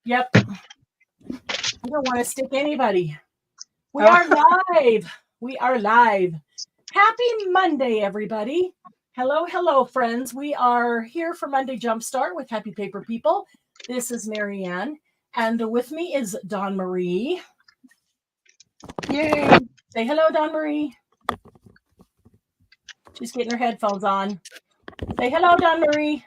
Yep. You don't want to stick anybody. We are live. We are live. Happy Monday, everybody. Hello, friends. We are here for Monday Jumpstart with Happy Paper People. This is Marianne, and with me is Dawn Marie. Yay. Say hello, Dawn Marie. She's getting her headphones on. Say hello, Dawn Marie.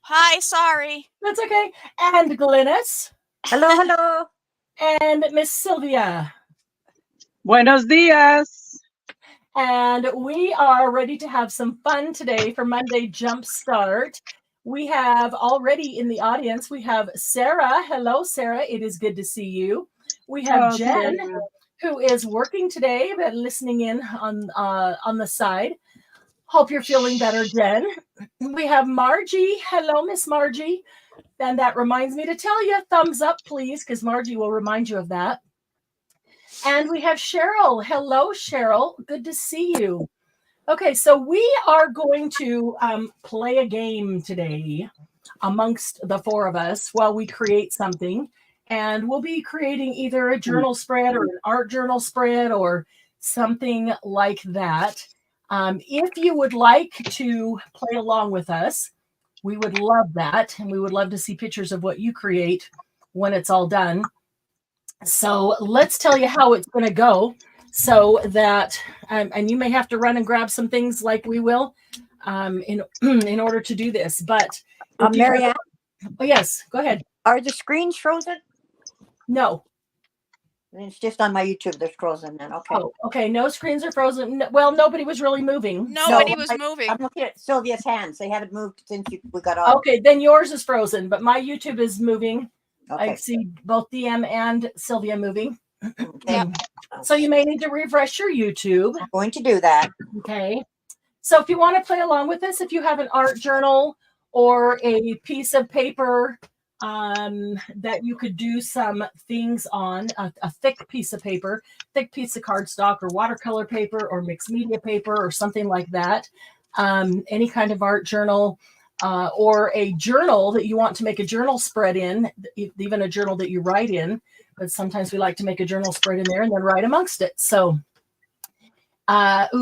Hi, sorry. That's okay. And Glynis. Hello. And Miss Sylvia. Buenos dias. And we are ready to have some fun today for Monday Jumpstart. We have already in the audience, we have Sarah. Hello, Sarah. It is good to see you. We have Jen, who is working today, but listening in on the side. Hope you're feeling better, Jen. We have Margie. Hello, Miss Margie. And that reminds me to tell you, thumbs up, please, because Margie will remind you of that. And we have Cheryl. Hello, Cheryl. Good to see you. Okay, so we are going to play a game today amongst the four of us while we create something. And we'll be creating either a journal spread or an art journal spread or something like that. If you would like to play along with us, we would love that. And we would love to see pictures of what you create when it's all done. So let's tell you how it's going to go so that, and you may have to run and grab some things like we will in order to do this. But Marianne? Oh, yes, go ahead. Are the screens frozen? No. It's just on my YouTube. They're frozen then. Okay. Oh, okay. No screens are frozen. Well, nobody was really moving. Nobody was moving. I'm looking at Sylvia's hands. They haven't moved since we got off. Okay, then yours is frozen, but my YouTube is moving. Okay. I see both DM and Sylvia moving. Okay. Yep. So you may need to refresh your YouTube. I'm going to do that. Okay. So if you want to play along with this, if you have an art journal or a piece of paper that you could do some things on, a thick piece of paper, thick piece of cardstock or watercolor paper or mixed media paper or something like that, any kind of art journal or a journal that you want to make a journal spread in, even a journal that you write in, but sometimes we like to make a journal spread in there and then write amongst it. So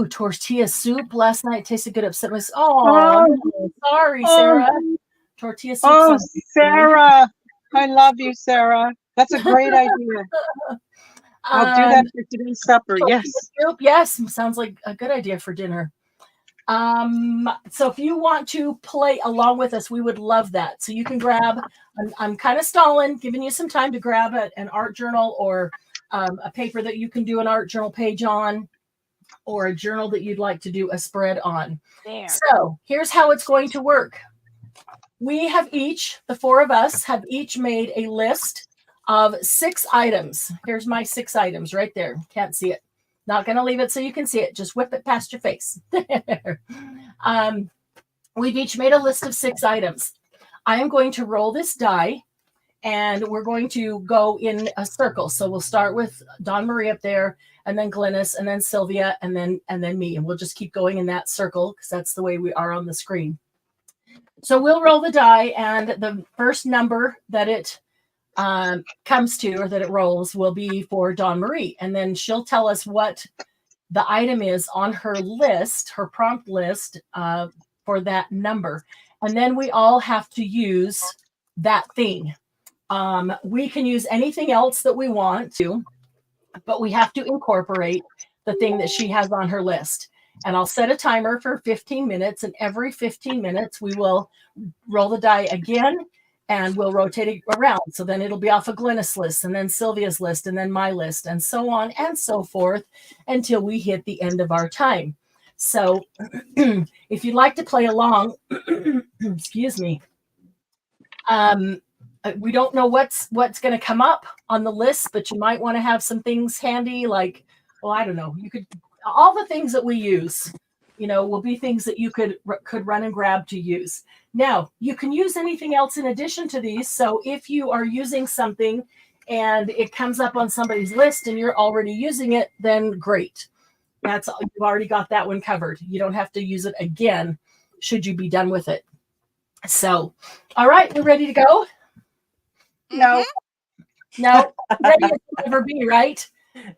tortilla soup last night tasted good. Upset was sorry, Sarah. Tortilla soup. Oh, Sarah. I love you, Sarah. That's a great idea. I'll do that for today's supper. Yes. Soup, yes. Sounds like a good idea for dinner. So if you want to play along with us, we would love that. So you can grab, I'm kind of stalling, giving you some time to grab an art journal or a paper that you can do an art journal page on, or a journal that you'd like to do a spread on. There. So here's how it's going to work. We have the four of us have each made a list of 6 items. Here's my 6 items right there. Can't see it. Not going to leave it so you can see it. Just whip it past your face. We've each made a list of 6 items. I am going to roll this die, and we're going to go in a circle. So we'll start with Dawn Marie up there, and then Glynis, and then Sylvia, and then me. And we'll just keep going in that circle because that's the way we are on the screen. So we'll roll the die, and the first number that it comes to, or that it rolls, will be for Dawn Marie. And then she'll tell us what the item is on her list, her prompt list for that number. And then we all have to use that thing. We can use anything else that we want to, but we have to incorporate the thing that she has on her list. And I'll set a timer for 15 minutes. And every 15 minutes, we will roll the die again and we'll rotate it around. So then it'll be off of Glynis' list, and then Sylvia's list, and then my list, and so on and so forth until we hit the end of our time. So if you'd like to play along, excuse me, we don't know what's going to come up on the list, but you might want to have some things handy, like, well, I don't know, you could, all the things that we use, will be things that you could run and grab to use. Now, you can use anything else in addition to these. So if you are using something and it comes up on somebody's list and you're already using it, then great. You've already got that one covered. You don't have to use it again should you be done with it. So, all right, we're ready to go. No. No, ready as we'll ever be, right?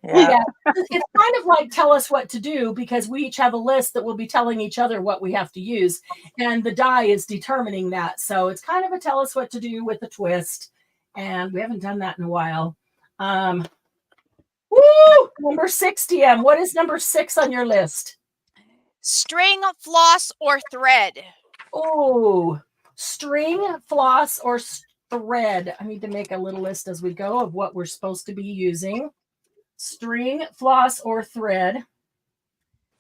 Yeah. It's kind of like tell us what to do, because we each have a list that we'll be telling each other what we have to use, and the die is determining that. So it's kind of a tell us what to do with a twist, and we haven't done that in a while. Woo! Number 6, TM. What is number 6 on your list? String, floss, or thread. Oh, string, floss, or thread. I need to make a little list as we go of what we're supposed to be using. String, floss, or thread.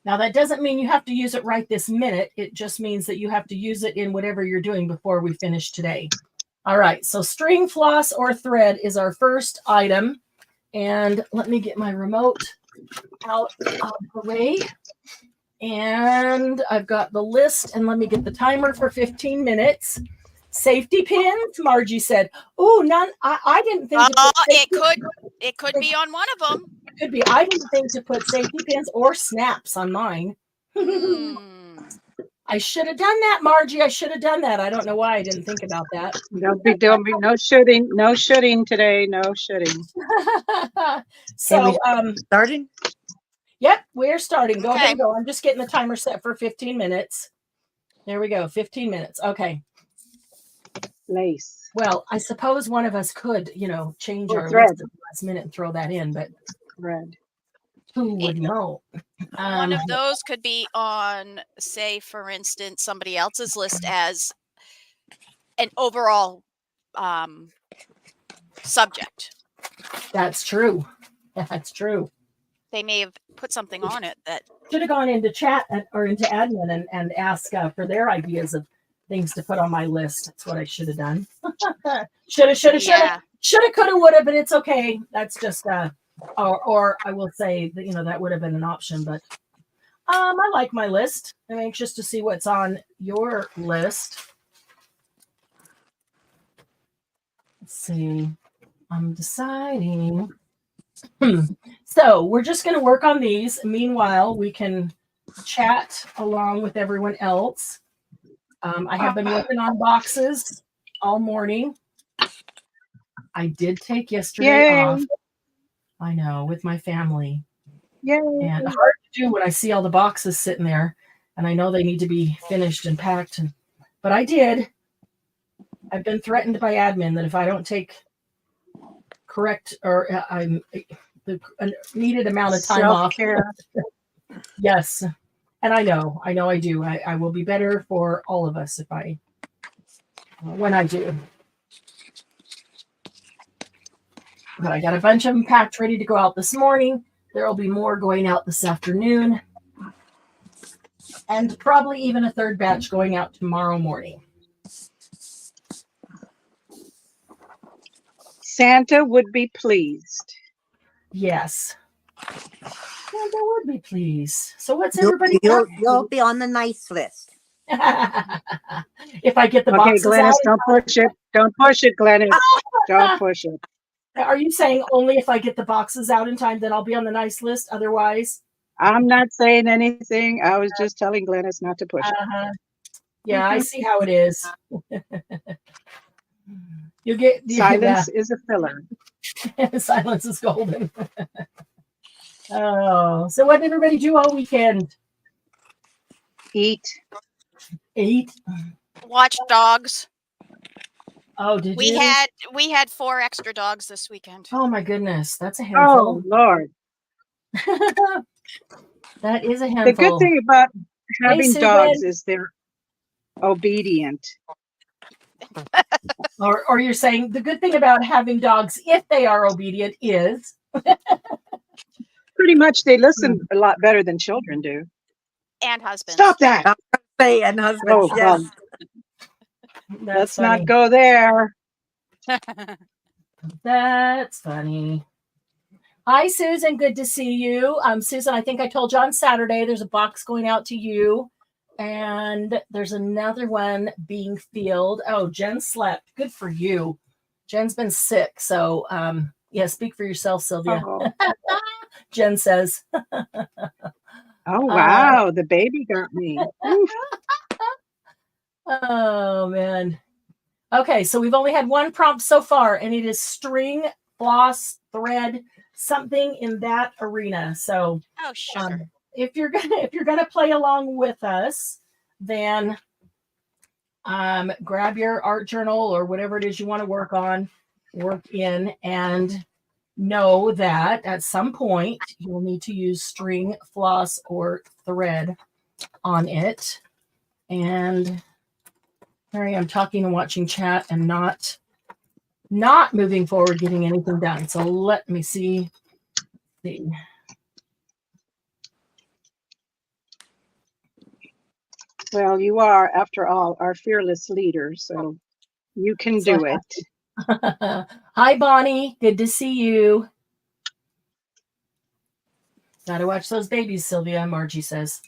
Now, that doesn't mean you have to use it right this minute. It just means that you have to use it in whatever you're doing before we finish today. All right, so string, floss, or thread is our first item. And let me get my remote out of the way. And I've got the list, and let me get the timer for 15 minutes. Safety pins, Margie said. Oh, none. I didn't think. It could be on one of them. It could be. I didn't think to put safety pins or snaps on mine. I should have done that, Margie. I should have done that. I don't know why I didn't think about that. Don't be no shooting. No shooting today. No shooting. So, starting? Yep, we're starting. Go Okay. ahead and go. I'm just getting the timer set for 15 minutes. There we go. 15 minutes. Okay. Lace. Well, I suppose one of us could, change Or our thread. list at the last minute and throw that in, but Thread. who would know? One of those could be on, say, for instance, somebody else's list as an overall subject. That's true. That's true. They may have put something on it that Should have gone into chat or into admin and asked for their ideas of things to put on my list. That's what I should have done. Should have, could have, would have, but it's okay. That's just, or I will say that, that would have been an option, but I like my list. I'm anxious to see what's on your list. Let's see. I'm deciding. So we're just going to work on these. Meanwhile, we can chat along with everyone else. I have been working on boxes all morning. I did take yesterday off. I know, with my family. Yay. And hard to do when I see all the boxes sitting there, and I know they need to be finished and packed. But I did. I've been threatened by admin that if I don't take correct or I'm the needed amount of time Self-care. off. Yes. And I know I do. I will be better for all of us when I do. But I got a bunch of them packed, ready to go out this morning. There will be more going out this afternoon. And probably even a third batch going out tomorrow morning. Santa would be pleased. Yes. Santa would be pleased. So what's everybody You'll be on the nice list. If I get the boxes Glennis, out. don't push it. Don't push it, Glennis. Don't push it. Are you saying only if I get the boxes out in time, then I'll be on the nice list? Otherwise? I'm not saying anything. I was just telling Glennis not to push it. Yeah, I see how it is. You get silence is a filler. Silence is golden. Oh, so what did everybody do all weekend? Eat. watch dogs. Oh, did you? We had 4 extra dogs this weekend. Oh my goodness, that's a handful. Oh Lord. That is a handful. The good thing about having Susan. dogs is they're obedient. Or you're saying the good thing about having dogs, if they are obedient, is Pretty much they listen a lot better than children do. And husbands. Stop that. Say and husbands. Oh, Yes. Let's funny. not go there. That's funny. Hi, Susan. Good to see you. Susan, I think I told you on Saturday there's a box going out to you. And there's another one being filled. Oh, Jen slept. Good for you. Jen's been sick. So, yeah, speak for yourself, Sylvia. Oh, Jen says. oh wow. The baby got me. Oof. Oh, man. Okay, so we've only had one prompt so far, and it is string, floss, thread, something in that arena. So Oh, sugar. if you're gonna play along with us, then grab your art journal or whatever it is you want to work in, and know that at some point you will need to use string, floss, or thread on it. And Mary, I'm talking and watching chat and not moving forward, getting anything done. So let me see. Well, you are, after all, our fearless leader, so you can do it. Hi, Bonnie. Good to see you. Gotta watch those babies, Sylvia, Margie says.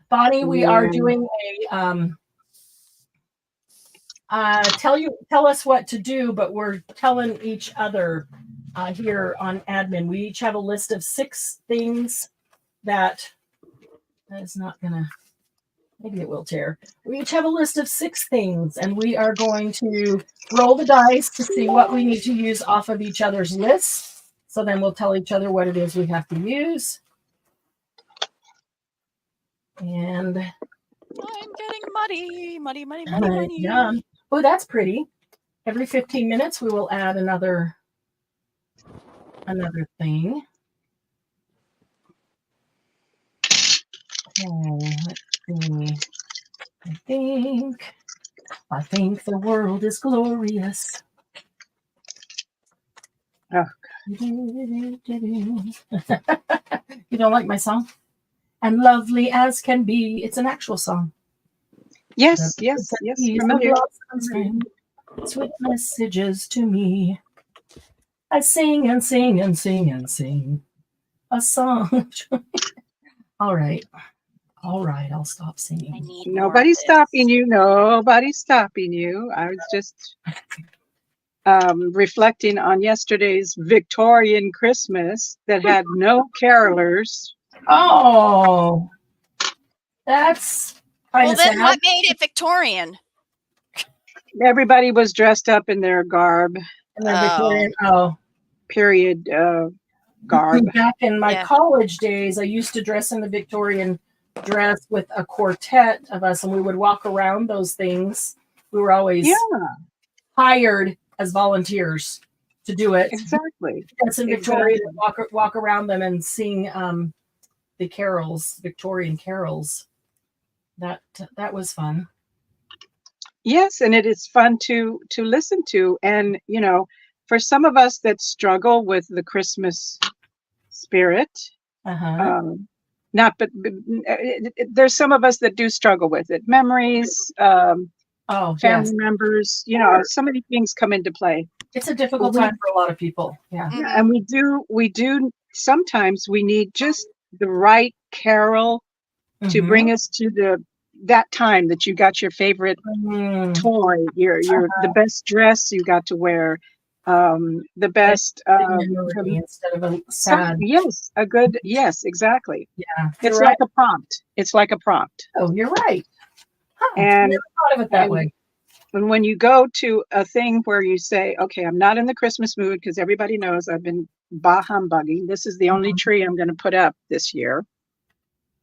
Bonnie, we are doing a tell us what to do, but we're telling each other here on admin. We each have a list of 6 things that is not gonna, maybe it will tear. We each have a list of 6 things, and we are going to roll the dice to see what we need to use off of each other's lists. So then we'll tell each other what it is we have to use. And I'm getting muddy. yeah. Oh, that's pretty. Every 15 minutes, we will add another thing. Okay, let's see. I think the world is glorious. Oh. You don't like my song? And lovely as can be. It's an actual song. Yes, familiar. Sweet messages to me. I sing and sing and sing and sing a song. All right, I'll stop singing. Nobody's stopping you. Nobody's stopping you. I was just reflecting on yesterday's Victorian Christmas that had no carolers. Oh, that's Well, then sad. what made it Victorian? Everybody was dressed up in their garb. And then Victorian, period garb. Back in my college days, I used to dress in the Victorian dress with a quartet of us, and we would walk around those things. We were always hired as volunteers to do it. Exactly. Dress in Victorian, walk around them and sing the carols, Victorian carols. That was fun. Yes, and it is fun to listen to. And, for some of us that struggle with the Christmas spirit, there's some of us that do struggle with it. Memories, family members, so many things come into play. It's a difficult time for a lot of people. Yeah. And we do sometimes we need just the right carol to bring us to that time that you got your favorite toy, your the best dress you got to wear, the best instead of a sad. Yes, exactly. Yeah, it's like a prompt. It's like a prompt. Oh, you're right. And never thought of it that way. And when you go to a thing where you say, okay, I'm not in the Christmas mood because everybody knows I've been bah humbugging. This is the only tree I'm going to put up this year.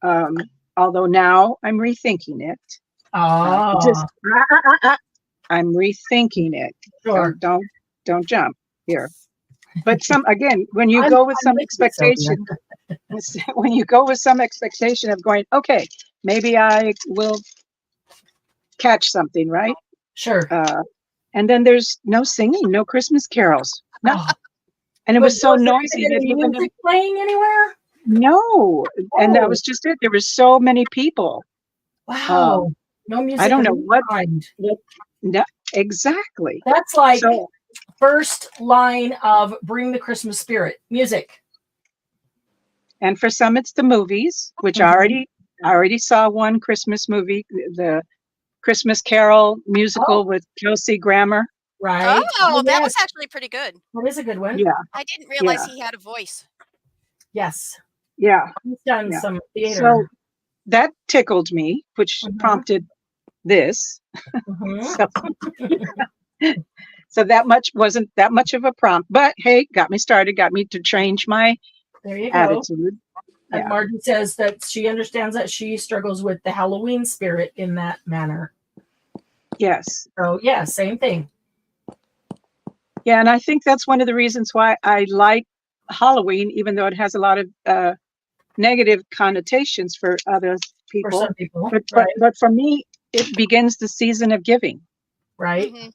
Although now I'm rethinking it. I'm rethinking it. Sure. Don't jump here. But when you go with some expectation, when you go with some expectation of going, okay, maybe I will catch something, right? Sure. And then there's no singing, no Christmas carols. No. And it was so noisy that even music playing anywhere? No. And that was just it. There were so many people. Wow. No music. I don't know what. No, exactly. That's like first line of Bring the Christmas Spirit. Music. And for some, it's the movies, which I already saw one Christmas movie, the Christmas Carol musical with Kelsey Grammer. Right. Oh, that was actually pretty good. That is a good one. Yeah. I didn't realize he had a voice. Yes. Yeah. He's done some theater. So that tickled me, which prompted this. Mhm. So that much wasn't that much of a prompt, but hey, got me started, got me to change my There you go. attitude. And Yeah. Margie says that she understands that she struggles with the Halloween spirit in that manner. Yes. So yeah, same thing. Yeah, and I think that's one of the reasons why I like Halloween, even though it has a lot of negative connotations for other For people. some people, But right? but for me, it begins the season of giving Right. Mhm.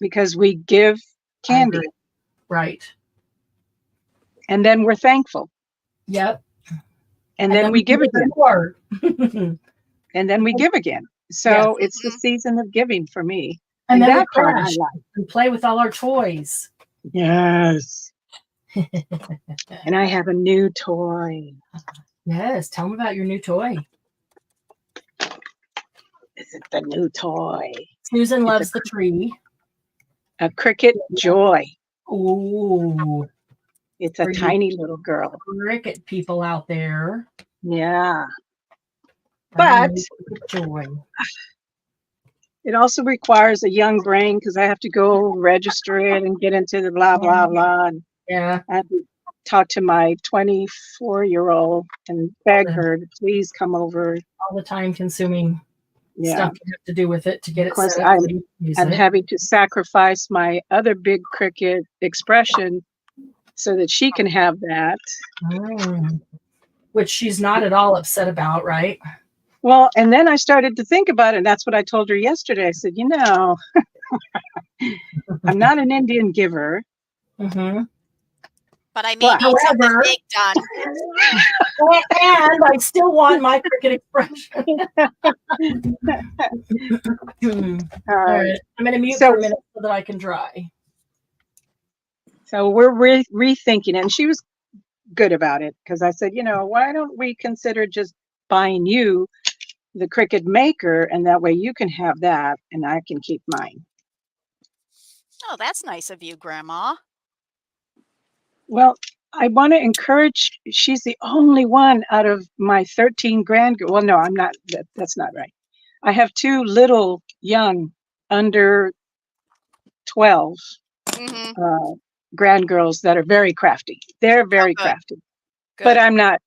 because we give I candy agree. Right. and then we're thankful Yep. and then we give even again more. and then we give again. Yes. So it's the Mhm. season of giving for me. And then we that part I crash like. and play with all our toys. Yes. And I have a new toy. Yes. Tell them about your new toy. This is the new toy. Susan It's loves the tree. a Cricket Joy. Ooh. It's a For you tiny little girl. cricket people out there. Yeah. I But need joy. it also requires a young brain because I have to go register it and get into the blah, blah, blah. And Yeah. I have to talk to my 24-year-old and beg her to please come over. All the time consuming Yeah. stuff you have to do with it to get Of it course, set up. So you can use I'm it. having to sacrifice my other big cricket expression so that she can have that. Mm. Which she's not at all upset about, right? Well, and then I started to think about it, and that's what I told her yesterday. I said, I'm not an Indian giver. Mm-hmm. But I may But- need something However- big done. And I still want my cricket expression. All right. I'm going to mute So- for a minute so that I can dry. So we're rethinking it. And she was good about it because I said, why don't we consider just buying you the cricket maker, and that way you can have that and I can keep mine. Oh, that's nice of you, Grandma. Well, I want to encourage, she's the only one out of my 13 grandgirls. Well, no, I'm not, that's not right. I have 2 little young under 12 Mm-hmm. grandgirls that are very crafty. They're very good. crafty, Good. but I'm not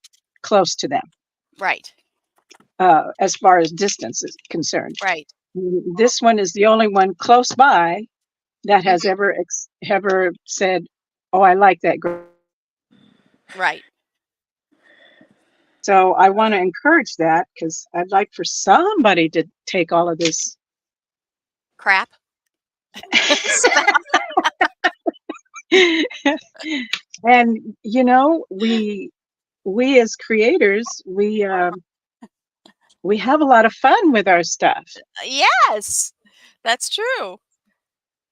close to them Right. as far as distance is concerned. Right. This one is the only one close by that has ever said, "Oh, I like that girl." Right. So I want to encourage that because I'd like for somebody to take all of this. Crap. And we as creators, we have a lot of fun with our stuff. Yes, that's true.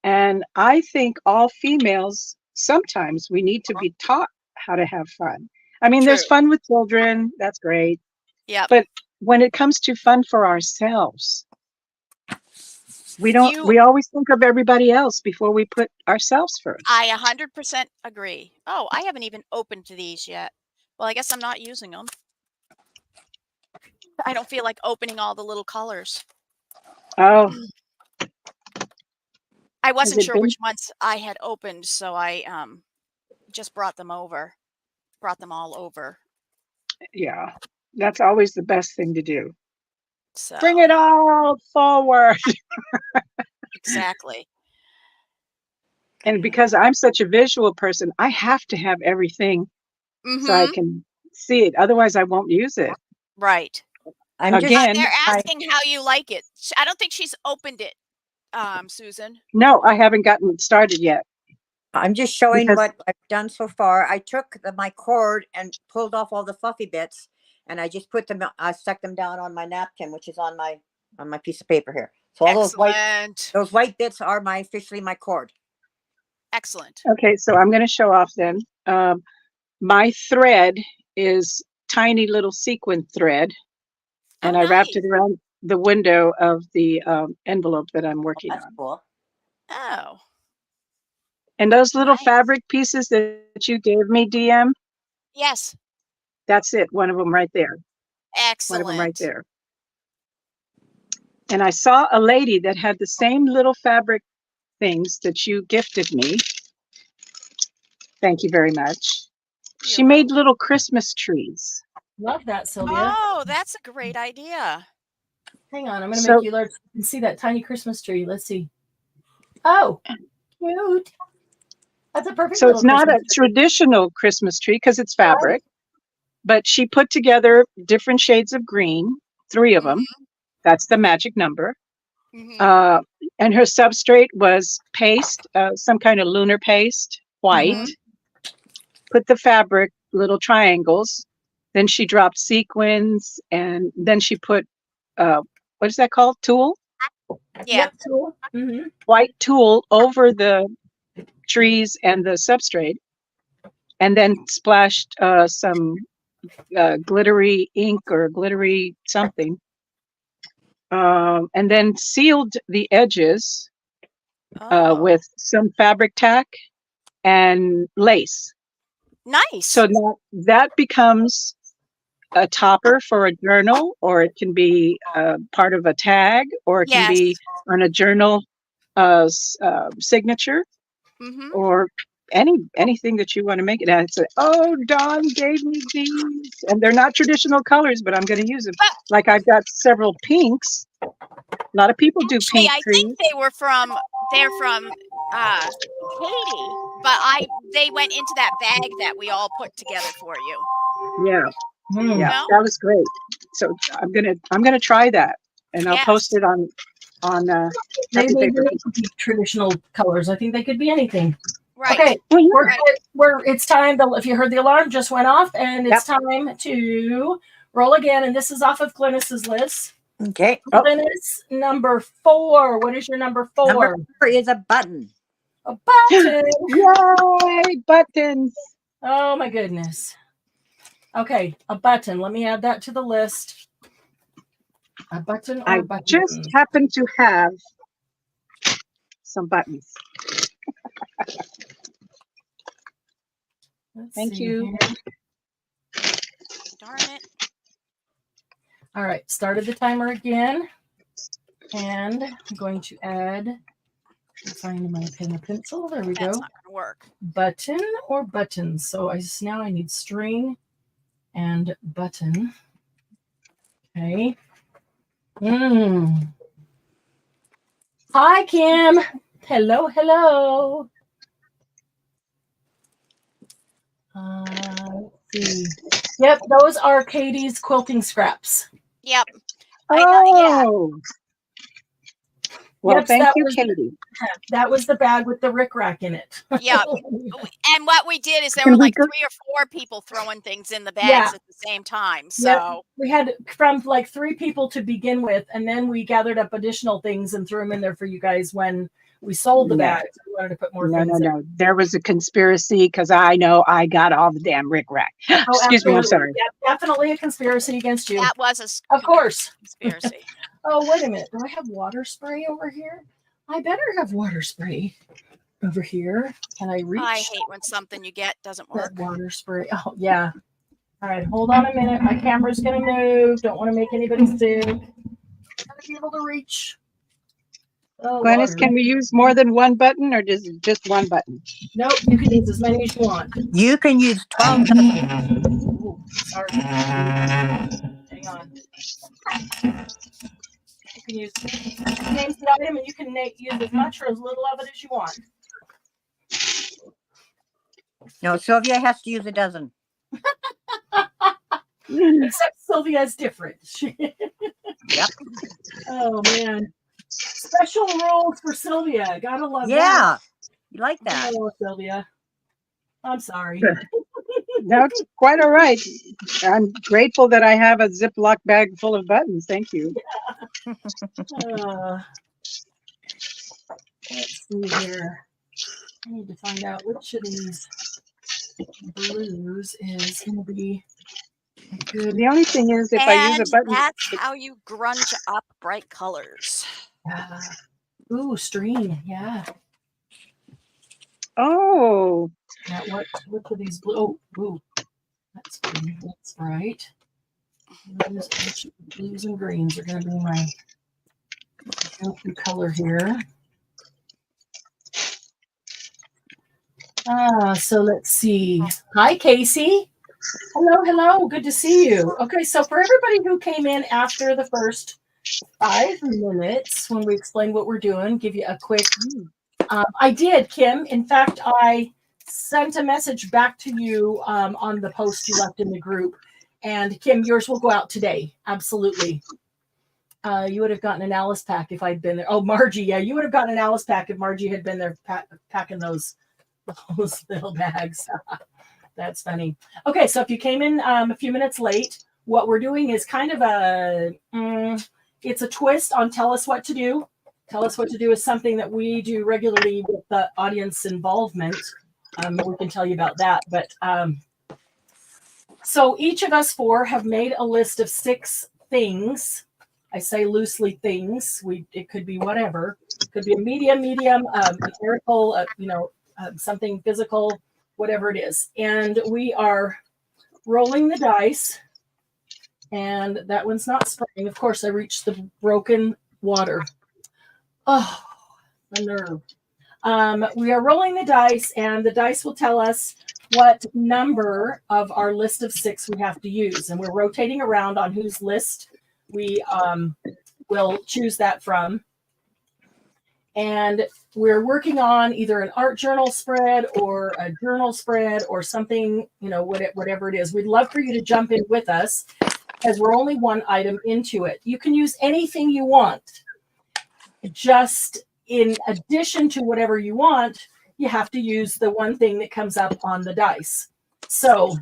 And I think all females, sometimes we need to be taught how to have fun. I mean, there's True. fun with children. That's great. Yep. But when it comes to fun for ourselves, we always think of everybody else before we put ourselves first. I 100% agree. Oh, I haven't even opened these yet. Well, I guess I'm not using them. I don't feel like opening all the little colors. Oh, I wasn't it sure been- which ones I had opened, so I just brought them all over. yeah. That's always the best thing to do. So Bring it all forward. exactly. And because I'm such a visual person, I have to have everything so I Mhm. can see it. Otherwise, I won't use it. Right. I'm Again, They're asking how you like it. I don't think she's opened it, Susan. No, I haven't gotten it started yet. I'm just showing Because- what I've done so far. I took my cord and pulled off all the fluffy bits, and I just put them. I stuck them down on my napkin, which is on my piece of paper here. So all Excellent. those white bits are officially my cord. Excellent. Okay, so I'm going to show off then. My thread is tiny little sequin thread, and Oh, I wrapped nice. it around the window of the envelope that I'm working That's on. cool. Oh, And those little Nice. fabric pieces that you gave me, DM, yes. that's it. One of them right there. One Excellent. of them right there. And I saw a lady that had the same little fabric things that you gifted me. Thank you very much. She made little Christmas trees. Love that, Sylvia. Oh, that's a great idea. Hang on, I'm going to make you large so you can see that tiny Christmas tree. Let's see. Oh, cute. That's a perfect. So it's not a traditional Christmas tree because it's fabric, but she put together different shades of green, 3 of them. That's the magic number. And her substrate was paste, some kind of lunar paste, white. Put the fabric, little triangles. Then she dropped sequins, and then she put, what is that called? Tulle? Yeah. Tulle. White tulle over the trees and the substrate, and then splashed some glittery ink or glittery something, and then sealed the edges with some fabric tack and lace. Nice. So now that becomes a topper for a journal, or it can be part of a tag, or it can be on a journal signature, or anything that you want to make it. And I said, oh, Dawn gave me these, and they're not traditional colors, but I'm going to use them. Like I've got several pinks. A lot of people do pink trees. I think they're from Katie, but they went into that bag that we all put together for you. Yeah. Yeah, that was great. So I'm gonna try that, and I'll post it on they could be traditional colors. I think they could be anything. Right. Okay. We're it's time. If you heard the alarm just went off, and it's time to roll again. And this is off of Glynis's list. Okay. Glynis, number 4. What is your number 4? Number 4 is a button. A button. Yay, buttons. Oh my goodness. Okay, a button. Let me add that to the list. A button. I just happen to have some buttons. Thank you. Darn it. All right, started the timer again. And I'm going to add, find my pen and pencil. There we go. That's not going to work. Button or buttons. So now I need string and button. Okay. Hi, Kim. Hello, hello. Let's see. Yep, those are Katie's quilting scraps. Yep. Oh. Well, Yep, thank you, Katie. That was the bag with the rickrack in it. Yeah. And what we did is there were like 3 or 4 people throwing things in the bags at the same time. So we had from like 3 people to begin with, and then we gathered up additional things and threw them in there for you guys when we sold the bags. We wanted to put more things in. No. There was a conspiracy because I know I got all the damn rickrack. Excuse me, I'm sorry. Yeah, definitely a conspiracy against you. That was of course. Conspiracy. Oh, wait a minute. Do I have water spray over here? I better have water spray over here. Can I reach? I hate when something you get doesn't work. Water spray. Oh, yeah. All right. Hold on a minute. My camera's going to move. Don't want to make anybody sick. Gotta be able to reach. Oh, Glynis, can we use more than one button or just one button? Nope. You can use as many as you want. You can use 12 buttons. Ooh, sorry. Hang on. You can use names the item, and you can use as much or as little of it as you want. No, Sylvia has to use a dozen. Except Sylvia's different. Yep. Oh man. Special rules for Sylvia. Gotta love that. Yeah. You like that. Oh, Sylvia. I'm sorry. No, it's quite all right. I'm grateful that I have a Ziploc bag full of buttons. Thank you. Let's see here. I need to find out which of these blues is going to be good. The only thing is, if I use a button, that's how you grunge up bright colors. Ooh, string. Yeah. Oh. Now, what are these blue? Oh, ooh. That's green. That's right. Blues and greens are going to be my some color here. So let's see. Hi, Casey. Hello, hello. Good to see you. Okay, so for everybody who came in after the first 5 minutes when we explained what we're doing, give you a quick. I did, Kim. In fact, I sent a message back to you on the post you left in the group. And Kim, yours will go out today. Absolutely. You would have gotten an Alice pack if I'd been there. Oh, Margie, yeah, you would have gotten an Alice pack if Margie had been there packing those little bags. That's funny. Okay, so if you came in a few minutes late, what we're doing is kind of it's a twist on Tell Us What to Do. Tell Us What to Do is something that we do regularly with the audience involvement. We can tell you about that. But so each of us 4 have made a list of 6 things. I say loosely things. It could be whatever. It could be a medium, an article, something physical, whatever it is. And we are rolling the dice. And that one's not spraying. Of course, I reached the broken water. Oh, the nerve. We are rolling the dice, and the dice will tell us what number of our list of 6 we have to use. And we're rotating around on whose list we will choose that from. And we're working on either an art journal spread or a journal spread or something, whatever it is. We'd love for you to jump in with us because we're only 1 item into it. You can use anything you want. Just in addition to whatever you want, you have to use the one thing that comes up on the dice. So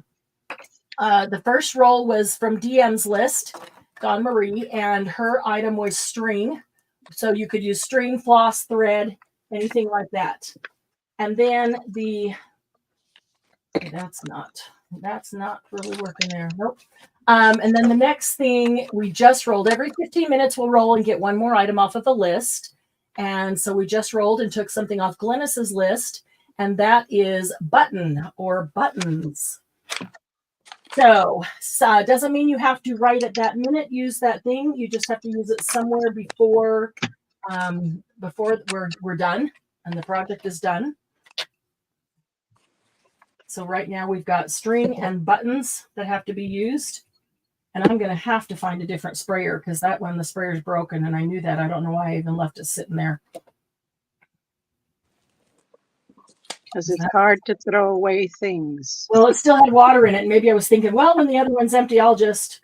the first roll was from DM's list, Dawn Marie, and her item was string. So you could use string, floss, thread, anything like that. And then that's not really working there. Nope. And then the next thing we just rolled, every 15 minutes we'll roll and get 1 more item off of the list. And so we just rolled and took something off Glynis's list, and that is button or buttons. So doesn't mean you have to right at that minute use that thing. You just have to use it somewhere before we're done and the project is done. So right now we've got string and buttons that have to be used. And I'm going to have to find a different sprayer because that one, the sprayer's broken, and I knew that. I don't know why I even left it sitting there. Because it's hard to throw away things. Well, it still had water in it. Maybe I was thinking, well, when the other one's empty, I'll just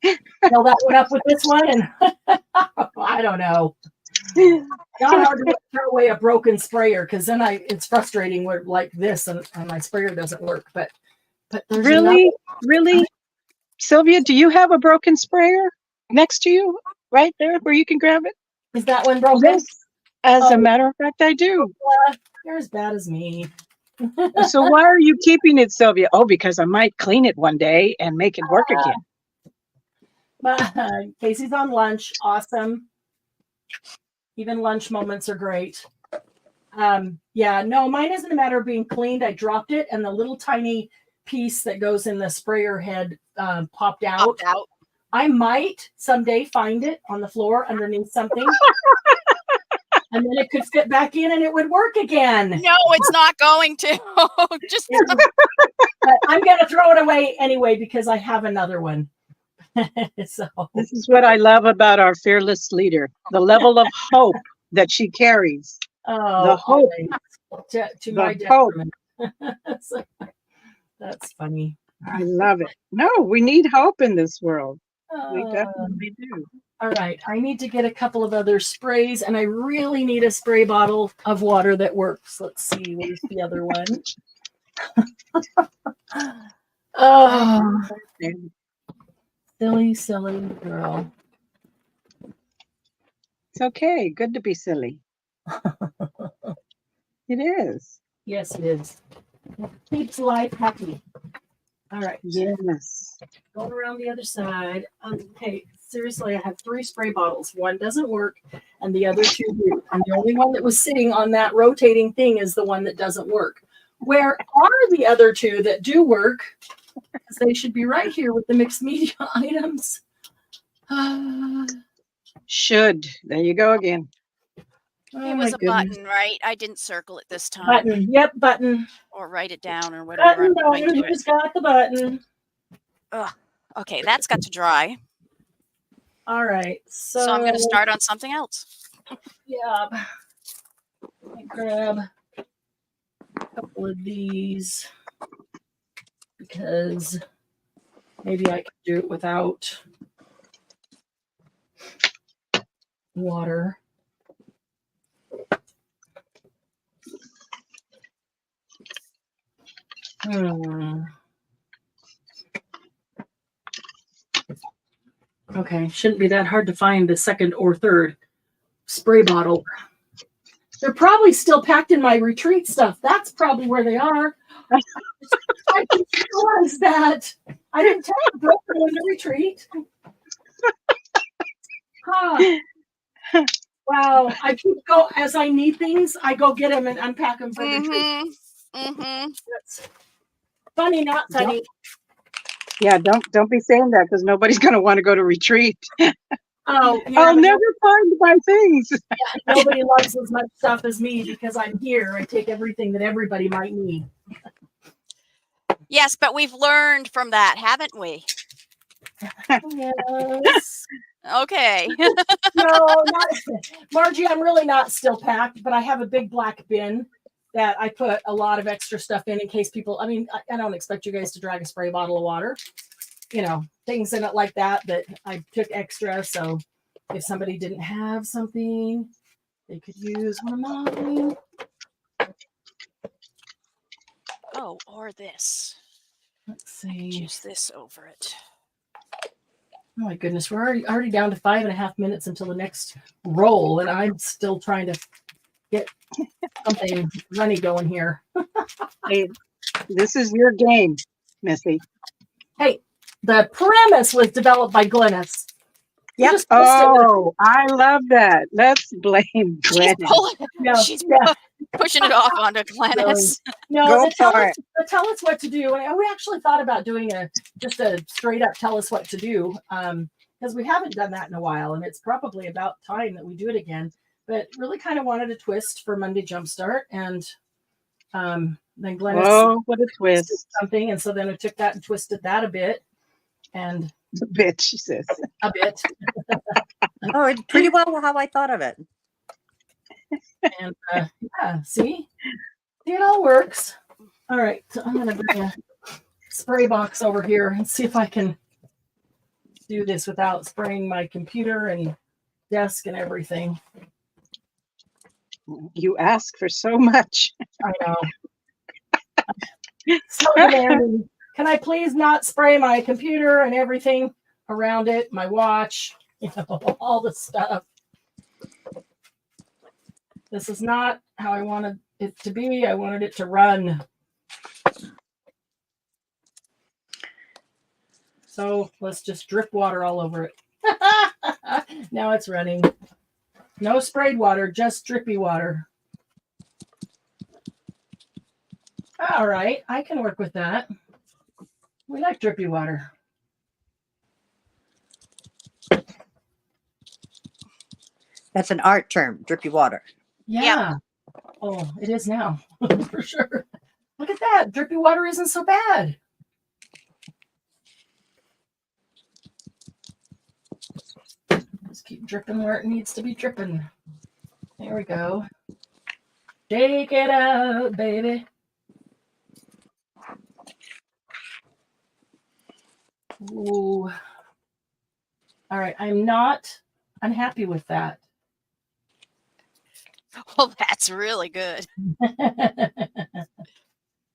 fill that one up with this one. And I don't know. Not hard to throw away a broken sprayer because then it's frustrating where like this and my sprayer doesn't work. But there's really, Sylvia, do you have a broken sprayer next to you right there where you can grab it? Is that one broken? Yes. As a matter of fact, I do. You're as bad as me. So why are you keeping it, Sylvia? Oh, because I might clean it one day and make it work again. But Casey's on lunch. Awesome. Even lunch moments are great. Yeah, no, mine isn't a matter of being cleaned. I dropped it and the little tiny piece that goes in the sprayer head popped out. I might someday find it on the floor underneath something. And then it could fit back in and it would work again. No, it's not going to. But I'm going to throw it away anyway because I have another one. So this is what I love about our fearless leader, the level of hope that she carries. Oh, the hope. To my hope. So, that's funny. I love it. No, we need hope in this world. We definitely do. All right, I need to get a couple of other sprays, and I really need a spray bottle of water that works. Let's see, where's the other one? Oh, silly girl. It's okay. Good to be silly. It is. Yes, it is. It keeps life happy. All right. Yes. Going around the other side. Okay, seriously, I have 3 spray bottles. One doesn't work, and the other 2 do. And the only one that was sitting on that rotating thing is the one that doesn't work. Where are the other 2 that do work? Because they should be right here with the mixed media items. Should. There you go again. Oh, It my was a goodness. button, right? I didn't circle it this time. Button. Yep, button. Or write it down or whatever. Button, I'm going button. to Who's got the button? Ugh. Okay, that's got to dry. All right. So I'm going to start on something else. Yeah. Let me grab a couple of these because maybe I can do it without water. Okay, shouldn't be that hard to find the second or third spray bottle. They're probably still packed in my retreat stuff. That's probably where they are. I didn't realize that. I didn't tell the broker in the retreat. Huh. Wow. I keep go as I need things, I go get them and unpack them for retreat. That's funny, not funny. Yeah, don't be saying that because nobody's going to want to go to retreat. Oh, yeah, I'll never find my things. nobody loves as much stuff as me because I'm here. I take everything that everybody might need. Yes, but we've learned from that, haven't we? Yes. Okay. No, not Margie. I'm really not still packed, but I have a big black bin that I put a lot of extra stuff in case people. I mean, I don't expect you guys to drag a spray bottle of water. You know, things in it like that I took extra. So if somebody didn't have something, they could use one of mine. Oh, or this. Let's I could see. use this over it. Oh my goodness, we're already down to 5.5 minutes until the next roll, and I'm still trying to get something runny going here. Hey, this is your game, Missy. Hey, the premise was developed by Glennis. Yep. Oh, I love that. Let's blame She's, Glennis. she's pushing it off onto Glennis. No, Go for it. tell us what to do. And we actually thought about doing just a straight up tell us what to do, because we haven't done that in a while, and it's probably about time that we do it again. But really kind of wanted a twist for Monday Jumpstart, and then Glennis what a twist. something, and so then I took that and twisted that a bit, and A bit, she says. a bit. Oh, it's pretty well how I thought of it. And yeah, see, it all works. All right, so I'm gonna bring a spray box over here and see if I can do this without spraying my computer and desk and everything. You ask for so much. I know. So demanding. Can I please not spray my computer and everything around it, my watch, all the stuff. This is not how I wanted it to be. I wanted it to run. So let's just drip water all over it. Now it's running. No sprayed water, just drippy water. All right, I can work with that. We like drippy water. That's an art term, drippy water. Yeah. Oh, it is now, for sure. Look at that. Drippy water isn't so bad. Just keep dripping where it needs to be dripping. There we go. Shake it out, baby. Ooh. All right. I'm not unhappy with that. Well, that's really good.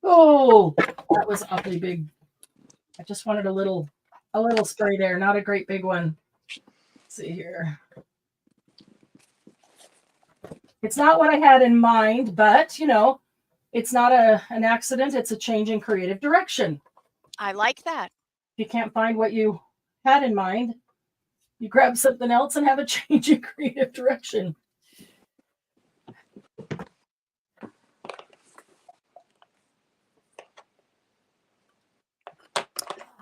Oh, that was awfully big. I just wanted a little spray there, not a great big one. Let's see here. It's not what I had in mind, but it's not an accident. It's a change in creative direction. I like that. If you can't find what you had in mind, you grab something else and have a change in creative direction.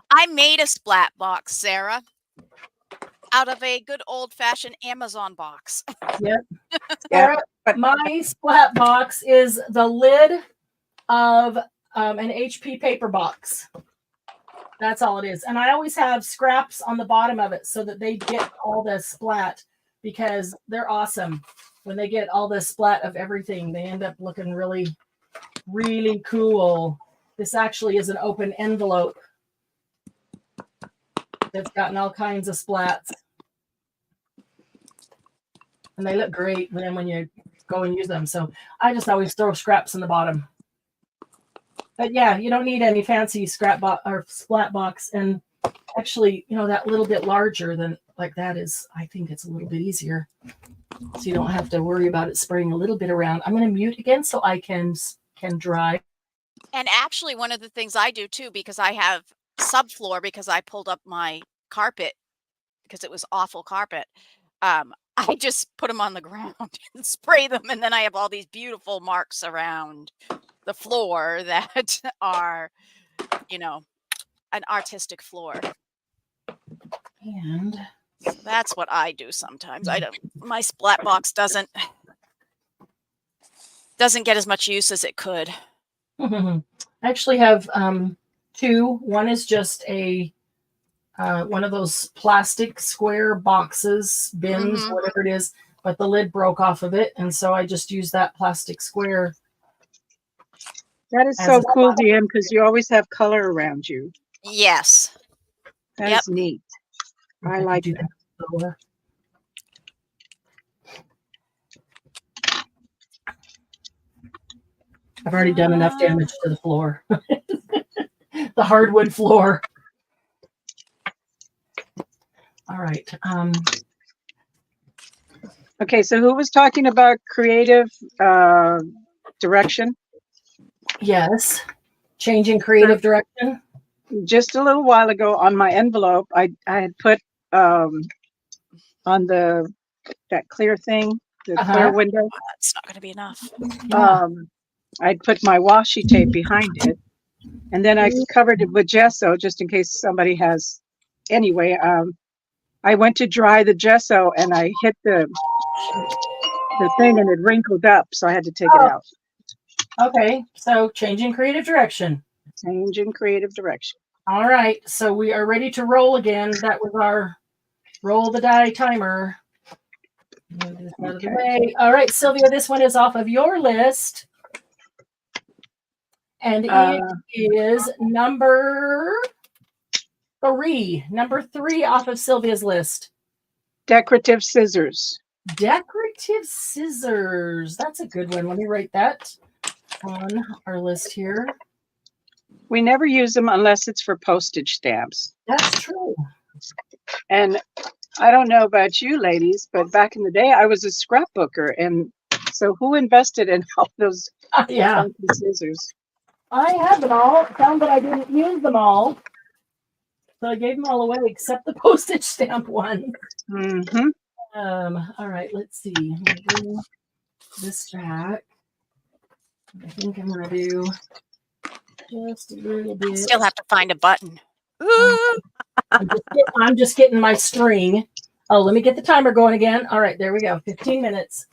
I made a splat box, Sarah. out of a good old-fashioned Amazon box. Yep. Yeah, Sarah, but- my splat box is the lid of an HP paper box. That's all it is. And I always have scraps on the bottom of it so that they get all the splat, because they're awesome. When they get all the splat of everything, they end up looking really, really cool. This actually is an open envelope that's gotten all kinds of splats. And they look great then when you go and use them. So I just always throw scraps in the bottom. But yeah, you don't need any fancy scrap box or splat box. And actually, you know, that little bit larger than like that is, I think it's a little bit easier. So you don't have to worry about it spraying a little bit around. I'm going to mute again so I can dry. And actually, one of the things I do too, because I have subfloor, because I pulled up my carpet because it was awful carpet. I just put them on the ground and spray them, and then I have all these beautiful marks around the floor that are, you know, an artistic floor. And so that's what I do sometimes. I don't. My splat box doesn't get as much use as it could. I actually have two. One is just a one of those plastic square boxes, bins, whatever it is, but the lid broke off of it, and so I just use that plastic square. That is so cool, DM, because you always have color around you. Yes. That is neat. I like that. I've already done enough damage to the floor. The hardwood floor. All right. Okay, so who was talking about creative direction? Yes. Changing direction. Just a little while ago on my envelope, I had put on that clear thing, the clear window. It's not going to be enough. I'd put my washi tape behind it, and then I covered it with gesso just in case somebody has. Anyway, I went to dry the gesso and I hit the thing and it wrinkled up, so I had to take it out. Okay, so changing creative direction. Changing creative direction. All right, so we are ready to roll again. That was our roll the die timer. Move this out of the way. All right, Sylvia, this one is off of your list. And it is number 3. Number 3 off of Sylvia's list. Decorative scissors. Decorative scissors. That's a good one. Let me write that on our list here. We never use them unless it's for postage stamps. That's true. And I don't know about you ladies, but back in the day, I was a scrapbooker. And so who invested in all those scissors? I had them all. Found that I didn't use them all. So I gave them all away except the postage stamp one. All right, let's see. I'm going to bring this back. I think I'm going to do just a little bit. Still have to find a button. I'm just getting my string. Oh, let me get the timer going again. All right, there we go. 15 minutes.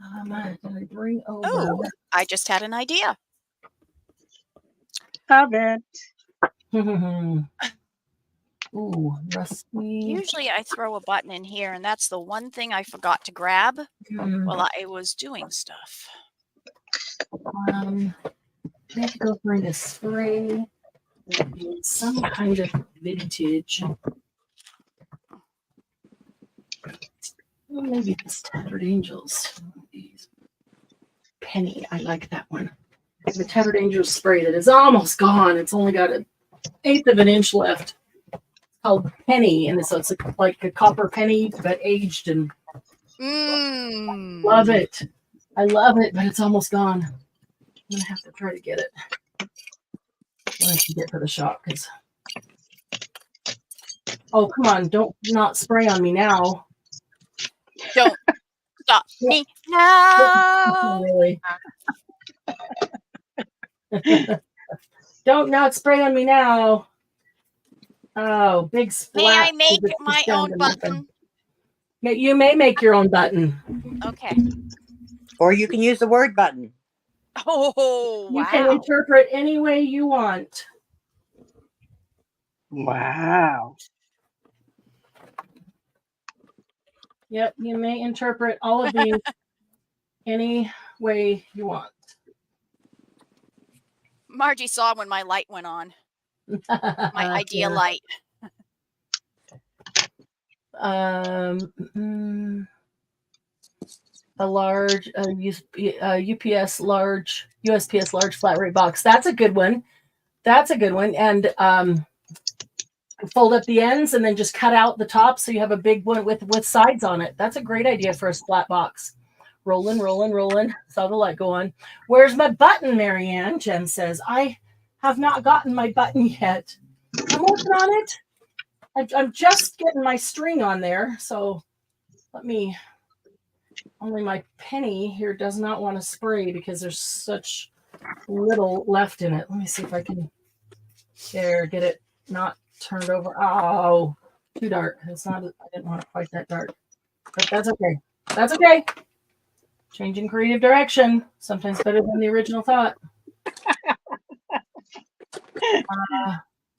I bring over. Oh, I just had an idea. Have it. Ooh, rusty. Usually I throw a button in here, and that's the one thing I forgot to grab while I was doing stuff. I have to go find a spray. Some kind of vintage. Well, maybe this Tattered Angels. Penny, I like that one. The Tattered Angels spray that is almost gone. It's only got 1/8 of an inch left. It's called Penny, and so it's like a copper penny, but aged, and love it. I love it, but it's almost gone. I'm gonna have to try to get it. What I should get for the shop, because oh, come on, don't not spray on me now. Don't stop me now. Really. Don't not spray on me now. Oh, big May I splat. make my own button? You may make your own button. Okay. Or you can use the word button. Oh, You can wow. interpret any way you want. Wow. Yep, you may interpret all of these any way you want. Margie saw when my light went on. My idea Yeah. light. A large UPS large USPS large flat rate box. That's a good one. And fold up the ends and then just cut out the top so you have a big one with sides on it. That's a great idea for a splat box. Rolling. Saw the light go on. Where's my button, Marianne? Jen says. I have not gotten my button yet. I'm working on it. I'm just getting my string on there. So only my penny here does not want to spray because there's such little left in it. Let me see if I can get it not turned over. Oh, too dark. It's not, I didn't want it quite that dark, but that's okay. That's okay. Changing creative direction. Sometimes better than the original thought.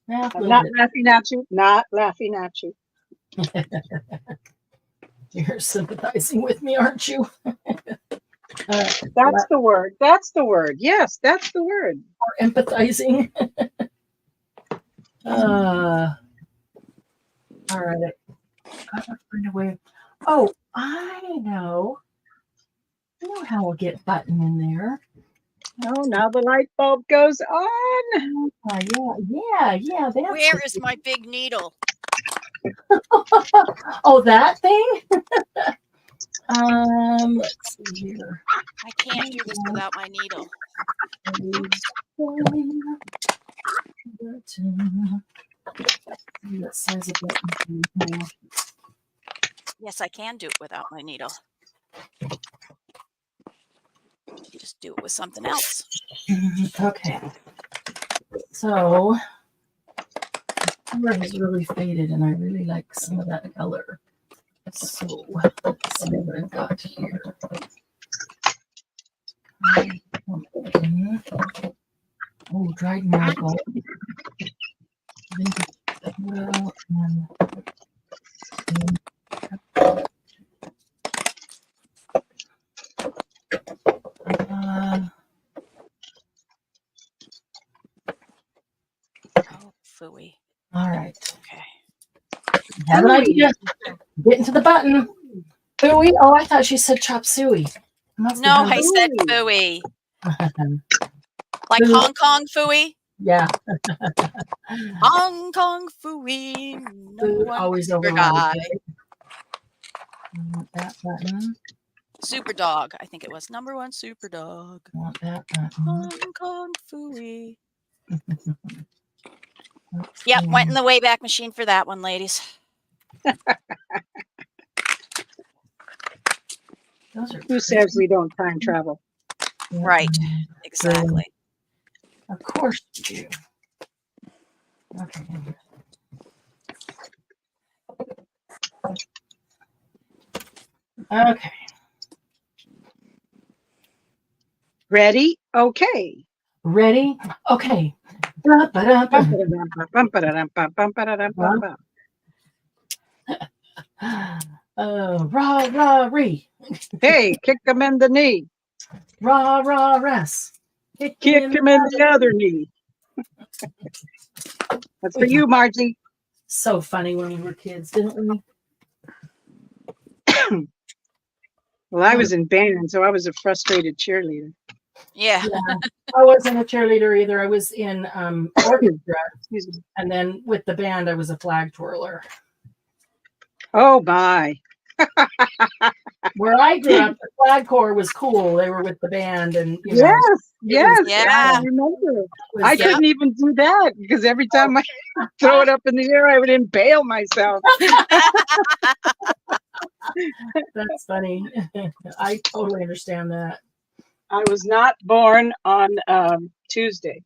I'm not laughing at you. Not laughing at you. You're sympathizing with me, aren't you? That's the word. That's the word. Yes, that's the word. Or empathizing. All right. Oh, I know. I know how we'll get button in there. Oh, now the light bulb goes on. Yeah. Where is my big needle? Oh, that thing? Let's see here. I can't do this without my needle. That says a button. Yes, I can do it without my needle. Just do it with something else. Okay. So, the color has really faded, and I really like some of that color. So, let's see what I've got here. Oh, dried marigold. Oh, phooey. All right. Okay. Have an idea. Get into the button. Phooey. Oh, I thought she said chop suey. No, I said phooey. Like Hong Kong phooey? Yeah. Hong Kong phooey. Food always overrides. Want that button. Super dog. I think it was number 1 super dog. Want that button. Hong Kong phooey. Yep, went in the Wayback Machine for that one, ladies. Who says we don't time travel? Right, exactly. Of course you do. Okay. Okay. Ready? Okay. Ready? Okay. Rah-rah-ree. Hey, kick him in the knee. Rah-rah-rest. Kick him in the other knee. That's for you, Margie. So funny when we were kids, didn't we? Well, I was in band, so I was a frustrated cheerleader. Yeah. I wasn't a cheerleader either. I was in orchestra, and then with the band, I was a flag twirler. Oh, my. Where I grew up, the flag corps was cool. They were with the band, and yes, yeah. I remember. I couldn't even do that because every time I throw it up in the air, I would impale myself. That's funny. I totally understand that. I was not born on Tuesday.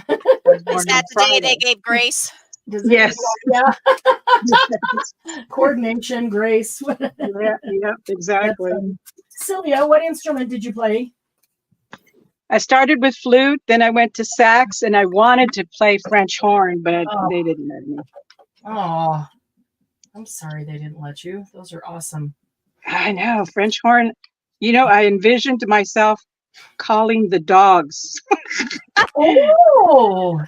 Is that the day they gave grace? Does it? Yes. Yeah. Coordination, grace. Yeah, exactly. Sylvia, what instrument did you play? I started with flute, then I went to sax, and I wanted to play French horn, but Oh. they didn't let me. Oh, I'm sorry they didn't let you. Those are awesome. I know, French horn. I envisioned myself calling the dogs. Oh,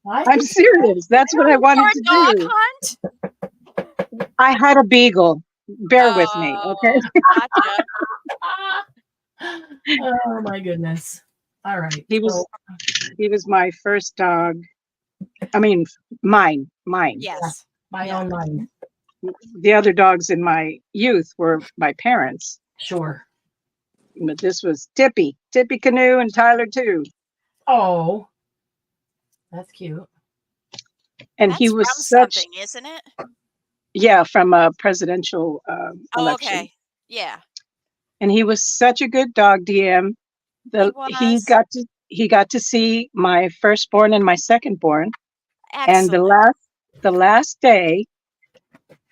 I'm serious. That's what I wanted For to a dog do. hunt? I had a beagle. Bear with me, okay? Gotcha. Oh my goodness. All right. He was my first dog. I mean, mine. Yes. My Yeah. own mind. The other dogs in my youth were my parents. Sure. But this was Tippy Canoe, and Tyler too. Oh, that's cute. And That's he was from such, something, isn't it? yeah, from a presidential Oh, election. okay. Yeah. And he was such a good dog, DM. He was. got to see my firstborn and my secondborn. And Excellent. the last day,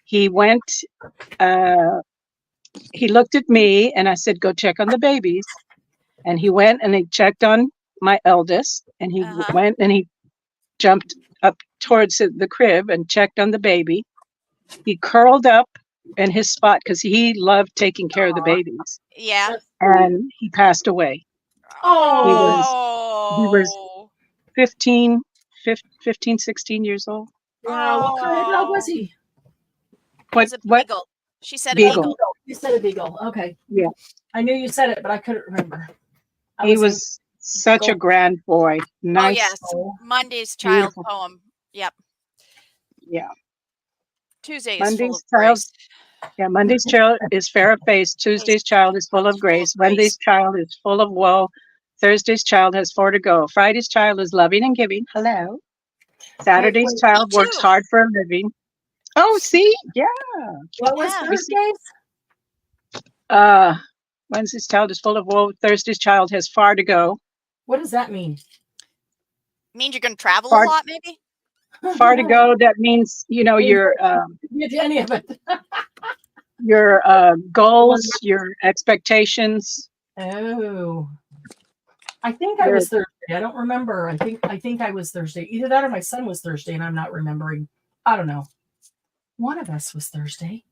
he went. He looked at me, and I said, "Go check on the babies." And he went and he checked on my eldest, and he Uh-huh. went and he jumped up towards the crib and checked on the baby. He curled up in his spot because he loved taking care of the babies, Yeah. and he passed away. Oh, He was 15, 16 years old. yeah. What kind of dog was he? It was a What? beagle. She said Beagle. a beagle. You said a beagle. Okay. Yeah. I knew you said it, but I couldn't remember. He was such a grand boy. Nice. Oh, yes. Monday's child Beautiful. poem. Yep. Yeah. Tuesday is Monday's full of child. grace. Yeah, Monday's child is fair of face. Tuesday's child is full of grace. Wednesday's child is full of woe. Thursday's child has 4 to go. Friday's child is loving and giving. Hello. Saturday's child works too. hard for a living. Oh, see? Yeah. What was Yeah. Thursday's? Wednesday's child is full of woe. Thursday's child has far to go. What does that mean? Means you're going to travel Far- a lot, maybe? Far to go, that means, your Any of it. your goals, your expectations. Oh. I think I was Thursday. I don't remember. I think I was Thursday. Either that or my son was Thursday, and I'm not remembering. I don't know. One of us was Thursday.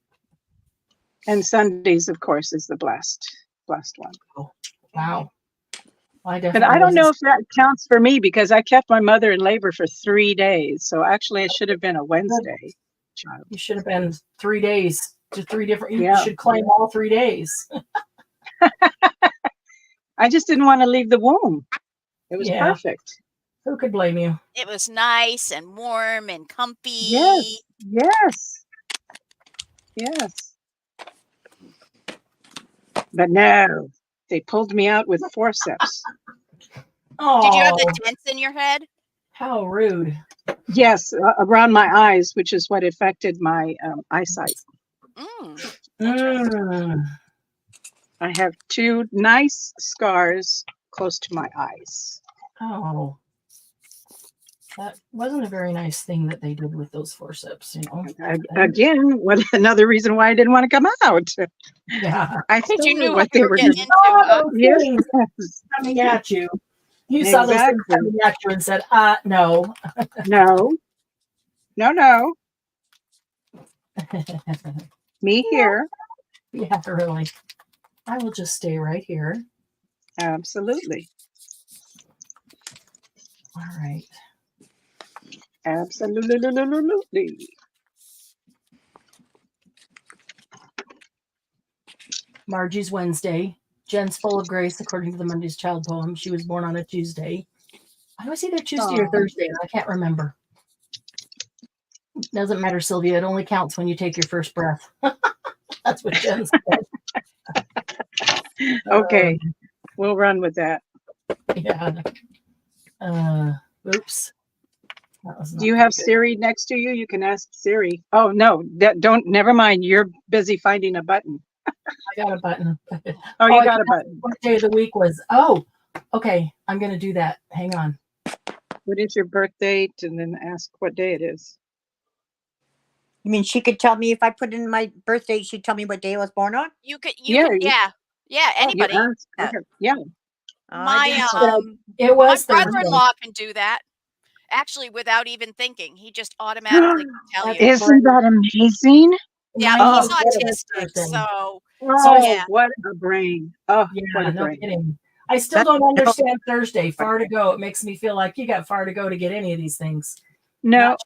And Sundays, of course, is the blessed one. Oh, wow. But I don't know if that counts for me because I kept my mother in labor for 3 days. So actually, I should have been a Wednesday child. You should have been 3 days to 3 different. You Yeah. should claim all 3 days. I just didn't want to leave the womb. It was Yeah. perfect. Who could blame you? It was nice and warm and comfy. Yes. But no, they pulled me out with forceps. Oh, Did you have the dents in your head? how rude. Yes, around my eyes, which is what affected my eyesight. I have 2 nice scars close to my eyes. Oh, that wasn't a very nice thing that they did with those forceps, Again, another reason why I didn't want to come out. Yeah. I Because you still knew knew what you were getting into. Yes. Coming at you. You saw those things coming at you and said, no. No. Me here. Yeah, really. I will just stay right here. Absolutely. All right. Absolutely. Margie's Wednesday. Jen's full of grace, according to the Monday's Child poem. She was born on a Tuesday. I was either Tuesday or Thursday, and I can't remember. Doesn't matter, Sylvia. It only counts when you take your first breath. That's what Jen said. Okay, we'll run with that. Yeah. Oops. Do you have Siri next to you? You can ask Siri. Oh no, never mind. You're busy finding a button. I got a button. Oh, you got a button. What day of the week was? Okay. I'm going to do that. Hang on. What is your birth date? And then ask what day it is. You mean she could tell me if I put in my birthday, she'd tell me what day I was born on? You Yeah, could, you anybody. ask Yeah. her. Yeah. I didn't My know. It my was Thursday. brother-in-law can do that. Actually, without even thinking, he just automatically can tell you. Isn't that amazing? Yeah, Mine but was he's autistic, Thursday. so Oh, yeah. what a brain. Oh, what Yeah, a no brain. kidding. I still don't understand Thursday. Far to go. It makes me feel like you got far to go to get any of these things. No.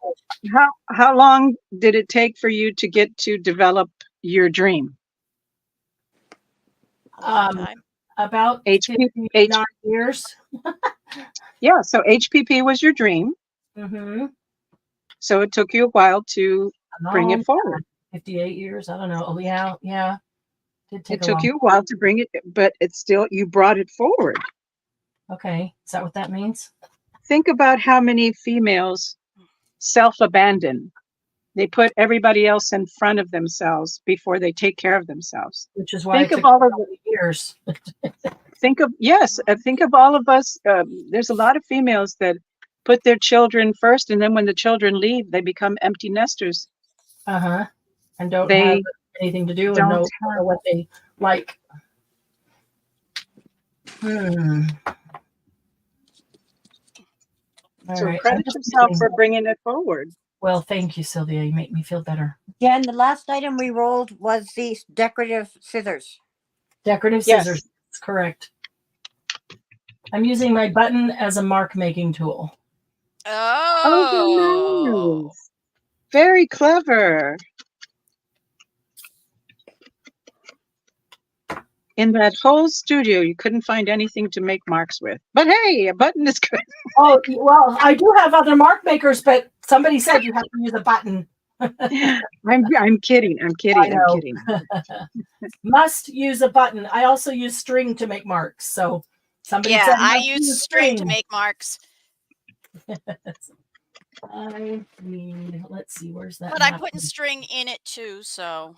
How long did it take for you to get to develop your dream? Time. About HP 59 years. Yeah, so HPP was your dream. Mm-hmm. So it took you a while to bring it forward. 58 years. I don't know. Oh, yeah. Did take It took you a while to bring it, but it's still, you brought it forward. Okay. Is that what that means? Think about how many females self-abandon. They put everybody else in front of themselves before they take care of themselves. Which is why Think it of took all of years. think of all of us. There's a lot of females that put their children first, and then when the children leave, they become empty nesters. Uh-huh. And don't They have anything to do and know what they like. All So right. credit yourself for bringing it forward. Well, thank you, Sylvia. You make me feel better. Jen, the last item we rolled was these decorative scissors. Decorative scissors. That's correct. I'm using my button as a mark making tool. Oh, nice. Very clever. In that whole studio, you couldn't find anything to make marks with. But hey, a button is good. Oh, well, I do have other mark makers, but somebody said you have to use a button. I'm kidding. I'm kidding. Must use a button. I also use string to make marks. So somebody said I use string to make marks. I need, let's see, where's that? But I'm putting string in it too, so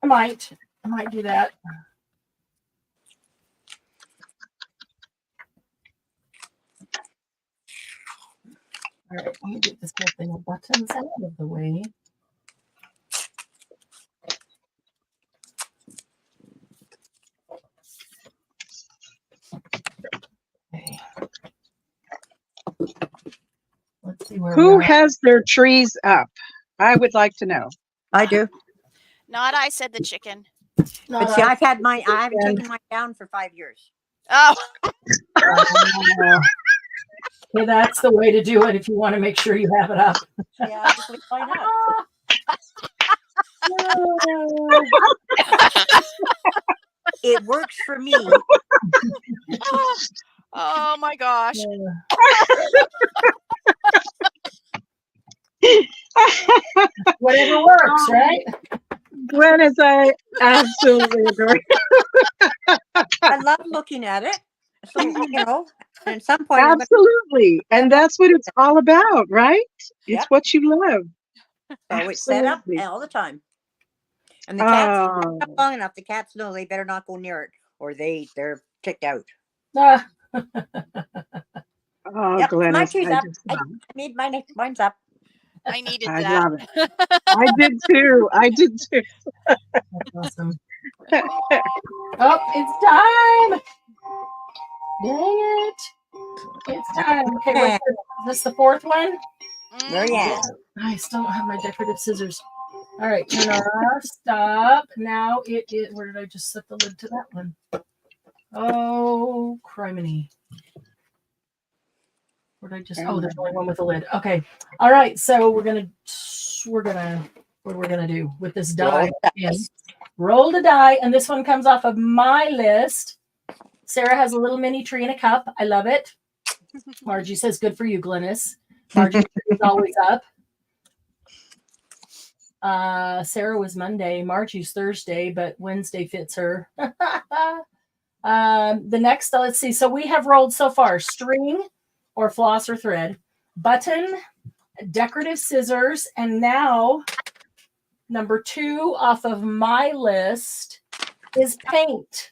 I might do that. All right, let me get this whole thing of buttons out of the way. Okay. Let's see where Who has their trees up? I would like to know. I do. not I, said the chicken. But see, I haven't taken mine down for 5 years. Oh, Okay, that's the way to do it if you want to make sure you have it up. Yeah, just like, why not? It works for me. oh my gosh. Whatever works, right? Gwen, as I absolutely agree. I love looking at it. So, at some point, Absolutely. And that's what it's all about, right? It's Yep. what you love. so it's set up Absolutely. all the time. And the cats Oh, not long enough. The cats know they better not go near it, or they're kicked out. Ah, oh, Yep, Glennis, my tree's I up. just I love made mine's up. I needed I that. love it. I did too. that's awesome. Oh, it's time. Dang it. It's time. Okay, what's this? Is this the fourth one? Marianne. I still don't have my decorative scissors. All right, turn off, stop. Now it is, where did I just set the lid to that one? Oh, criminy. Where did I just, oh, there's only one with a lid. Okay. All right, so what we're gonna do with this die? Roll the die, and this one comes off of my list. Sarah has a little mini tree in a cup. I love it. Margie says, good for you, Glennis. Margie is always up. Sarah was Monday. Margie's Thursday, but Wednesday fits her. The next, let's see. So we have rolled so far string or floss or thread, button, decorative scissors, and now number 2 off of my list is paint.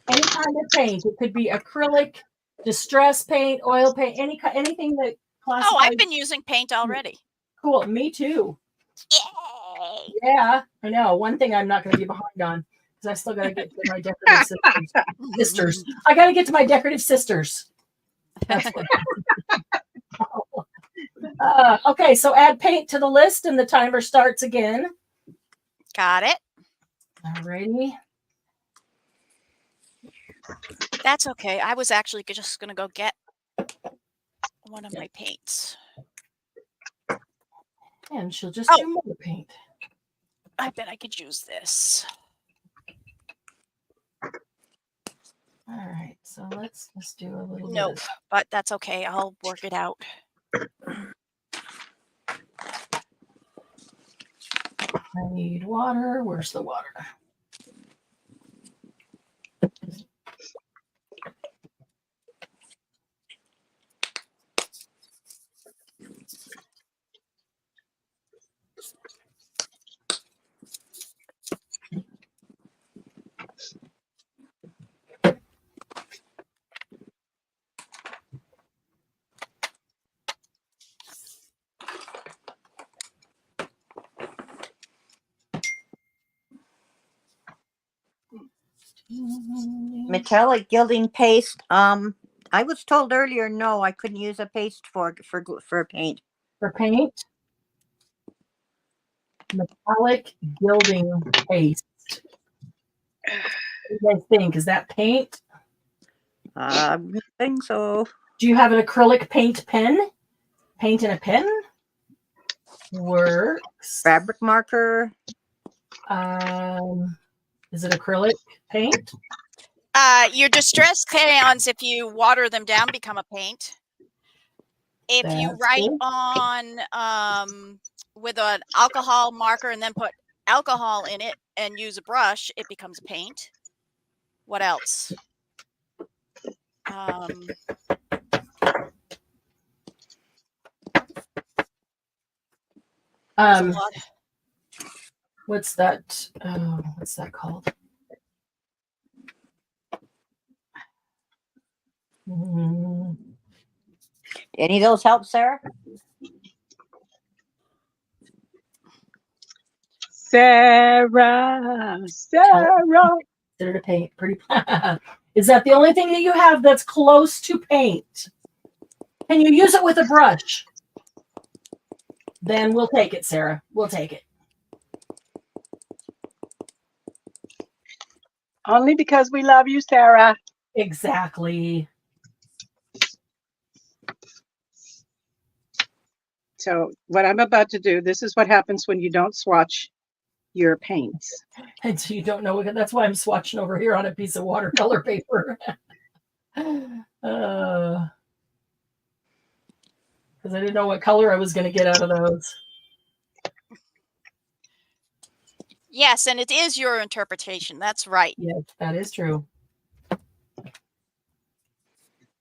Any kind of paint. It could be acrylic, distress paint, oil paint, anything that classified. Oh, I've been using paint already. Cool. Me too. Yay! Yeah, I know. One thing I'm not going to be behind on because I still got to get to my decorative sisters. I got to get to my decorative sisters. That's what. Okay, so add paint to the list and the timer starts again. Got it. Alrighty. That's okay. I was actually just going to go get one of my paints. And she'll just do more paint. I bet I could use this. All right, so let's just do a little Nope, bit. but that's okay. I'll work it out. I need water. Where's the water? Metallic gilding paste. I was told earlier, no, I couldn't use a paste for paint. For paint, metallic gilding paste. What do you guys think? Is that paint? I think so. Do you have an acrylic paint pen? Paint in a pen? Works. Fabric marker. Is it acrylic paint? Your distress crayons, if you water them down, become a paint. If you That's write good. on with an alcohol marker and then put alcohol in it and use a brush, it becomes a paint. What else? There's a lot. What's that? What's that called? Any of those help, Sarah? Sarah. Considered a paint. Pretty. Is that the only thing that you have that's close to paint? Can you use it with a brush? Then we'll take it, Sarah. We'll take it. Only because we love you, Sarah. Exactly. So what I'm about to do, this is what happens when you don't swatch your paints. And so you don't know what, that's why I'm swatching over here on a piece of watercolor paper. Because I didn't know what color I was going to get out of those. Yes, and it is your interpretation. That's right. Yes, that is true.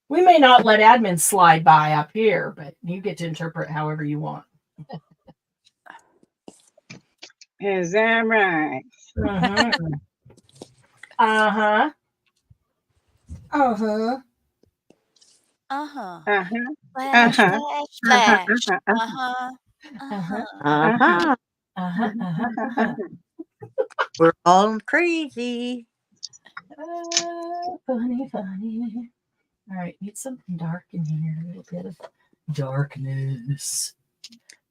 We may not let admin slide by up here, but you get to interpret however you want. Is that right? Uh-huh. Uh-huh. Uh-huh. Uh-huh. Uh-huh. Flash, Uh-huh. flash, flash. Uh-huh. Uh-huh. Uh-huh. Uh-huh. Uh-huh. We're all crazy. Funny. All right, need something dark in here. A little bit of darkness.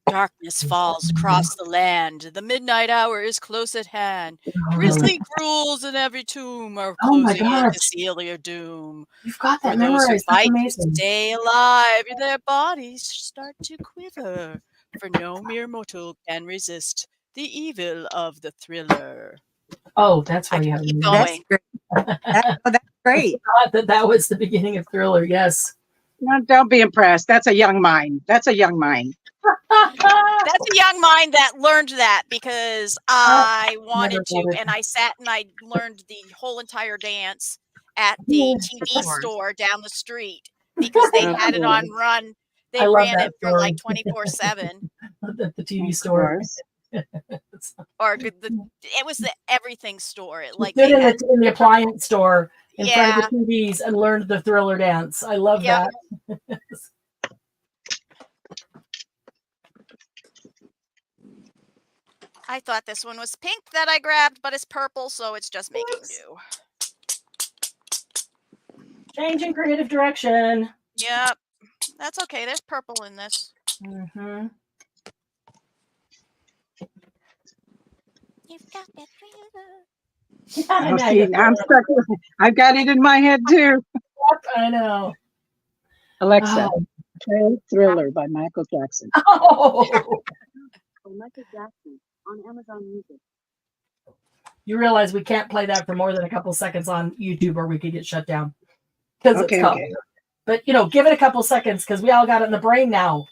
Darkness falls across the land. The midnight hour is close at hand. Grisly ghouls in every tomb are Oh my closing in to gosh. seal your doom. You've got For that those who memorized. That's fight to amazing. stay alive, their bodies start to quiver. For no mere mortal can resist the evil of the thriller. Oh, that's why I you can have keep it. going. That's great. I forgot that was the beginning of Thriller. Yes. No, don't be impressed. That's a young mind. That's a young mind. That's a young mind that learned that because I wanted to, and I sat and I learned the whole entire dance at the TV store down the street because they had it on run. They I love ran that it for like story. 24/7. At the TV Of store. course. Or it was the everything store. Like Stood they had, in the appliance store in front yeah, of the TVs and learned the Thriller dance. I love Yep. that. I thought this one was pink that I grabbed, but it's purple, so it's just making do. Changing creative direction. Yep. That's okay. There's purple in this. Mm-hmm. You've got that feeling. Oh, see, now I'm stuck with it. I've got it in my head too. I know. Alexa, Oh. play Thriller by Michael Jackson. Oh. Michael Jackson on Amazon Music. You realize we can't play that for more than a couple seconds on YouTube or we could get shut down. Because Okay, it's called. okay. But, give it a couple seconds because we all got it in the brain now.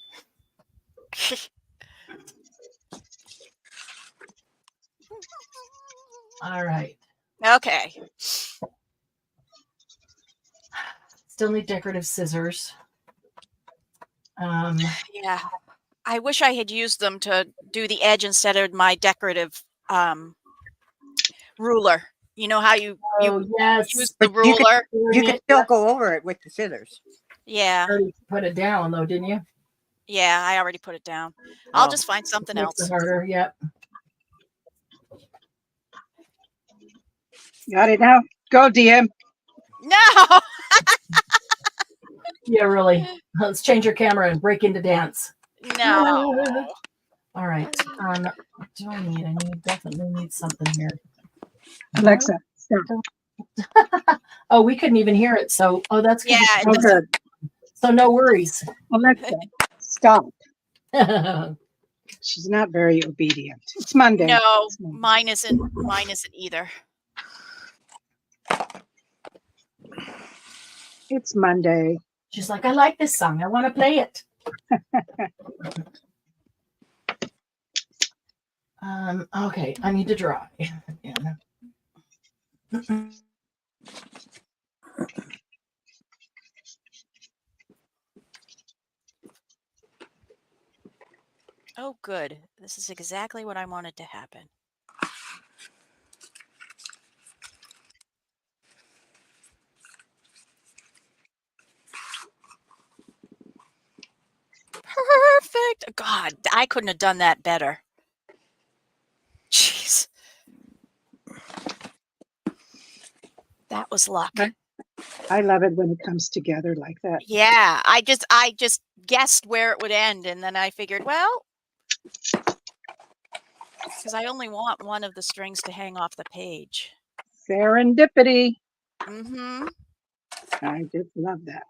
All right. Okay. Still need decorative scissors. Yeah. I wish I had used them to do the edge instead of my decorative ruler. You know how you yes. use the But you could- ruler? You can still go over it with the scissors. Yeah. already put it down though, didn't you? Yeah, I already put it down. I'll Oh. just find something Makes else. it harder. Yep. Got it now? Go, DM. No. Yeah, really. Let's change your camera and break into dance. No. All right. What do I need? I definitely need something here. Alexa, stop. Oh, we couldn't even hear it. So, that's good. Yeah, it Oh, doesn't- good. So no worries. Alexa, stop. Oh, She's not very obedient. It's Monday. No, It's Monday. mine isn't either. It's Monday. She's like, I like this song. I want to play it. Okay, I need to draw. Yeah. Oh, good. This is exactly what I wanted to happen. Perfect. God, I couldn't have done that better. Jeez. That was luck. I love it when it comes together like that. Yeah, I just guessed where it would end, and then I figured, well, because I only want one of the strings to hang off the page. Serendipity. Mm-hmm. I just love that.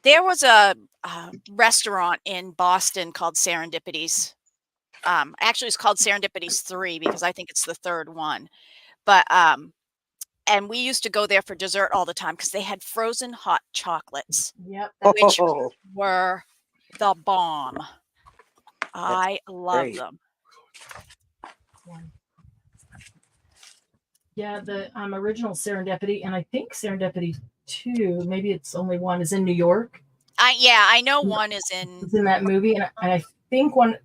There was a restaurant in Boston called Serendipities. Actually, it's called Serendipities 3 because I think it's the third one. But and we used to go there for dessert all the time because they had frozen hot chocolates, Yep. which Oh, were the bomb. I love great. them. Yeah, the original Serendipity, and I think Serendipity 2, maybe it's only one, is in New York. I know one is It's in that movie, and I think one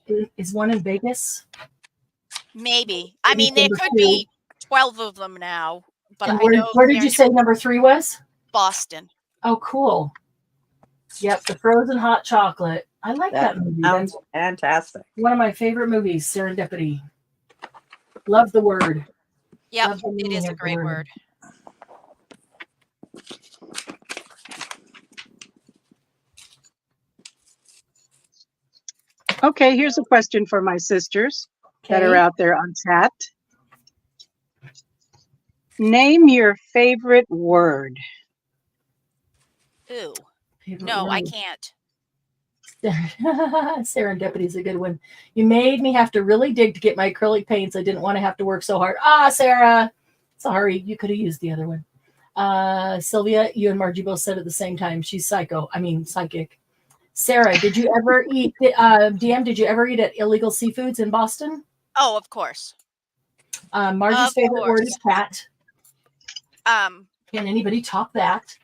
is one in Vegas. maybe. I mean, Maybe there could number be 12 of them now, but And I know where did you say number 3 was? Boston. Oh, cool. Yep, the frozen hot chocolate. I like that movie. Sounds That's fantastic. one of my favorite movies, Serendipity. Love the word. Yep, Love the it meaning is a of the great word. Okay, here's a question for my sisters that are Okay. out there on chat. Name your favorite word. Ooh, Favorite no, I word. can't. Serendipity is a good one. You made me have to really dig to get my acrylic paints. I didn't want to have to work so hard. Sarah. Sorry, you could have used the other one. Sylvia, you and Margie both said at the same time. She's psychic. Sarah, did you ever eat, DM, did you ever eat at Illegal Seafoods in Boston? Oh, of course. Margie's Of favorite word course. is cat. Can anybody top that?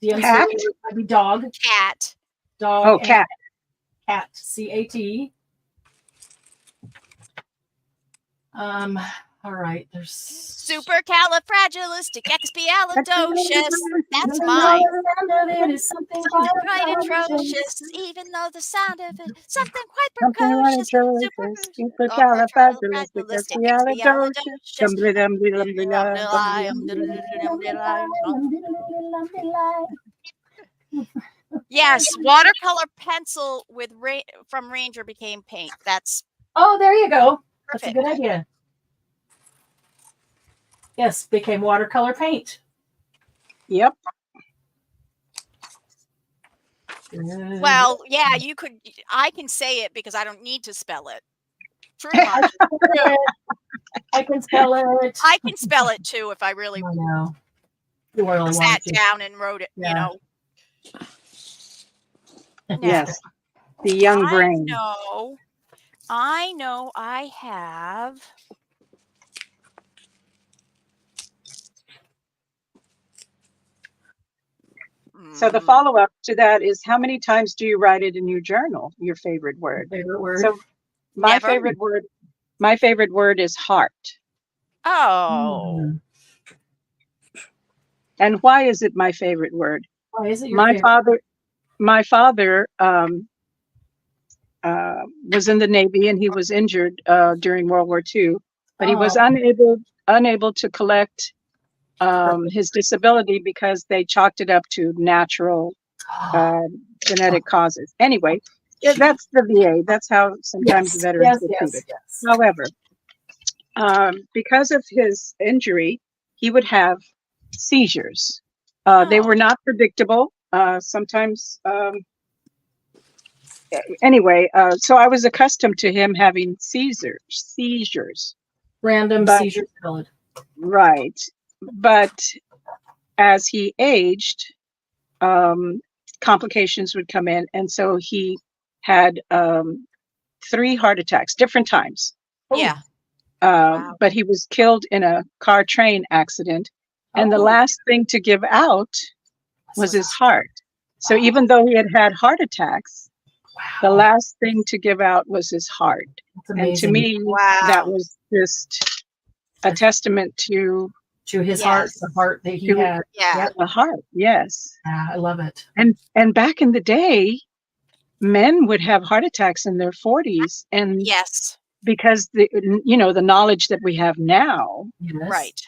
DM's Cat? favorite word would be dog. Cat. Dog. Oh, and cat. Cat. CAT. All right. There's supercalifragilisticexpialidocious. That's Even mine. though the sound of it is something Something quite quite atrocious. atrocious, even though the sound of it, something quite Something like precocious, supercalifragilisticexpialidocious. Yes, watercolor pencil with from Ranger became paint. That's Oh, there you go. That's a perfect. good idea. Yes, became watercolor paint. Yep. Well, yeah, you could. I can say it because I don't need to spell it. Pretty much. I can spell it. I can spell it too if I really I know. You really sat want to. down and wrote it. Yeah. You know. Yes. The young brain. I know. I have. So the follow-up to that is, how many times do you write it in your journal, your favorite word? Favorite word? So my Never. favorite word is heart. Oh. And why is it my favorite word? Why is it your My favorite? father was in the Navy, and he was injured during World War II, but he was unable to collect his disability because they chalked it up to natural genetic causes. Anyway, that's the VA. That's how sometimes the veterans get treated. Yes. However, because of his injury, he would have seizures. They were not predictable. Sometimes, anyway, so I was accustomed to him having seizures. Random seizures. Right. But as he aged, complications would come in. And so he had 3 heart attacks, different times. Yeah. But he was killed in a car train accident. And the last thing to give out was his heart. So even though he had had heart attacks, the last thing to give out was his heart. And to me, that was just a testament to his heart, the heart that he had. Yeah. The heart. Yes. I love it. And back in the day, men would have heart attacks in their 40s. And yes, because the knowledge that we have now, right.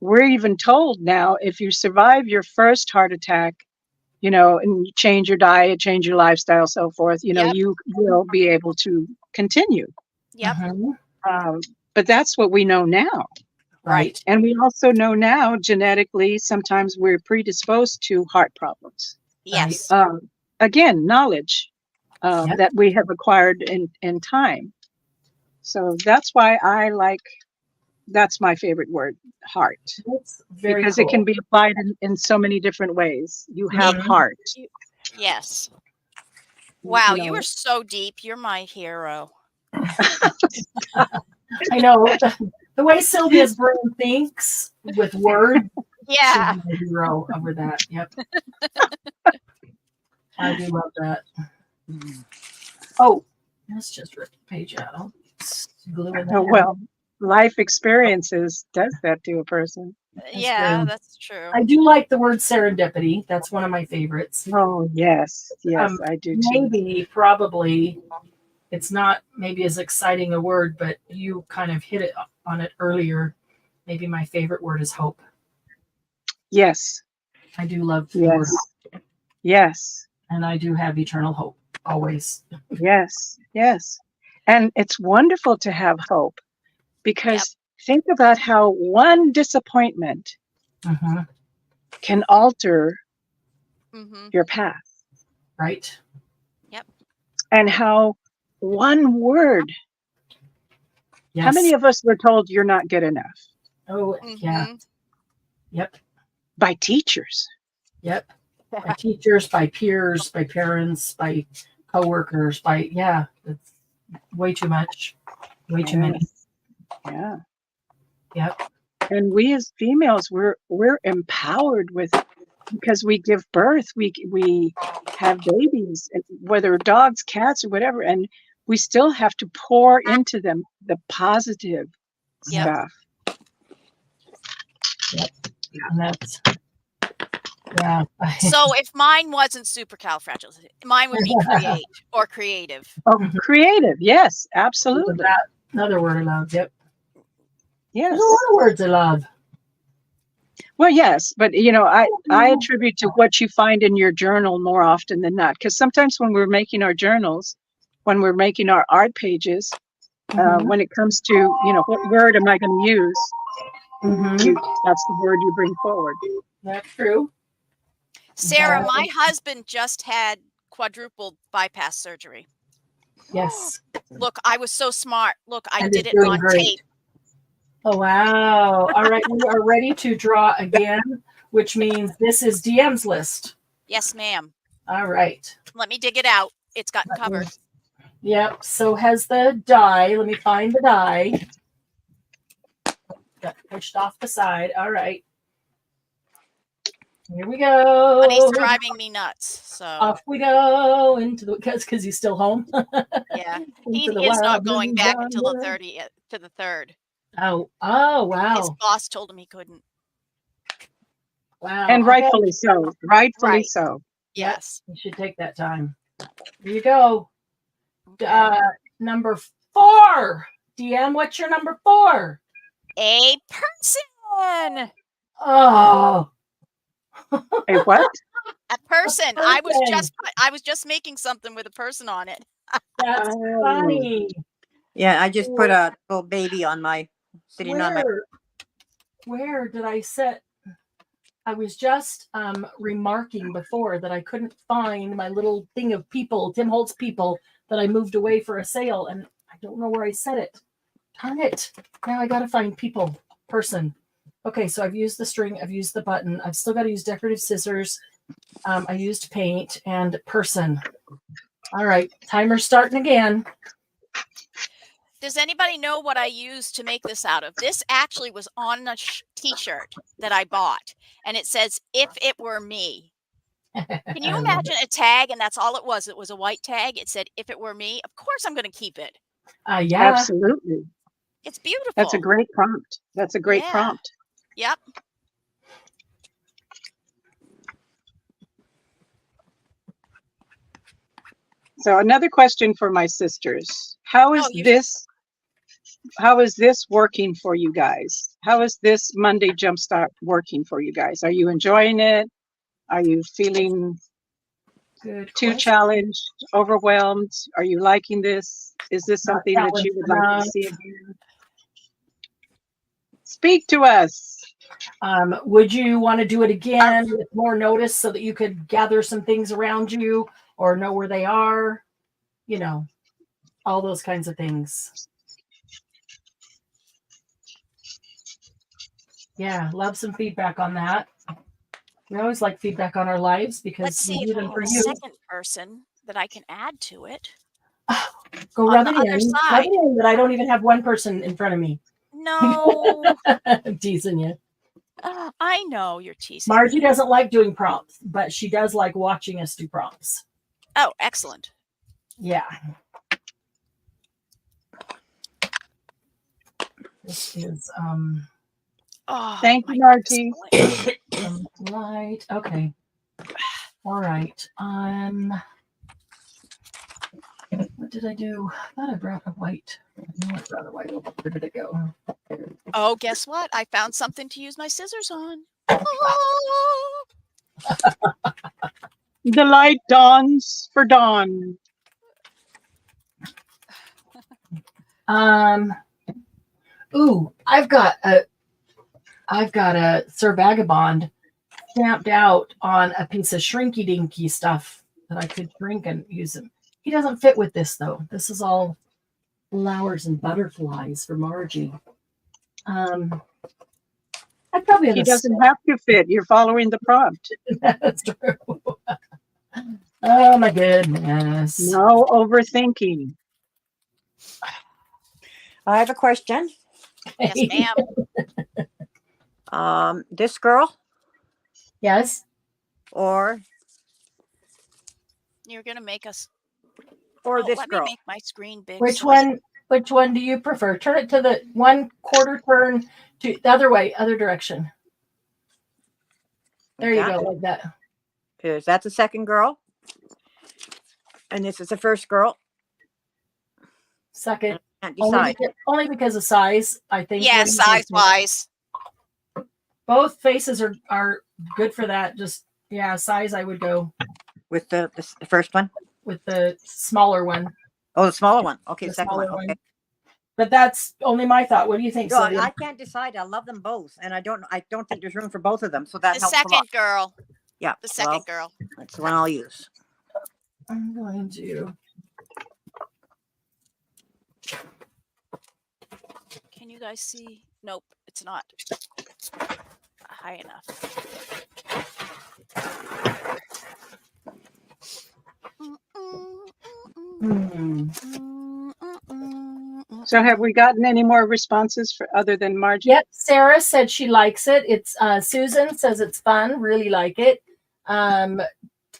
We're even told now, if you survive your first heart attack, and you change your diet, change your lifestyle, so forth, you will be able to continue. Yep. But that's what we know now. Right. And we also know now, genetically, sometimes we're predisposed to heart problems. Yes. Again, knowledge that we have acquired in time. So that's why that's my favorite word, heart. That's very because cool. it can be applied in so many different ways. You have heart. Yes. Wow, you are so deep. You're my hero. I know. The way Sylvia's brain thinks with words. Yeah. She's a hero over that. Yep. I do love that. Oh, let's just rip the page out. Glue in there. Well, life experiences does that to a person. That's true. I do like the word serendipity. That's one of my favorites. Oh, yes. Yes, I do too. Probably, it's not maybe as exciting a word, but you kind of hit it on it earlier. Maybe my favorite word is hope. Yes. I do love the word hope. Yes. And I do have eternal hope, always. Yes, yes. And it's wonderful to have hope, because think about how one disappointment can alter your path. Right. Yep. And how one word. Yes. How many of us were told you're not good enough? Oh, yeah. Yep. By teachers. Yep. By teachers, by peers, by parents, by coworkers, it's way too much. Way too many. Yeah. Yep. And we as females, we're empowered because we give birth, we have babies, whether dogs, cats, or whatever, and we still have to pour into them the positive stuff. And that's, yeah. So if mine wasn't supercalifragilistic, mine would be create or creative. Oh, creative. Yes, absolutely. That, another word I love. Yep. Yes. There's a lot of words I love. Well, yes, but I attribute to what you find in your journal more often than not. Because sometimes when we're making our journals, when we're making our art pages, when it comes to, what word am I going to use? That's the word you bring forward. That's true. Sarah, my husband just had quadruple bypass surgery. Yes. Look, I was so smart. Look, I And did it's it doing on great. tape. Oh, wow. All right. We are ready to draw again, which means this is DM's list. Yes, ma'am. All right. Let me dig it out. It's gotten covered. Yep. So has the die. Let me find the die. Got pushed off the side. All right. Here we go. Honey's driving me nuts. So off we go into the because he's still home. Yeah, he is not going back until the 30th to the 3rd. Oh, wow. His boss told him he couldn't. Wow. And rightfully so. Rightfully so. Yes. You should take that time. Here you go. Okay. Number 4. DM, what's your number 4? A person. Oh. A what? A person. I was just making something with a person on it. That's funny. Yeah, I just put a little baby on my sitting on my. Where did I set? I was just remarking before that I couldn't find my little thing of people, Tim Holtz people, that I moved away for a sale, and I don't know where I set it. Darn it. Now I got to find people, person. Okay, so I've used the string, I've used the button, I've still got to use decorative scissors. I used paint and person. All right, timer's starting again. Does anybody know what I used to make this out of? This actually was on a t-shirt that I bought, and it says, "If it were me." Can you imagine a tag? And that's all it was. It was a white tag. It said, "If it were me." Of course I'm going to keep it. Yeah. Absolutely. It's beautiful. That's a great prompt. That's a great prompt. Yep. So another question for my sisters. How is this working for you guys? How is this Monday Jumpstart working for you guys? Are you enjoying it? Are you feeling too challenged, overwhelmed? Are you liking this? Is this something that you would like to see again? Speak to us. Would you want to do it again with more notice so that you could gather some things around you or know where they are? All those kinds of things. Yeah, love some feedback on that. We always like feedback on our lives because let's see if I have a second person that I can add to it. Go rub it in. Rub it in, but I don't even have one person in front of me. No. I'm teasing you. I know you're teasing. Margie doesn't like doing prompts, but she does like watching us do prompts. Oh, excellent. Yeah. This is thank you, Margie. Light. Okay. All right. What did I do? I thought I brought a white. I know I brought a white. Where did it go? Oh, guess what? I found something to use my scissors on. Oh. The light dawns for dawn. Ooh, I've got a Sir Vagabond stamped out on a piece of shrinky dinky stuff that I could shrink and use him. He doesn't fit with this though. This is all flowers and butterflies for Margie. I probably he doesn't have to fit. You're following the prompt. That's true. Oh my goodness. No overthinking. I have a question. Yes, ma'am. This girl? Yes. Or you're gonna make us. Or this let girl. me make my screen big. Which one? Which one do you prefer? Turn it to the 1/4 turn to the other way, other direction. There you go, like that. Because that's the second girl. And this is the first girl. Second. Can't decide. Only because of size, I think. Yeah, size-wise. Both faces are good for that. Just, yeah, size, I would go With the first one? with the smaller one. Oh, the smaller one. Okay, The second one. smaller Okay. But that's only my thought. What do you think, No, Sylvia? I can't decide. I love them both, and I don't think there's room for both of them. So that The helps a lot. second girl. Yeah, The second girl. That's the one I'll use. I'm going to. Can you guys see? Nope, it's not high enough. So have we gotten any more responses for other than Margie? Yep, Sarah said she likes it. It's Susan says it's fun, really like it.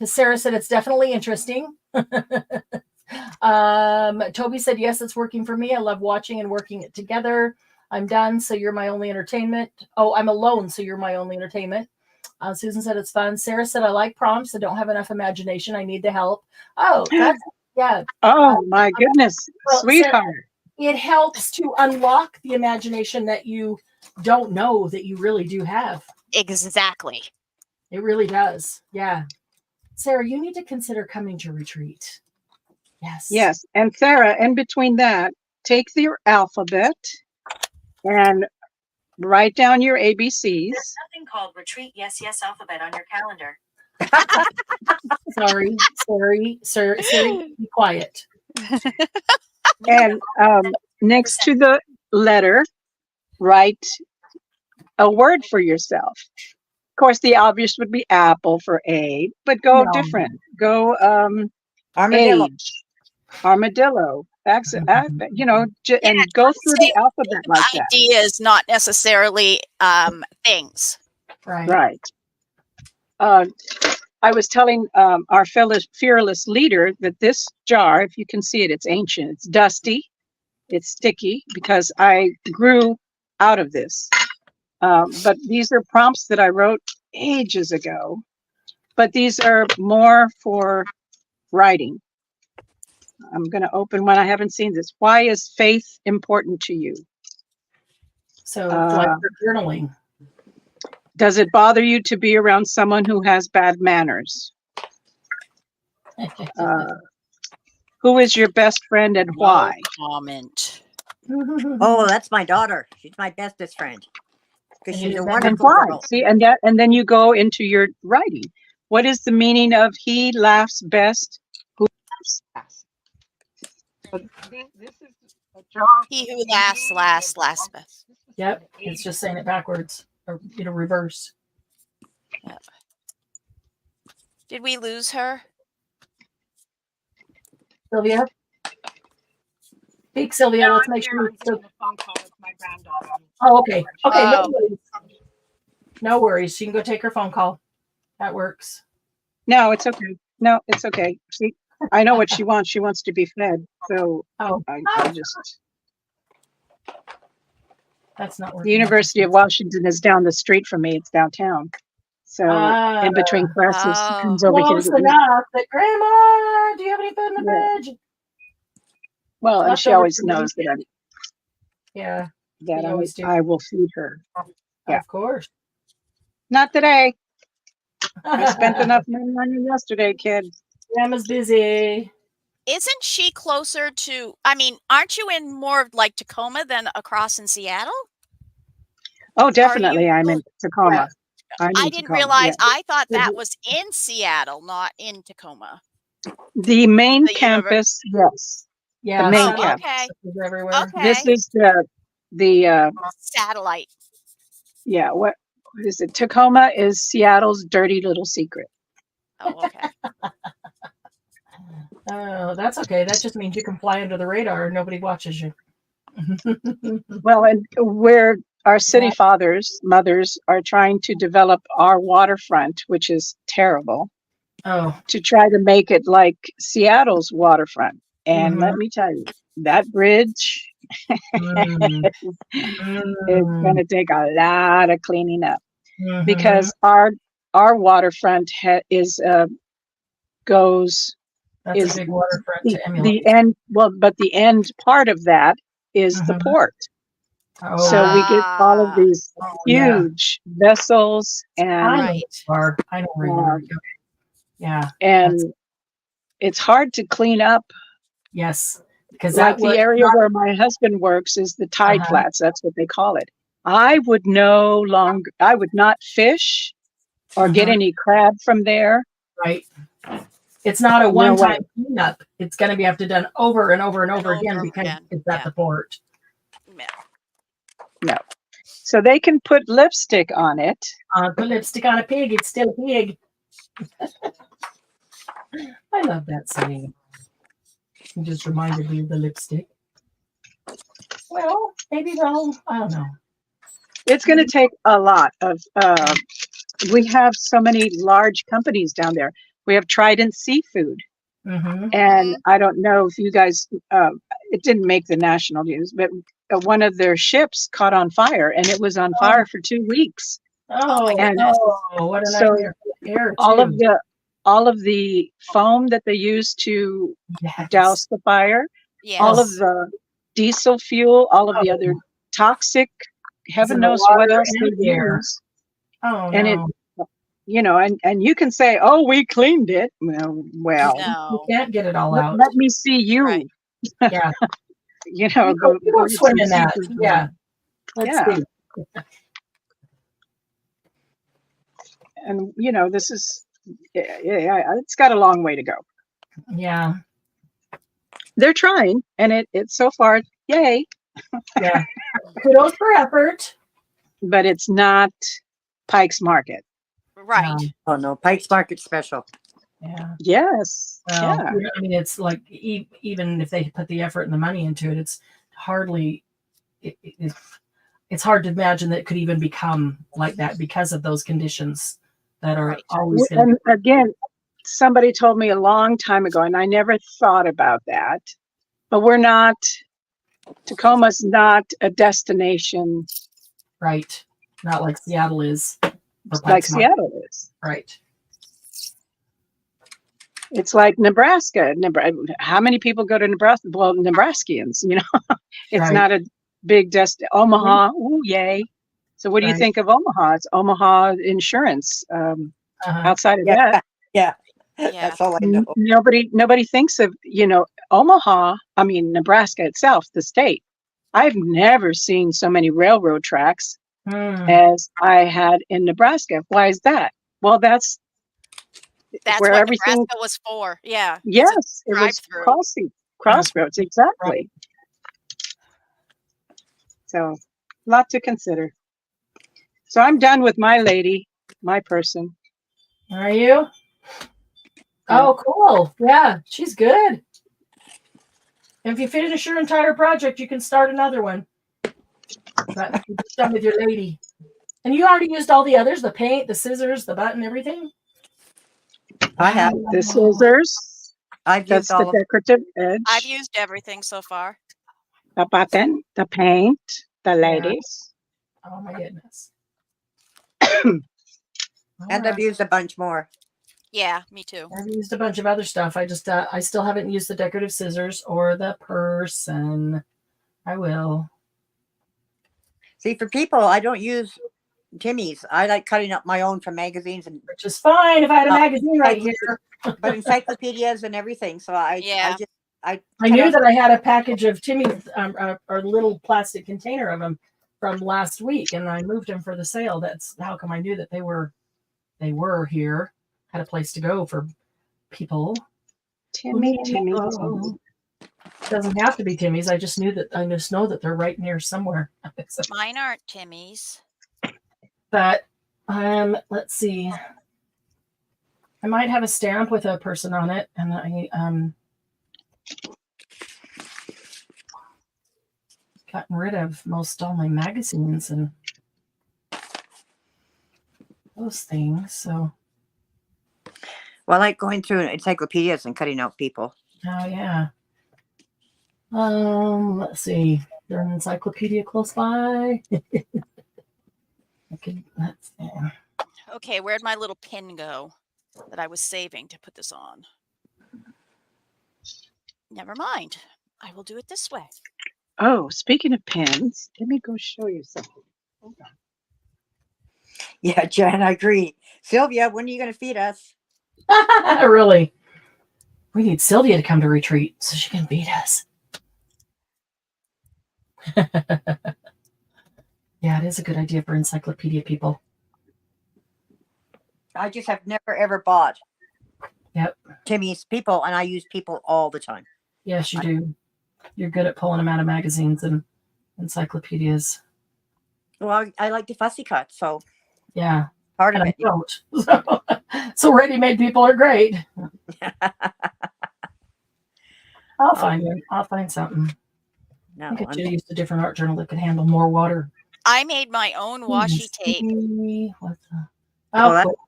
Sarah said it's definitely interesting. Toby said yes, it's working for me. I love watching and working it together. I'm done, so you're my only entertainment. Oh, I'm alone, so you're my only entertainment. Susan said it's fun. Sarah said I like prompts. I don't have enough imagination. I need the help. Oh, that's yeah. Oh my goodness, sweetheart. Sarah, it helps to unlock the imagination that you don't know that you really do have. Exactly. It really does. Yeah. Sarah, you need to consider coming to retreat. Yes. Yes. And Sarah, in between that, take your alphabet and write down your ABCs. There's nothing called retreat yes alphabet on your calendar. Sorry, be quiet. And next to the letter, write a word for yourself. Of course, the obvious would be apple for A, but go different. Go Armadillo. age, armadillo. You know, and go through the alphabet like that. Ideas, not necessarily things. Right. I was telling our fearless leader that this jar, if you can see it, it's ancient, it's dusty, it's sticky because I grew out of this. But these are prompts that I wrote ages ago, but these are more for writing. I'm going to open one. I haven't seen this. Why is faith important to you? So like journaling. Does it bother you to be around someone who has bad manners? Who is your best friend and why? No comment. Oh, that's my daughter. She's my bestest friend. Because she's a And wonderful why? girl. See, and then you go into your writing. What is the meaning of he laughs best? Who laughs best? So this is a jar. He who laughs best. Yep, it's just saying it backwards or reverse. Yep. Did we lose her? Sylvia? Speak, Sylvia. Let's make sure. Oh, okay. Okay, no worries. No worries. She can go take her phone call. That works. No, it's okay. No, it's okay. See, I know what she wants. She wants to be fed. So I just. That's not working. The University of Washington is down the street from me. It's downtown. So in between classes, she comes over here. Close enough that Grandma, do you have any food in the fridge? Well, and she always knows that I will feed her. Yeah. Of course. Not today. I spent enough money on you yesterday, kid. Grandma's busy. Isn't she closer to, I mean, aren't you in more of like Tacoma than across in Seattle? Oh, definitely. I'm in Tacoma. I didn't realize. I thought that was in Seattle, not in Tacoma. The main campus, yes. Yeah, the main campus. Okay. Everywhere. Okay. This is the satellite. Yeah, what is it? Tacoma is Seattle's dirty little secret. Oh, okay. Oh, that's okay. That just means you can fly under the radar and nobody watches you. Well, and where our city mothers are trying to develop our waterfront, which is terrible. Oh. To try to make it like Seattle's waterfront. And let me tell you, that bridge is going to take a lot of cleaning up because our our waterfront goes That's is a big waterfront the to emulate. end. Well, but the end part of that is the Mhm. port. Oh, So we get all of Ah, these yeah. huge vessels I know and right. I know where you are. Yeah. That's, and it's hard to clean up. yes. Because Like that the was area where my husband works is the tide Uh-huh. flats. That's what they call it. I would not fish or get Uh-huh. any crab from there. right. It's not a No one-time way. cleanup. It's going to be have to done over and over and over And again over because again. it's at Yeah. the port. Yeah. No. So they can put lipstick on it. Put lipstick on a pig. It's still a pig. I love that saying. It just reminded me of the lipstick. Well, maybe they'll. I don't know. It's going to take a lot of. We have so many large companies down there. We have Trident Seafood, Mm-hmm. and I don't know if you guys. It didn't make the national news, but one of their ships caught on fire, and it was on fire for 2 weeks. Oh my Oh, goodness. what a So nightmare for the air all too. of the foam that they use to Yes. douse the fire, Yes. all of the diesel fuel, all of the Oh. other toxic, It's heaven in the knows what water else they and the air. use. Oh And no. and you can say, "Oh, we cleaned it." Well, You No. can't get it all out. let me see you. Right. Yeah. You know, You go get swim some in that. seafood. Yeah. Let's Yeah. see. And this is, yeah, it's got a long way to go. Yeah. They're trying, and it's so far, yay. Yeah. Kudos for effort. But it's not Pike's Market. Right. Oh no, Pike's Market special. Yeah. Yes. Well, Yeah. I mean, it's like even if they put the effort and the money into it, it's hardly. It's hard to imagine that it could even become like that because of those conditions that are Right. always going And again, somebody told me a long time ago, and I never thought about that. But Tacoma's not a destination right. Not like Seattle is. Or like Pikes Market. Seattle is. Right. It's like Nebraska. How many people go to Nebraska? Well, Nebraskans, it's Right. not a big Omaha. Ooh, yay. So what do you Right. think of Omaha? It's Omaha Insurance. Uh-huh. Outside of Yeah, that, yeah. Yeah. That's all I know. nobody thinks of, Omaha. I mean, Nebraska itself, the state. I've never seen so many railroad tracks Hmm. as I had in Nebraska. Why is that? Well, that's That's where what everything. Nebraska was for. Yeah. It's a Yes, it was drive-through. crossroads, exactly. Right. So, lot to consider. So I'm done with my person. Are you? Yeah. Oh, cool. Yeah, she's good. If you finish your entire project, you can start another one. But you're just done with your lady. And you already used all the others, the paint, the scissors, the button, everything? I have. The scissors, I've that's used all the of decorative edge. I've used everything so far. The button, the paint, the ladies. Oh my goodness. and All I've used a bunch more. Yeah, me too. I've used a bunch of other stuff. I still haven't used the decorative scissors or the purse, and I will. See, for people, I don't use Timmy's. I like cutting up my own from magazines and Which is fine if I had a magazine right here. but encyclopedias and everything. So I I knew that I had a package of Timmy's or little plastic container of them from last week, and I moved them for the sale. That's how come I knew that they were here. Had a place to go for people. Timmy. Doesn't have to be Timmy's. I just know that they're right near somewhere. So, Mine aren't Timmy's. but let's see. I might have a stamp with a person on it, and I gotten rid of most all my magazines and those things. So, well, I like going through encyclopedias and cutting out people. oh yeah. Let's see. Is there an encyclopedia close by? Let's see. Okay, where'd my little pin go that I was saving to put this on? Never mind. I will do it this way. Oh, speaking of pens, let me go show you something. Hold on. Yeah, Jen, I agree. Sylvia, when are you going to feed us? Really? We need Sylvia to come to retreat so she can beat us. Yeah, it is a good idea for encyclopedia people. I just have never ever bought Yep. Timmy's People, and I use People all the time. Yes, you do. You're good at pulling them out of magazines and encyclopedias. Well, I like the fussy cut, so Yeah. part of And I it. don't. So ready-made people are great. I'll find something. No, I think I should have used a different art journal that could handle more water. I made my own washi tape. What's that? Oh, Oh, that- cool.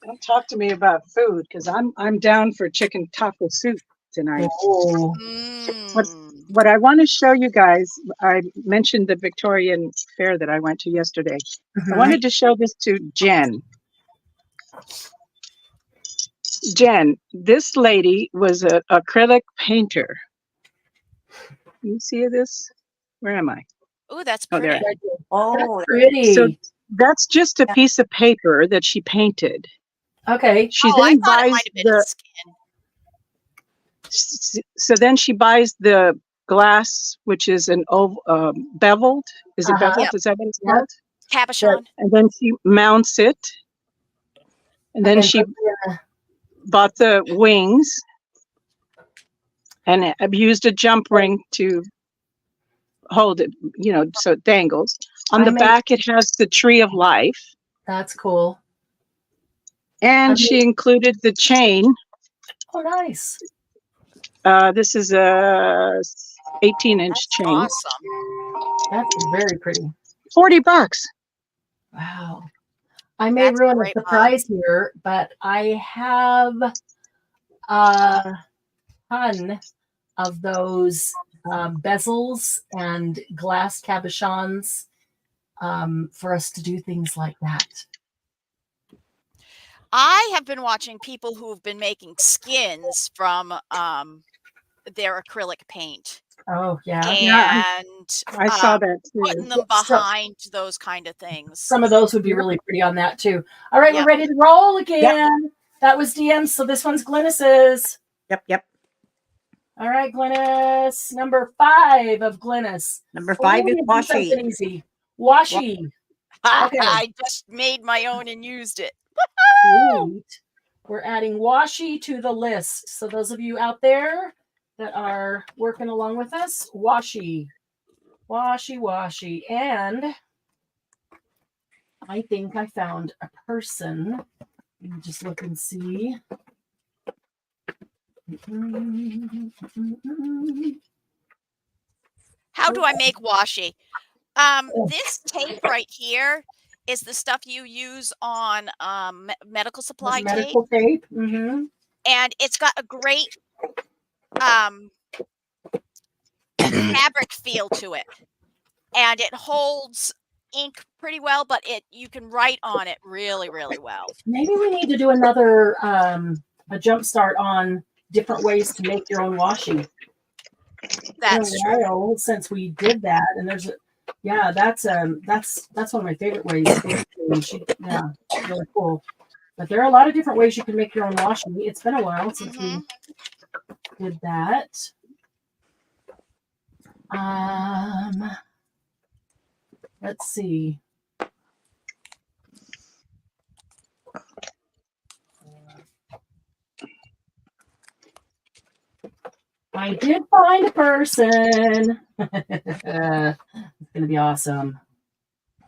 Don't talk to me about food because I'm down for chicken taco soup tonight. Oh. What I want to show you guys, I mentioned the Victorian fair that I went to yesterday. I wanted to show this to Jen. Jen, this lady was an acrylic painter. You see this? Where am I? Oh, that's Oh, there. pretty. Oh, That's pretty. So that's just a piece of paper that she painted. Okay. She Oh, I then thought it buys might have been a skin. so then she buys the glass, which is an beveled. Is it beveled? Yep. Is that what it's Yep. called? Cabochon. And then she mounts it. And then she bought the wings and used a jump ring to hold it, so it dangles. On the back, it has the tree of life. That's cool. And she included the chain. Oh, nice. This is a 18-inch chain. Awesome. That's very pretty. $40. Wow. I may That's ruin a great, surprise here, but I have a ton of those bezels and glass cabochons for us to do things like that. I have been watching people who have been making skins from their acrylic paint. Oh, yeah. And I saw that too. putting them behind those kind of things. Some of those would be really pretty on that too. All right, Yep. we're ready to roll again. That was DM's, so this one's Glynis's. Yep. All right, Glynis. Number 5 of Glynis. Number 5 is washi. Something easy. Washi. Okay. I just made my own and used it. Sweet. We're adding washi to the list. So those of you out there that are working along with us, washi. And I think I found a person. Let me just look and see. How do I make washi? This tape right here is the stuff you use on medical supply tape. Medical tape. Mm-hmm. And it's got a great fabric feel to it. And it holds ink pretty well, but you can write on it really, really well. Maybe we need to do another a Jumpstart on different ways to make your own washi. That's true. Since we did that, and that's one of my favorite ways. Really cool. But there are a lot of different ways you can make your own washi. It's been a while since we did that. Let's see. I did find a person. It's going to be awesome.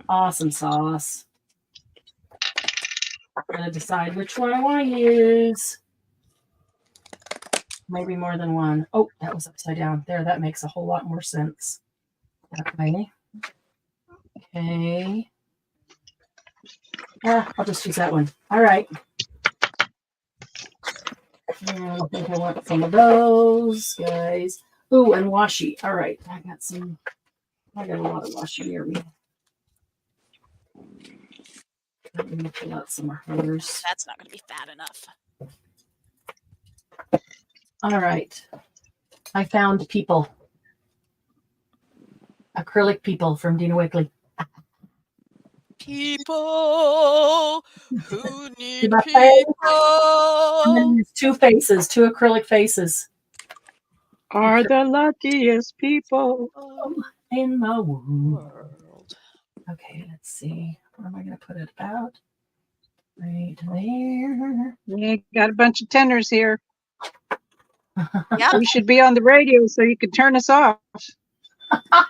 Awesome sauce. I'm going to decide which one I want to use. Maybe more than one. Oh, that was upside down. There, that makes a whole lot more sense. Okay. Okay. I'll just use that one. All right. And I think I want some of those, guys. Ooh, and washi. All right. I got a lot of washi near me. Let me pull out some of hers. That's not going to be fat enough. All right. I found people. Acrylic people from Dina Wakley. People who need my face? And then people. there's two faces, two acrylic faces Are the luckiest people. in the world. World. Okay, let's see. Where am I going to put it? About right there. We got a bunch of tenors here. Yeah. We should be on the radio so you can turn us off.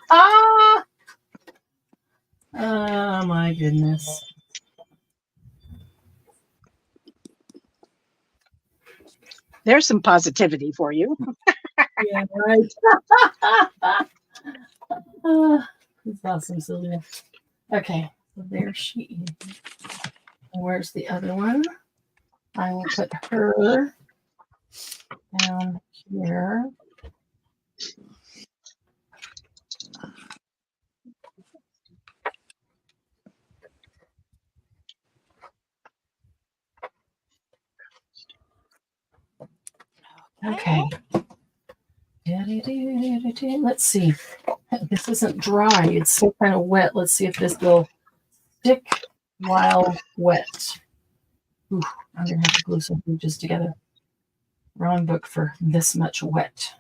Ah! Oh my goodness. There's some positivity for you. Yeah, right. That's awesome, Sylvia. Okay, so there she is. Where's the other one? I will put her down here. Okay. Let's see. This isn't dry. It's still kind of wet. Let's see if this will stick while wet. Ooh, I'm going to have to glue some pages together. Wrong book for this much wet.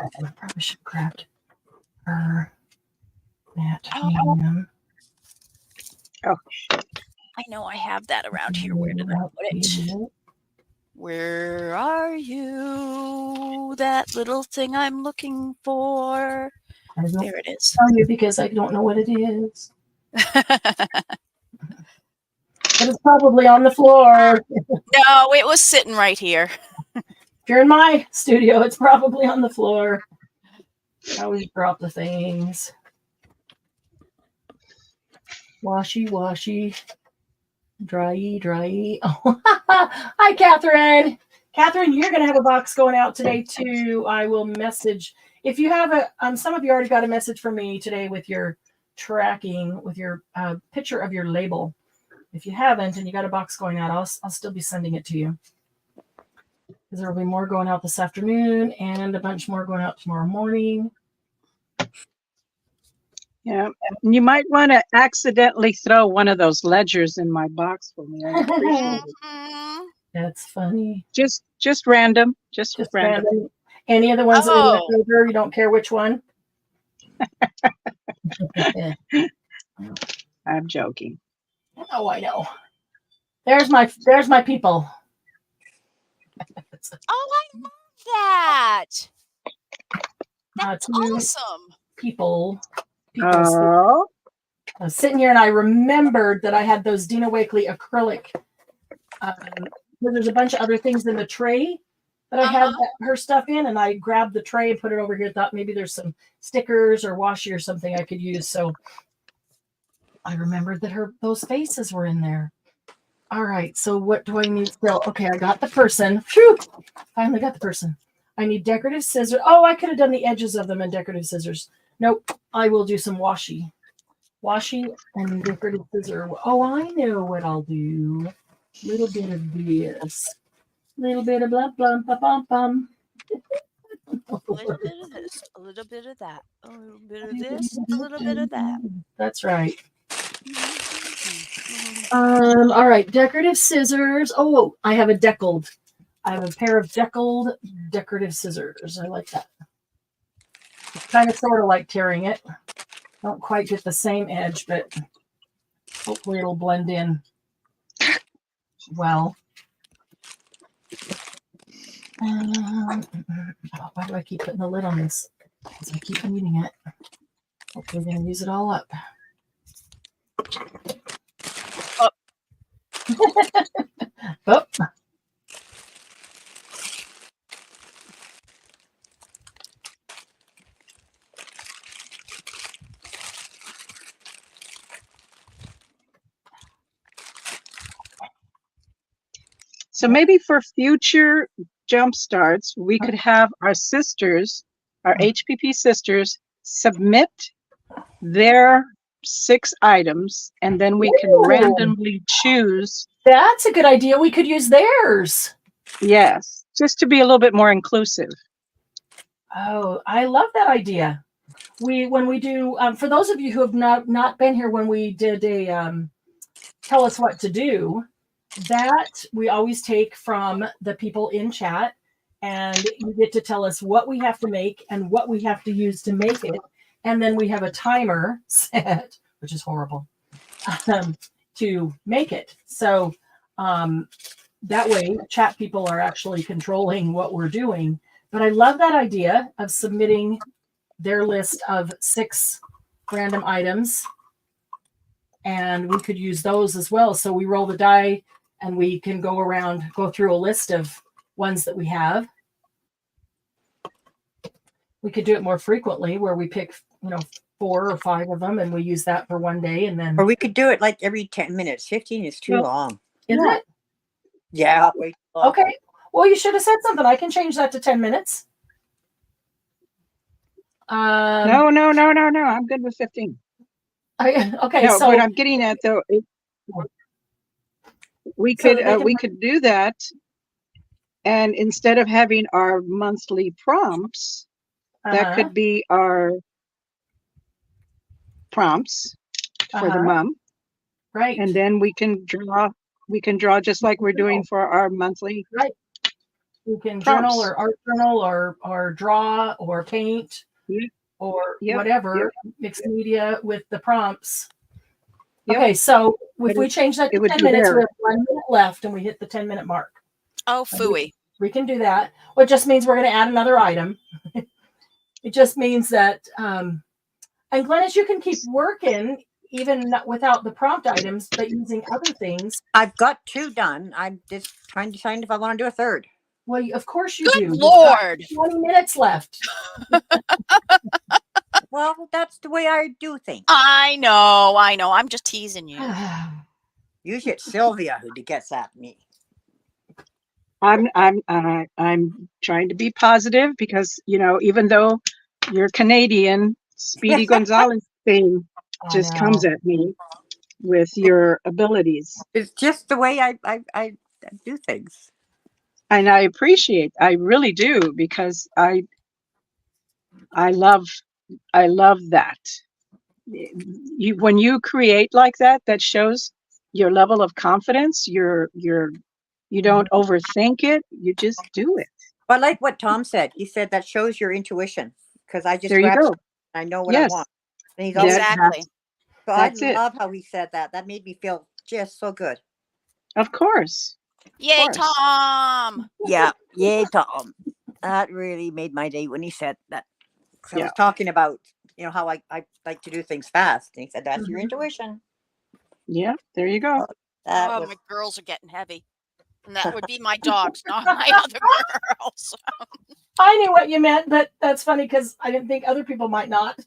I probably should have grabbed her. That. Oh. I know I have that around here. Where did I put it? Where are you? That little thing I'm looking for. I don't There it is. tell you because I don't know what it is. But it's probably on the floor. No, it was sitting right here. If you're in my studio, it's probably on the floor. I always drop the things. Washy, washy. Dry, dry. Oh, hi, Catherine. Catherine, you're going to have a box going out today, too. I will message. If you have a, some of you already got a message from me today with your tracking, with your picture of your label. If you haven't and you got a box going out, I'll still be sending it to you. Because there will be more going out this afternoon and a bunch more going out tomorrow morning. Yeah, and you might want to accidentally throw one of those ledgers in my box for me. I appreciate it. That's funny. Just random. Just random. Any of the ones that are left over, you don't care which one? I'm joking. Oh, I know. There's my people. Oh, I love that. That's Two awesome. People. Oh. I was sitting here and I remembered that I had those Dina Wakley acrylic. There's a bunch of other things in the tray that I had her stuff in, and I grabbed the tray and put it over here. Thought maybe there's some stickers or washi or something I could use. So I remembered that those faces were in there. All right. So what do I need still? Okay, I got the person. Phew! Finally got the person. I need decorative scissors. Oh, I could have done the edges of them in decorative scissors. Nope. I will do some washi. Washi and decorative scissors. Oh, I know what I'll do. Little bit of this. Little bit of blah, blah, blah, blah, bum. A little bit of this, a little bit of that, a little bit of this, a little bit of that. That's right. All right, decorative scissors. Oh, I have a deckled. I have a pair of deckled decorative scissors. I like that. It's kind of sort of like tearing it. Don't quite get the same edge, but hopefully it'll blend in well. Why do I keep putting the lid on this? Because I keep needing it. Hopefully we're going to use it all up. Oh. Oh. So maybe for future jump starts, we could have our sisters, our HPP sisters, submit their 6 items, and then we can Ooh. randomly choose. That's a good idea. We could use theirs. Yes, just to be a little bit more inclusive. Oh, I love that idea. When we do, for those of you who have not been here when we did a tell us what to do, that we always take from the people in chat, and you get to tell us what we have to make and what we have to use to make it. And then we have a timer set, which is horrible, to make it. So that way chat people are actually controlling what we're doing. But I love that idea of submitting their list of 6 random items, and we could use those as well. So we roll the die and we can go through a list of ones that we have. We could do it more frequently where we pick, 4 or 5 of them and we use that for one day, and then. Or we could do it like every 10 minutes. 15 is too long. Is it? Yeah. Wait. Okay. Well, you should have said something. I can change that to 10 minutes. No. I'm good with 15. Okay. No, So what I'm getting at though, we could do that, and instead of having our monthly prompts, that could be our prompts for the month, right. and then we can draw just like we're doing for our monthly. Right. You can prompts. journal or art journal or draw or paint. Yep. Or Yep. whatever, mixed media with the prompts. Yep. Okay, so if we change that to 10 minutes, we have 1 minute left and we hit the 10-minute mark. Oh, phooey. We can do that. Well, it just means we're going to add another item. It just means that, and Glennis, you can keep working even without the prompt items, but using other things. I've got 2 done. I'm just trying to decide if I want to do a third. Well, of course you do. Good Lord. 20 minutes left. Well, that's the way I do things. I know. I'm just teasing you. Usually it's Sylvia who gets at me. I'm trying to be positive because, even though you're Canadian, Speedy Gonzalez thing just comes at me with your abilities. It's just the way I do things. And I really do, because I love that. When you create like that, that shows your level of confidence. You don't overthink it. You just do it. Well, I like what Tom said. He said that shows your intuition, because I just there you go. I know what I want. And he's Exactly. So I love how he said that. That made me feel just so good. Of course. Yay, Tom. Yeah. Yay, Tom. That really made my day when he said that. I was talking about, how I like to do things fast. And he said, that's your intuition. Yeah, there you go. My girls are getting heavy. And that would be my dogs, not my other girls. I knew what you meant, but that's funny because I didn't think other people might not.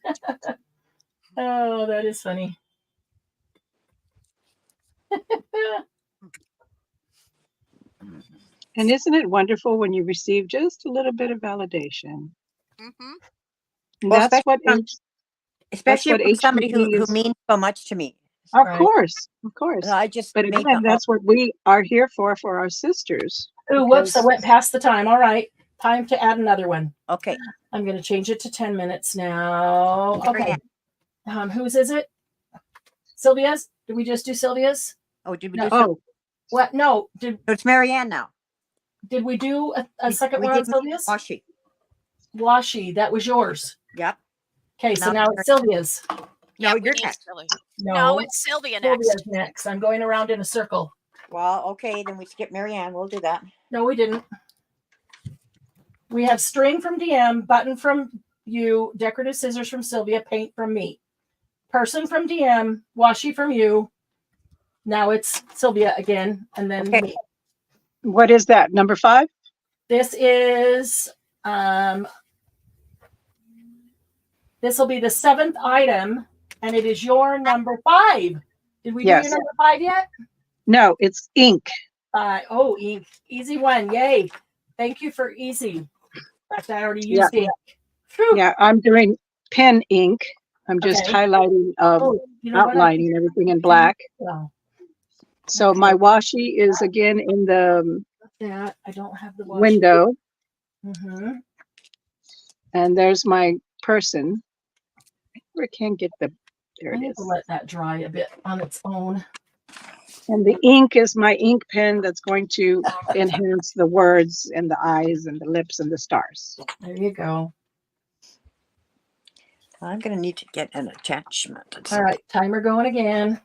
Oh, that is funny. And isn't it wonderful when you receive just a little bit of validation? Mm-hmm. Well, especially from somebody who means so much to me. Of course. But again, that's what we are here for our sisters. Oh, whoops! I went past the time. All right, time to add another one. Okay, I'm going to change it to 10 minutes now. Okay, whose is it? Sylvia's? Did we just do Sylvia's? Oh, did we? No. Do what? No. It's Marianne now. Did we do a second one on Sylvia's? Washi, that was yours. Yep. Okay, so now it's Sylvia's. No, you're next. No, it's Sylvia next. Sylvia's next. I'm going around in a circle. Well, okay, then we skip Marianne. We'll do that. No, we didn't. We have string from DM, button from you, decorative scissors from Sylvia, paint from me. Person from DM, washi from you. Now it's Sylvia again, and then me. What is that? Number 5? This is this will be the 7th item, and it is your number 5. Did we do your number 5 yet? No, it's ink. Oh, easy one. Yay. Thank you for easy. In fact, I already Yeah. used ink. Phew. Yeah, I'm doing pen ink. I'm just Okay. highlighting, Oh, you know what? outlining everything in black. Well, So my washi is again in the that I don't have the washi. window, Mm-hmm. and there's my person. I can't get the, there I it need is. to let that dry a bit on its own. And the ink is my ink pen that's going to enhance the words and the eyes and the lips and the stars. There you go. I'm going to need to get an attachment. All right, timer going again.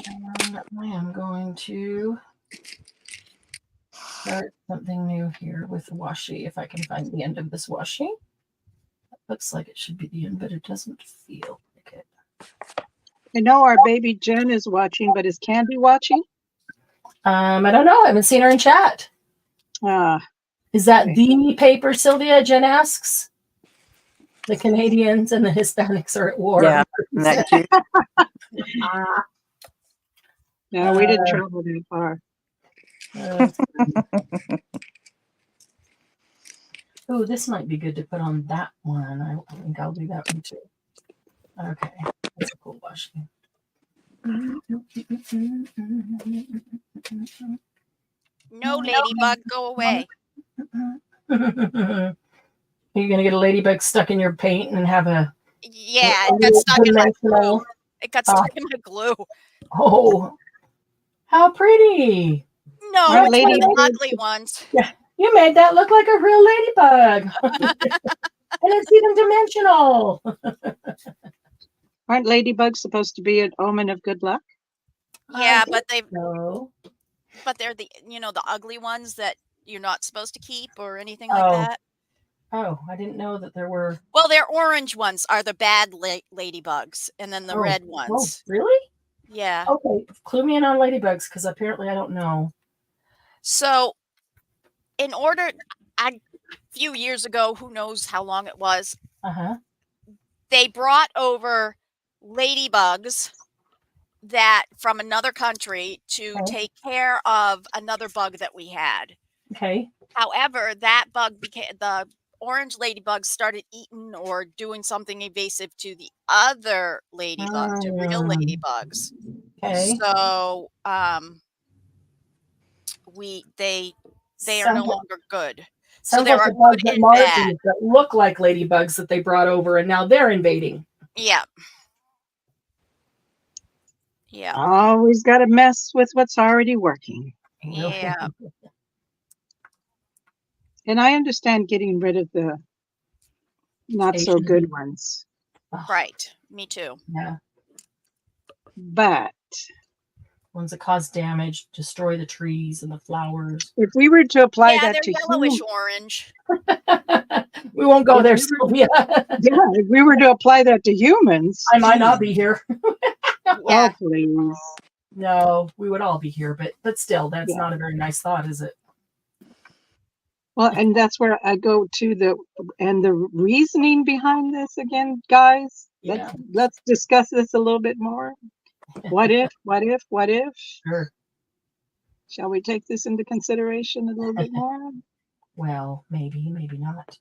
And I am going to start something new here with the washi, if I can find the end of this washi. It looks like it should be the end, but it doesn't feel like it. I know our baby Jen is watching, but is Candy watching? I don't know. I haven't seen her in chat. Is that okay. the paper, Sylvia? Jen asks. The Canadians and the Hispanics are at war. Yeah, that too. No, we didn't travel that far. Oh, this might be good to put on that one. I think I'll do that one too. Okay, that's a cool washi. No, ladybug, go away. Are you gonna get a ladybug stuck in your paint and have a Yeah, it got stuck in my glue. dimensional? It got stuck in my glue. Oh, how pretty! No, Aren't it's one of the ladybugs- ugly ones. Yeah, you made that look like a real ladybug, and it's even dimensional. Aren't ladybugs supposed to be an omen of good luck? Yeah, but they're the the ugly ones that you're not supposed to keep or anything like that. Oh, I didn't know that there were. Well, their orange ones are the bad ladybugs, and then the red Oh, ones. really? Yeah. Okay, clue me in on ladybugs because apparently I don't know. So, in order, a few years ago, who knows how long it was, they brought over ladybugs that from another country to take care of another bug that we had. Okay. However, that bug the orange ladybugs started eating or doing something invasive to the other ladybug, to real ladybugs. Okay. So, they are no longer good. So there are good and bad that look like ladybugs that they brought over, and now they're invading. Yeah. Yeah. Always got to mess with what's already working. Yeah. And I understand getting rid of the not so good ones. Right. Me too. Yeah. But ones that cause damage, destroy the trees and the flowers. If we were to apply that to yellowish orange. We won't go there, Sylvia. If we were to apply that to humans, I might not be here. Oh, please. No, we would all be here, but still, that's not a very nice thought, is it? Well, and that's where I go to the reasoning behind this again, guys. Let's discuss this a little bit more. What if? Sure. Shall we take this into consideration a little bit more? Well, maybe not.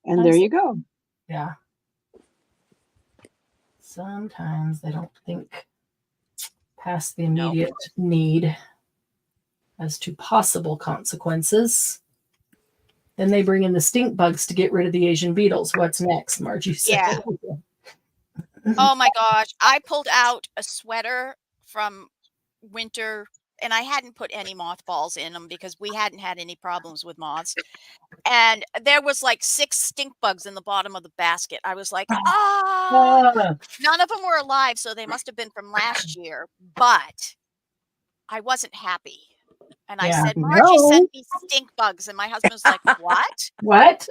And there you go. Yeah. Sometimes they don't think past the immediate need as to possible consequences. Then they bring in the stink bugs to get rid of the Asian beetles. What's next, Margie said? Yeah. Oh my gosh. I pulled out a sweater from winter and I hadn't put any mothballs in them because we hadn't had any problems with moths. And there was like 6 stink bugs in the bottom of the basket. I was like, none of them were alive, so they must have been from last year. But I wasn't happy. And I said, Margie sent me stink bugs. And my husband was like, what? What?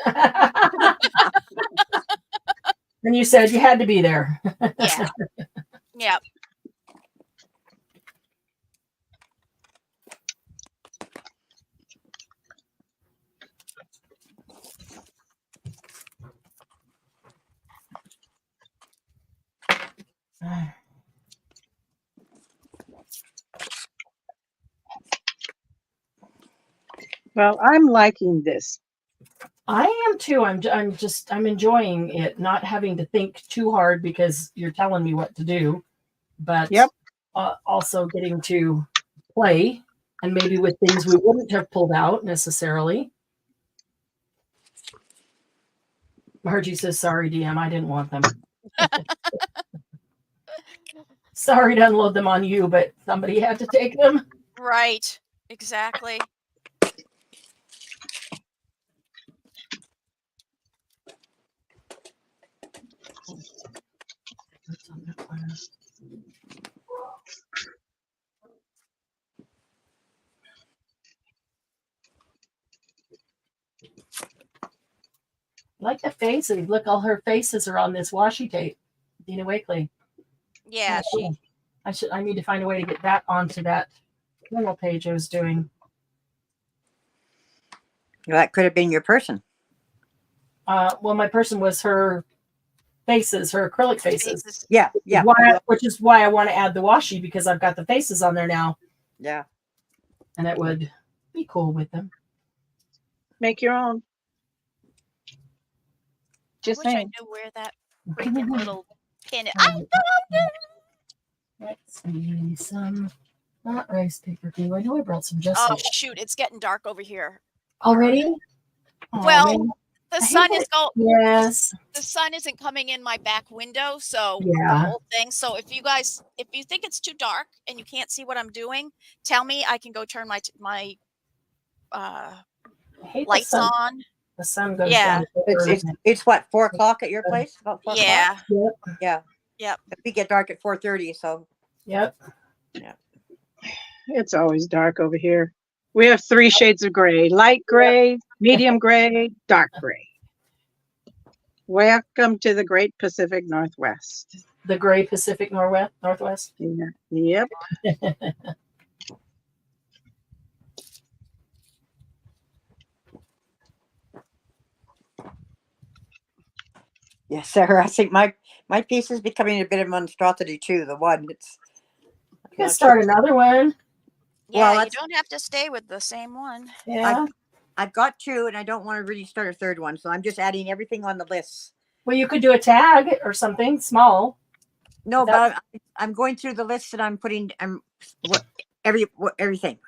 And you said you had to be there. Yeah. Yep. Well, I'm liking this. I am too. I'm enjoying it, not having to think too hard because you're telling me what to do, but Yep. also getting to play and maybe with things we wouldn't have pulled out necessarily. Margie says, sorry, DM, I didn't want them. Sorry to unload them on you, but somebody had to take them. Right. Exactly. Like the faces. Look, all her faces are on this washi tape. Dina Wakely. Yeah, she. I need to find a way to get that onto that journal page I was doing. Well, that could have been your person. Well, my person was her faces, her acrylic faces. Yeah, yeah. Which is why I want to add the washi, because I've got the faces on there now. Yeah. And it would be cool with them. Make your own. Just I wish saying. I knew where that freaking little pin is. I found it. Let's see, some not rice paper glue. I know I brought some just Oh shoot! It's getting dark over here already. Well, man. the sun is going. Yes. The sun isn't coming in my back window, so Yeah. the whole thing. So if you think it's too dark and you can't see what I'm doing, tell me. I can go turn my lights on. The sun goes Yeah. down. It's what, 4 o'clock at your place? About 4 Yeah. o'clock? Yep. Yeah. Yep. We get dark at 4:30, so. Yep. It's always dark over here. We have 3 shades of gray: light gray, medium gray, dark gray. Welcome to the Great Pacific Northwest. The gray Pacific Northwest. Yeah. Yep. Yes, Sarah, I think my piece is becoming a bit of a monstrosity too. The one, it's. You can start another one. Yeah, Well, you don't have to stay with the same one. Yeah. I've got 2, and I don't want to really start a third one, so I'm just adding everything on the list. Well, you could do a tag or something small. No, but I'm going through the list and I'm putting everything.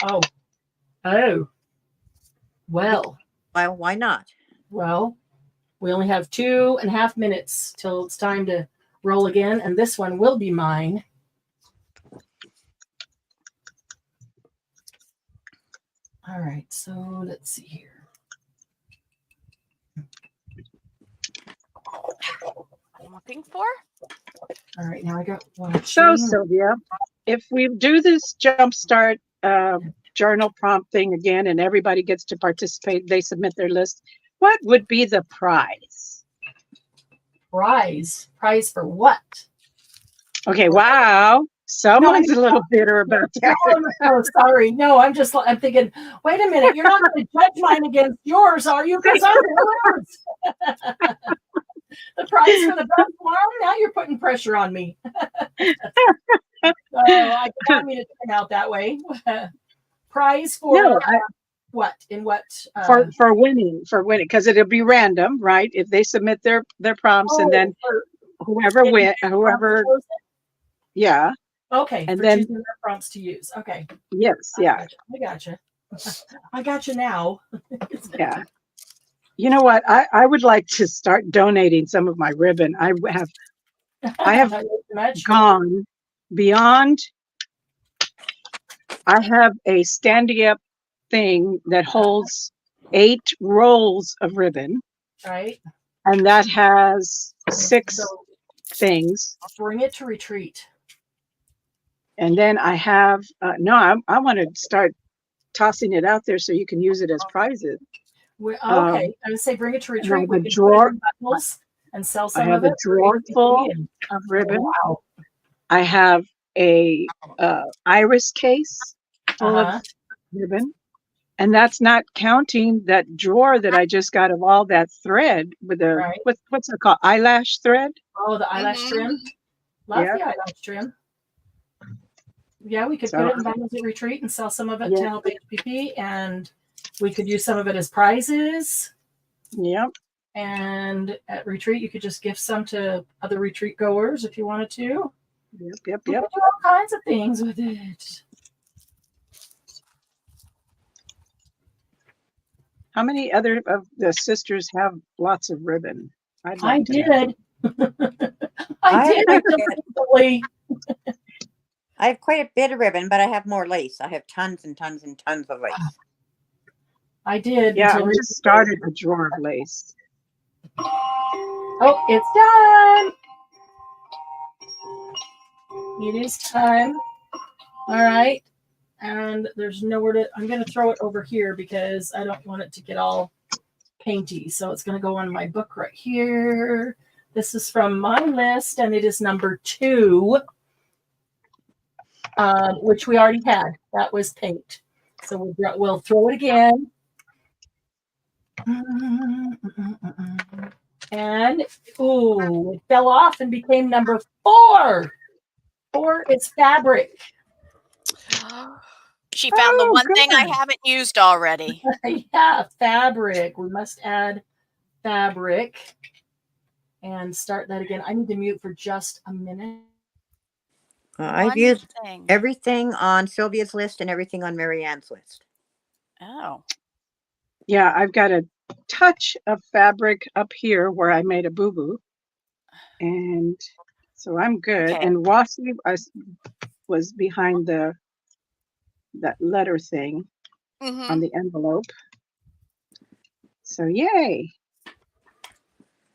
Oh. Well. Well, why not? Well, we only have 2.5 minutes till it's time to roll again, and this one will be mine. All right, so let's see here. I'm looking for. All right, now I got one. So, Sylvia, if we do this Jumpstart journal prompt thing again and everybody gets to participate, they submit their list, what would be the prize? Prize for what? Okay, wow. Someone's a little bitter about that. Oh, sorry. No, I'm thinking, wait a minute, you're not going to judge mine against yours, are you? Because I'm the the prize for the best one? Now you're putting pressure on me. So I didn't mean it to turn out that way. Prize for what? In what? For winning, because it'll be random, right? If they submit their prompts and then whoever yeah. Okay, and for then choosing their prompts to use. Okay. Yes, yeah. I gotcha. I gotcha now. Yeah. You know what? I would like to start donating some of my ribbon. I have gone beyond. I have a standing up thing that holds 8 rolls of ribbon. Right. And that has 6 things. Bring it to retreat. And then I have, I want to start tossing it out there so you can use it as prizes. Okay, I would say bring it to retreat. We can drawer and sell some of it. I have a drawer full of ribbon. Wow. I have a iris case full of ribbon. And that's not counting that drawer that I just got of all that thread with the, what's it called? Eyelash thread? Oh, the eyelash trim. Love the eyelash trim. Yeah, we could put it in bundles at retreat and sell some of it to help HPP and We could use some of it as prizes. Yep. And at retreat, you could just gift some to other retreat goers if you wanted to. Yep. You could do all kinds of things with it. How many other of the sisters have lots of ribbon? I'd I like to know. did. I did. I definitely. I have quite a bit of ribbon, but I have more lace. I have tons and tons and tons of lace. I did. Yeah, I until just started a drawer of lace. Oh, it's done. It is time. All right. And there's nowhere to, I'm going to throw it over here because I don't want it to get all painty. So it's going to go on my book right here. This is from my list, and it is number 2, which we already had. That was paint. So we'll throw it again. And, ooh, it fell off and became number 4. 4 is fabric. She found the one thing I good. haven't used already. Yeah, fabric. We must add fabric and start that again. I need to mute for just a minute. I've One used thing. everything on Sylvia's list and everything on Marianne's list. Oh. Yeah, I've got a touch of fabric up here where I made a boo-boo. And so I'm good. Okay. And Wasi was behind that letter thing on the envelope. So yay.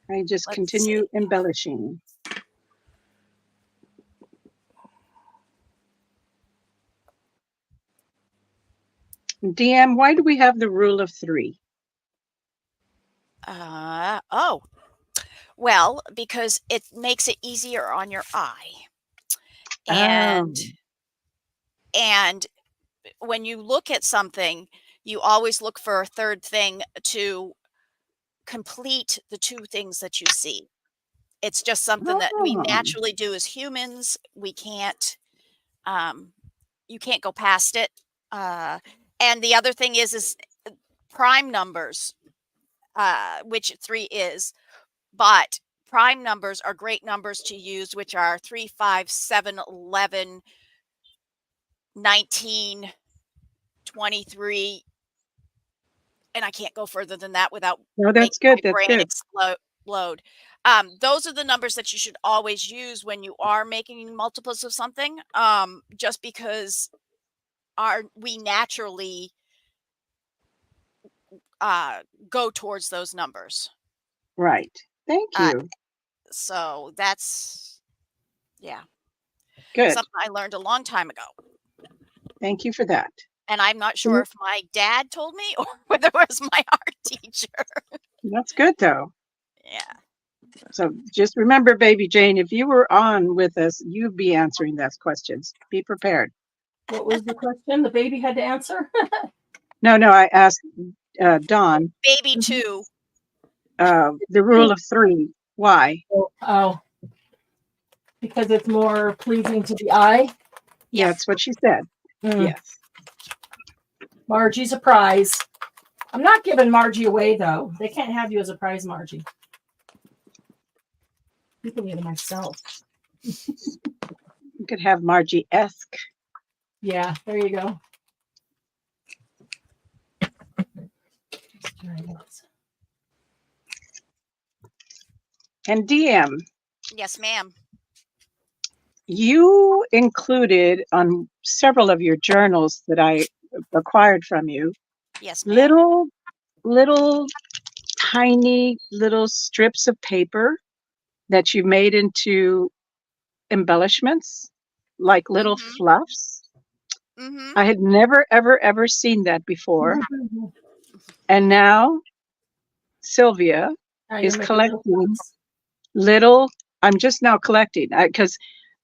I just Let's continue see. embellishing. DM, why do we have the rule of 3? Oh. Well, because it makes it easier on your eye. And when you look at something, you always look for a third thing to complete the 2 things that you see. It's just something that we naturally do as humans. We can't, you can't go past it. And the other thing is prime numbers, which 3 is, but prime numbers are great numbers to use, which are 3, 5, 7, 11, 19, 23. And I can't go further than that without No, making that's good. my That's brain good. explode. Those are the numbers that you should always use when you are making multiples of something, just because we naturally go towards those numbers. Right. Thank you. So that's, yeah, Good. something I learned a long time ago. Thank you for that. And I'm not sure if my dad told me or whether it was my art teacher. That's good, though. Yeah. So just remember, baby Jane, if you were on with us, you'd be answering those questions. Be prepared. What was the question? The baby had to answer? No, I asked Dawn. Baby 2. The rule of 3. Why? Oh, because it's more pleasing to the eye. Yeah. That's what she said. Yes. Margie's a prize. I'm not giving Margie away, though. They can't have you as a prize, Margie. You can give it myself. You could have Margie-esque. Yeah, there you go. And DM, Yes, ma'am. you included on several of your journals that I acquired from you, Yes, ma'am. little tiny little strips of paper that you made into embellishments, like little fluffs. I had never, ever seen that before. And now Sylvia is collecting I'm just now collecting because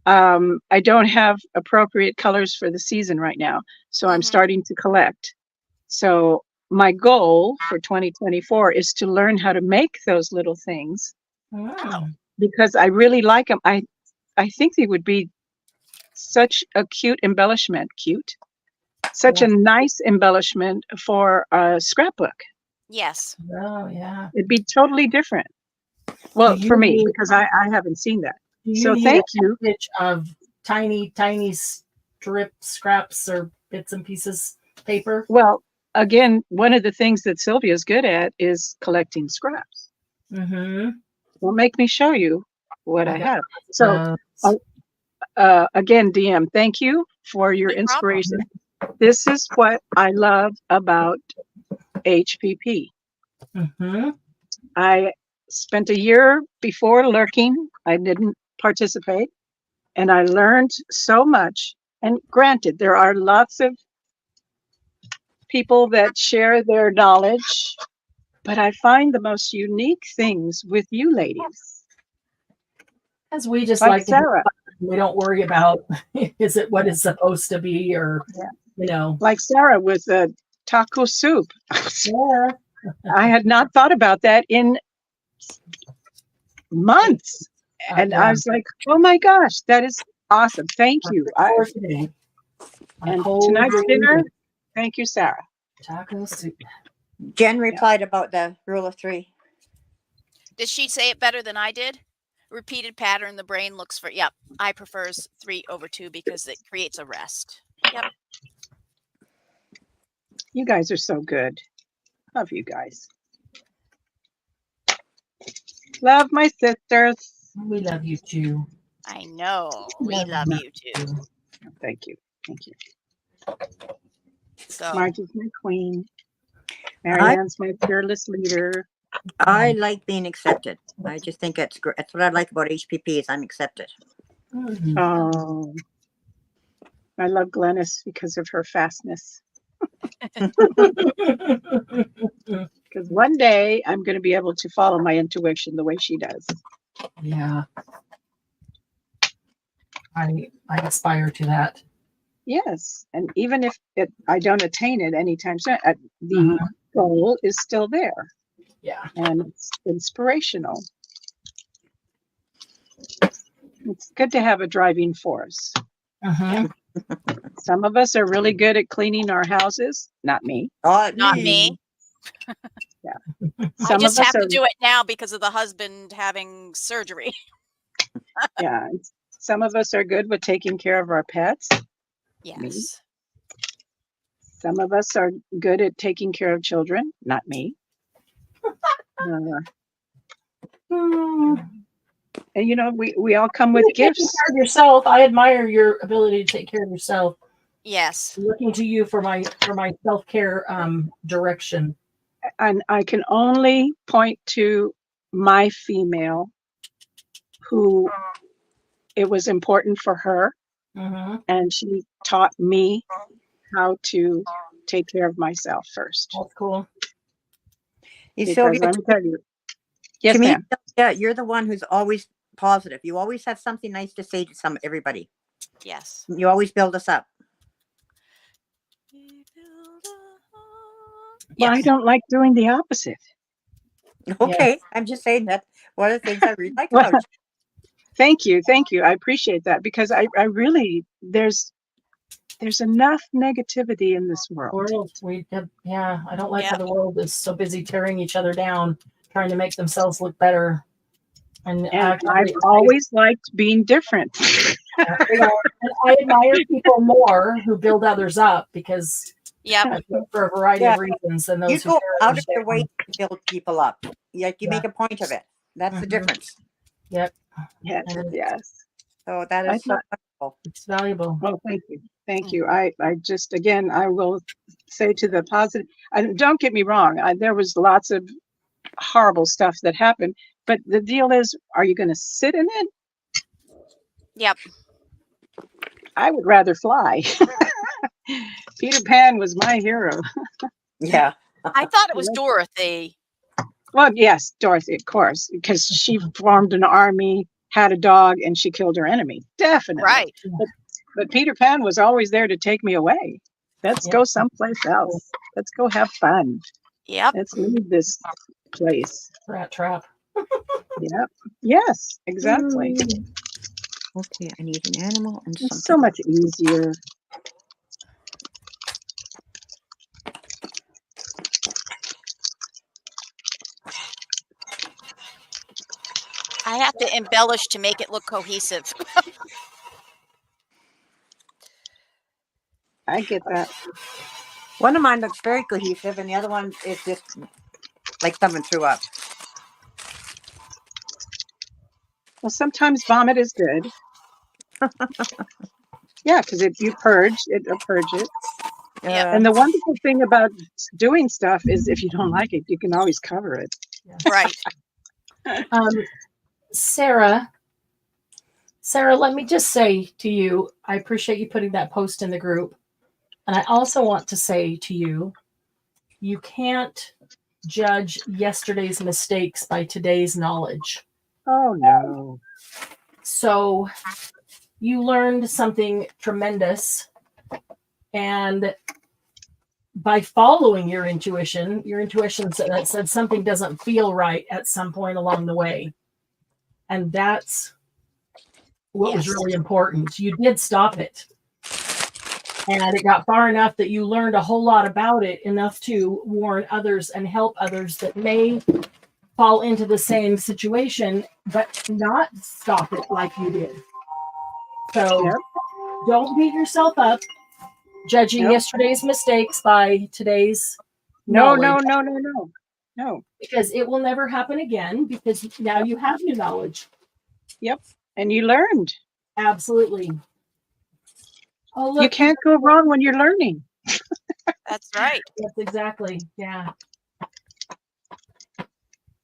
I don't have appropriate colors for the season right now. So I'm starting to collect. So my goal for 2024 is to learn how to make those little things. Wow. Because I really like them. I think they would be such a cute embellishment. such a nice embellishment for a scrapbook. Yes. Oh, yeah. It'd be totally different. Well, Do you for me, need- because I haven't seen that. Do you So need thank a you. package of tiny strip scraps or bits and pieces paper? Well, again, one of the things that Sylvia's good at is collecting scraps. Mm-hmm. Well, make me show you what I got have. So, again, DM, thank you for your No problem. inspiration. This is what I love about HPP. Mm-hmm. I spent a year before lurking. I didn't participate, and I learned so much. And granted, there are lots of people that share their knowledge, but I find the most unique things with you ladies. As we just Like like to have Sarah. fun. We don't worry about is it what it's supposed to be or Yeah. Like Sarah with the taco soup. Yeah. I had not thought about that in months. And I was like, oh my gosh, that is awesome. Thank you. Today. And tonight's dinner, thank you, Sarah. Taco soup. Jen replied about the rule of 3. Did she say it better than I did? Repeated pattern, the brain looks for. Yep, I prefers 3/2 because it creates a rest. Yep. You guys are so good. Love you guys. Love my sisters. We love you too. I know. We love you too. Thank you. Thank you. So Margie's my queen. Marianne's my fearless leader. I like being accepted. I just think that's great. That's what I like about HPP is I'm accepted. Mhm. Oh, I love Glennis because of her fastness. Because one day I'm going to be able to follow my intuition the way she does. Yeah. I aspire to that. Yes, and even if I don't attain it anytime soon, the goal is still there. Yeah. And it's inspirational. It's good to have a driving force. Some of us are really good at cleaning our houses. Not me. not me. Yeah. I just have to do it now because of the husband having surgery. Yeah. Some of us are good with taking care of our pets. Yes. Me. Some of us are good at taking care of children. Not me. And you know, we all come with gifts. Take care of yourself. I admire your ability to take care of yourself. Yes. Looking to you for my self-care direction. And I can only point to my female who it was important for her. And she taught me how to take care of myself first. That's cool. Because let me tell you. Yes, ma'am. Yeah, you're the one who's always positive. You always have something nice to say to everybody. Yes. You always build us up. Well, I don't like doing the opposite. Okay, yes. I'm just saying that one of the things I really like about you. Thank you. I appreciate that because I really there's enough negativity in this world. I don't like how the world is so busy tearing each other down, trying to make themselves look better. And I've always liked being different. I admire people more who build others up because for a variety of reasons. And those you go out of your way to build people up. You make a point of it. That's the difference. Yep. Yes. So that is so wonderful. It's valuable. Well, thank you. I just again I will say to the positive. Don't get me wrong. There was lots of horrible stuff that happened, but the deal is, are you going to sit in it? Yep. I would rather fly. Peter Pan was my hero. Yeah. I thought it was Dorothy. Well, yes, Dorothy, of course, because she formed an army, had a dog, and she killed her enemy. Definitely. Right. But Peter Pan was always there to take me away. Let's go someplace else. Let's go have fun. Yep. Let's leave this place. Rat trap. Yep. Yes, exactly. Okay, I need an animal and it's so much easier. I have to embellish to make it look cohesive. I get that. One of mine looks very cohesive, and the other one is just like someone threw up. Well, sometimes vomit is good. Yeah, because you purge, it'll purge it. Yeah. And the wonderful thing about doing stuff is if you don't like it, you can always cover it. Right. Sarah, let me just say to you, I appreciate you putting that post in the group. And I also want to say to you, you can't judge yesterday's mistakes by today's knowledge. Oh, no. So you learned something tremendous. And by following your intuition that said something doesn't feel right at some point along the way. And that's what was really important. You did stop it. And it got far enough that you learned a whole lot about it, enough to warn others and help others that may fall into the same situation, but not stop it like you did. So don't beat yourself up judging yesterday's mistakes by today's knowledge. No. Because it will never happen again, because now you have new knowledge. Yep. And you learned. Absolutely. Oh, look, you can't go wrong when you're learning. That's right. That's exactly. Yeah.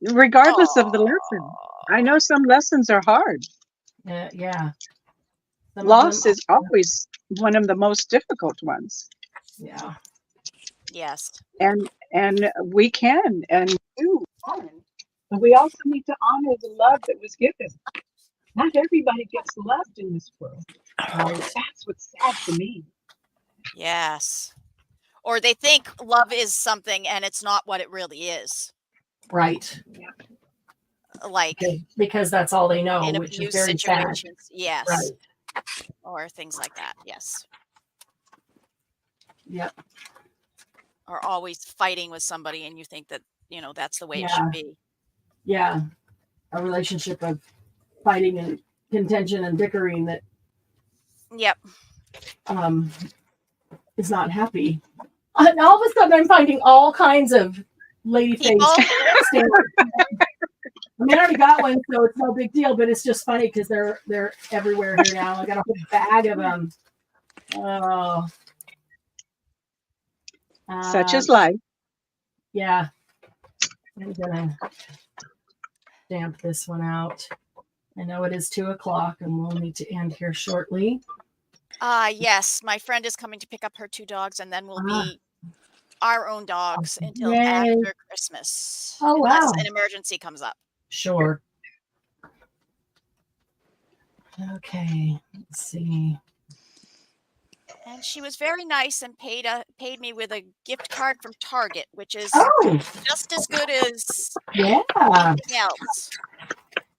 Regardless of the lesson. I know some lessons are hard. Yeah. Loss is always one of the most difficult ones. Yeah. Yes. And we can and do learn. But we also need to honor the love that was given. Not everybody gets loved in this world. That's what's sad to me. Yes. Or they think love is something and it's not what it really is. Right. Like because that's all they know, in which abuse is very sad. situations. Yes. Right. Or things like that. Yes. Yep. Or always fighting with somebody and you think that, that's the way it should be. Yeah. A relationship of fighting and contention and bickering that is not happy. And all of a sudden I'm finding all kinds of lady face. I mean, I already got one, so it's no big deal, but it's just funny because they're everywhere here now. I got a whole bag of them. Oh. Such is life. Yeah. I'm gonna stamp this one out. I know it is 2:00 and we'll need to end here shortly. Yes, my friend is coming to pick up her 2 dogs, and then we'll be our own dogs until Yay. after Christmas. Oh, unless wow. an emergency comes up. Sure. Okay, let's see. And she was very nice and paid me with a gift card from Target, which is just as good as anything else.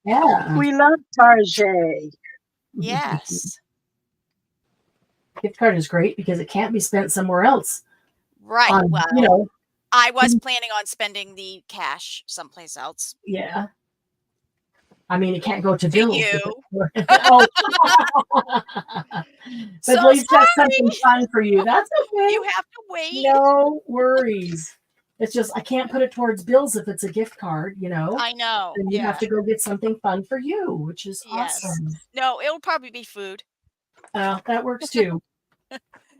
Yeah. We love Target. Yes. Gift card is great because it can't be spent somewhere else. Right. Well, I was planning on spending the cash someplace else. Yeah. I mean, it can't go to bills. You. But So at least that's sorry. something fun for you. That's okay. You have to wait. No worries. It's just I can't put it towards bills if it's a gift card, I know. And you have to go get something fun for you, which is awesome. No, it'll probably be food. That works too.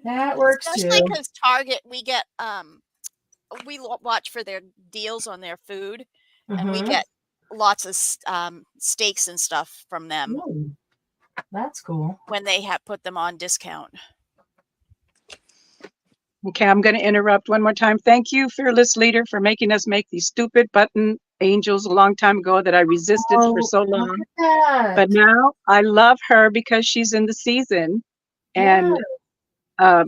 That works Especially too. because Target, we get we watch for their deals on their food, and we get lots of steaks and stuff from them. Ooh, that's cool. When they have put them on discount. Okay, I'm going to interrupt one more time. Thank you, fearless leader, for making us make these stupid button angels a long time ago that I resisted for so long. But now I love her because she's in the season. And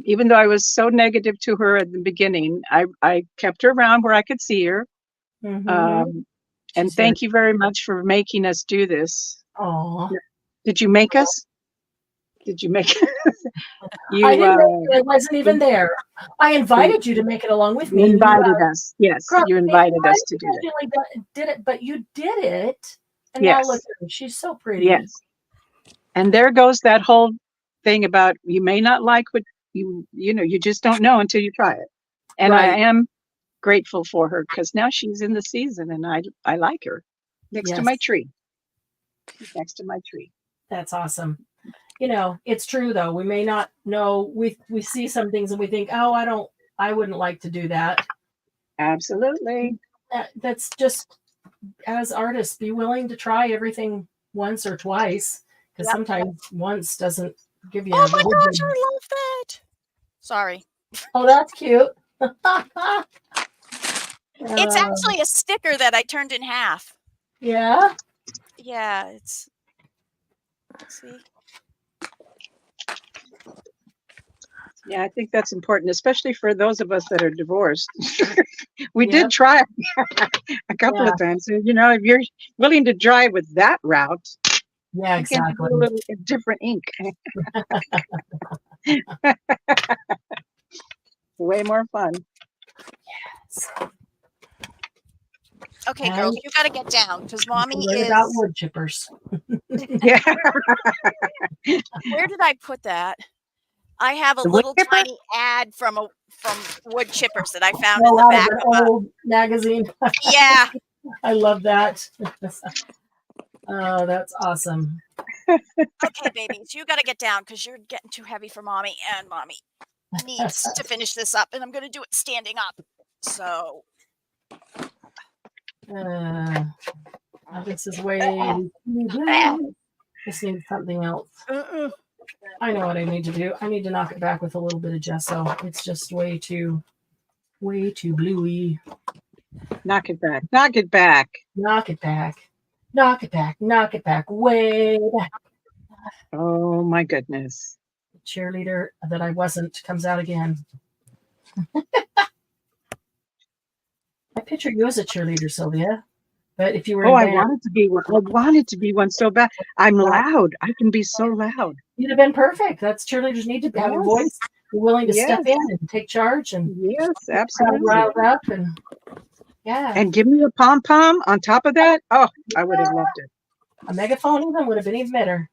even though I was so negative to her at the beginning, I kept her around where I could see her. And thank you very much for making us do this. Oh, did you make us? Did you make it? I didn't know I wasn't even there. I invited you to make it along with me. You invited us. Yes, you invited us to do it. Did it, but you did it, And now Yes. look at her. She's so pretty. Yes. And there goes that whole thing about you may not like what you just don't know until you try it. And I Right. am grateful for her because now she's in the season and I like her next to Yes. my tree. She's next to my tree. That's awesome. It's true though. We may not know. We see some things and we think, oh, I wouldn't like to do that. Absolutely. That's just, as artists, be willing to try everything once or twice, because sometimes once doesn't give you. Oh my gosh, I love that. Sorry. Oh, that's cute. It's actually a sticker that I turned in half. Yeah. Yeah, let's see. Yeah, I think that's important, especially for those of us that are divorced. We did try a couple of times. So, if you're willing to try with that route, yeah, you can exactly. do a little different ink. Way more fun. Yes. Okay, girls, you got to get down because mommy is. About wood chippers. Yeah. Where did I put that? I have a The wood little chipper? tiny ad from wood chippers that I found Oh, in the out back of of an a. old magazine. Yeah. I love that. Oh, that's awesome. Okay, babies, you got to get down because you're getting too heavy for mommy, and mommy needs to finish this up, and I'm going to do it standing up. So. This is way. This needs something else. I know what I need to do. I need to knock it back with a little bit of gesso. It's just way too bluey. Knock it back. Knock it back. Knock it back. Knock it back. Knock it back. Way back. Oh my goodness. The cheerleader that I wasn't comes out again. I picture you as a cheerleader, Sylvia. But if you were I wanted to be one. I wanted to be one so bad. I'm loud. I can be so loud. You'd have been perfect. That's cheerleaders need to have a voice. You're willing to step in and take charge and absolutely. riled up and and give me a pom pom on top of that. Oh, I would have loved it. A megaphone even would have been even better.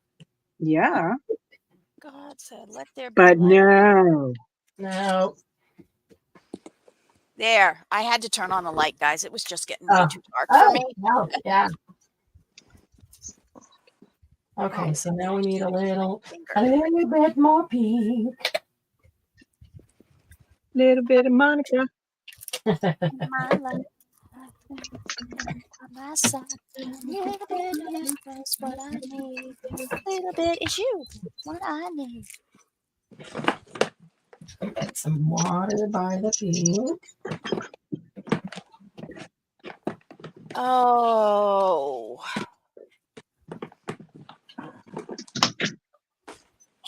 Yeah. God said, let there be. But light. No. There, I had to turn on the light, guys. It was just getting way too dark for me. No. Yeah. Okay, so now we need a little bit more pink. Little bit of Monica. My life. My side. Little bit is what I need. Little bit is you. What I need. Get some water by the pink. Oh.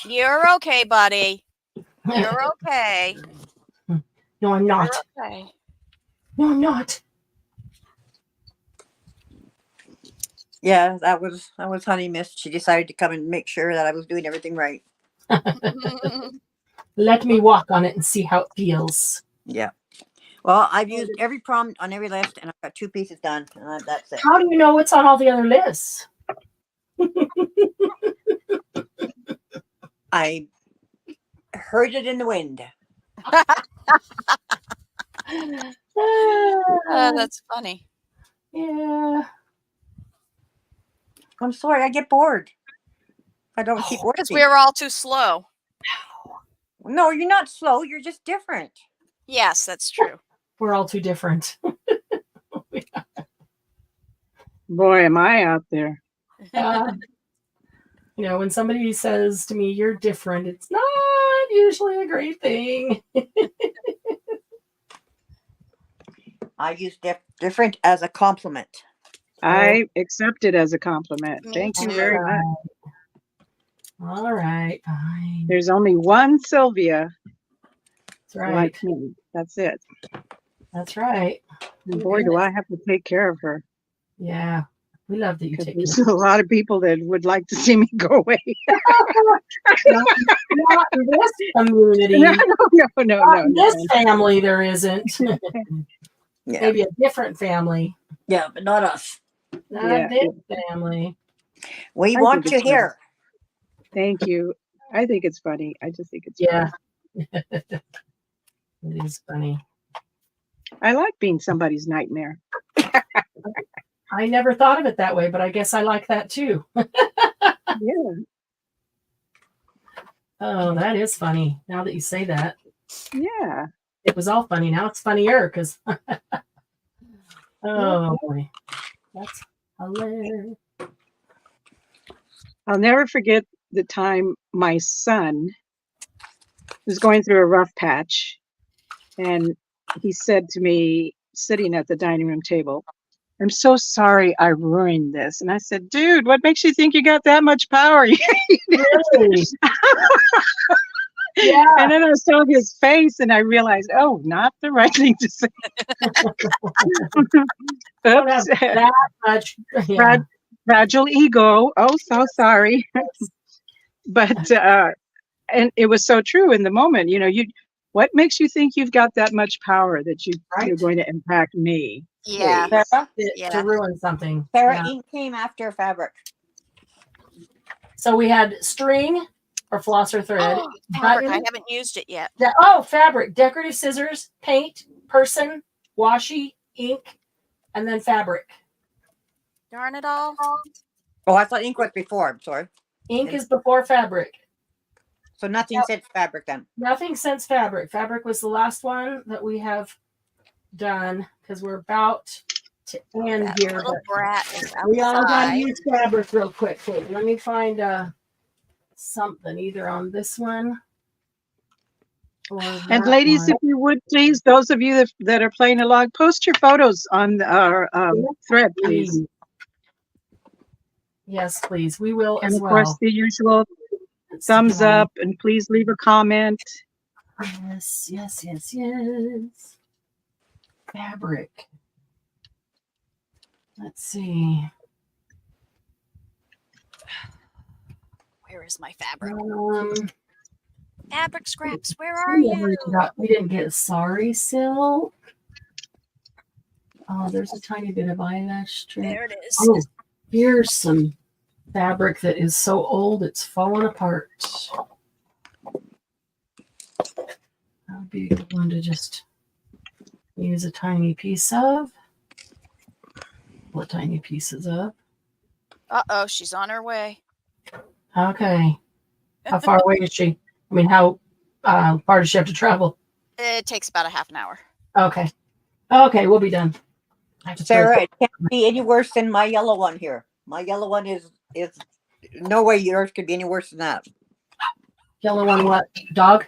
You're okay, buddy. You're okay. No, I'm not. You're okay. No, I'm not. Yeah, that was Honey Mist. She decided to come and make sure that I was doing everything right. Let me walk on it and see how it feels. Yeah. Well, I've used every prompt on every list, and I've got 2 pieces done, and that's it. How do you know what's on all the other lists? I heard it in the wind. That's funny. Yeah. I'm sorry, I get bored. I don't keep working. Because we were all too slow. No, you're not slow. You're just different. Yes, that's true. We're all too different. Boy, am I out there. When somebody says to me, you're different, it's not usually a great thing. I use different as a compliment. I accept it as a compliment. Thank you very much. All right, fine. There's only one Sylvia. That's right. Like me. That's it. That's right. Boy, do I have to take care of her. Yeah. We love that you take care There's a lot of people that would like to see me go away. Not in this community. No. In this family, there isn't. Yeah. Maybe a different family. Yeah, but not us. Yeah. family. We I want think you it's funny. here. Thank you. I think it's funny. I just think it's Yeah. funny. It is funny. I like being somebody's nightmare. I never thought of it that way, but I guess I like that too. Yeah. Oh, that is funny. Now that you say that, Yeah. it was all funny. Now it's funnier because, oh boy, that's hilarious. I'll never forget the time my son was going through a rough patch, and he said to me, sitting at the dining room table, "I'm so sorry I ruined this." And I said, "Dude, what makes you think you got that much power?" Really? Yeah. And then I saw his face and I realized, oh, not the right thing to say. Don't have Oops. that much. Yeah. Fragile ego. Oh, so sorry. But and it was so true in the moment. You know, what makes you think you've got that much power that you're Right. going to impact me? Yeah. Please. Sarah, To Yeah. ruin something. Sarah, Yeah. ink came after fabric. So we had string or floss or thread. Oh, fabric. I button, haven't used it yet. fabric, decorative scissors, paint, person, washi, ink, and then fabric. Darn it all. Oh, I thought ink was before. I'm sorry. Ink is before fabric. So nothing Yep. said fabric then. Nothing since fabric. Fabric was the last one that we have done because we're about to end That here. little But brat is we all got to outside. use fabric real quick. Wait, let me find something either on this one or And that ladies, one. if you would please, those of you that are playing along, post your photos on our thread, please. Yes, please. We will And as of course, well. the usual It's thumbs done. up, and please leave a comment. Yes, yes, yes, yes. Fabric. Let's see. Where is my fabric? Fabric scraps. Where are we you? didn't get sorry silk. Oh, there's a tiny bit of eyelash strip. There it is. Oh, here's some fabric that is so old it's falling apart. That would be a good one to just use a tiny piece of. What tiny pieces of? Uh-oh, she's on her way. Okay. How far away is she? I mean, how far does she have to travel? It takes about a half an hour. Okay. Okay, we'll be done. Sarah, it can't be any worse than my yellow one here. My yellow one is no way yours could be any worse than that. Yellow one, what? Dog?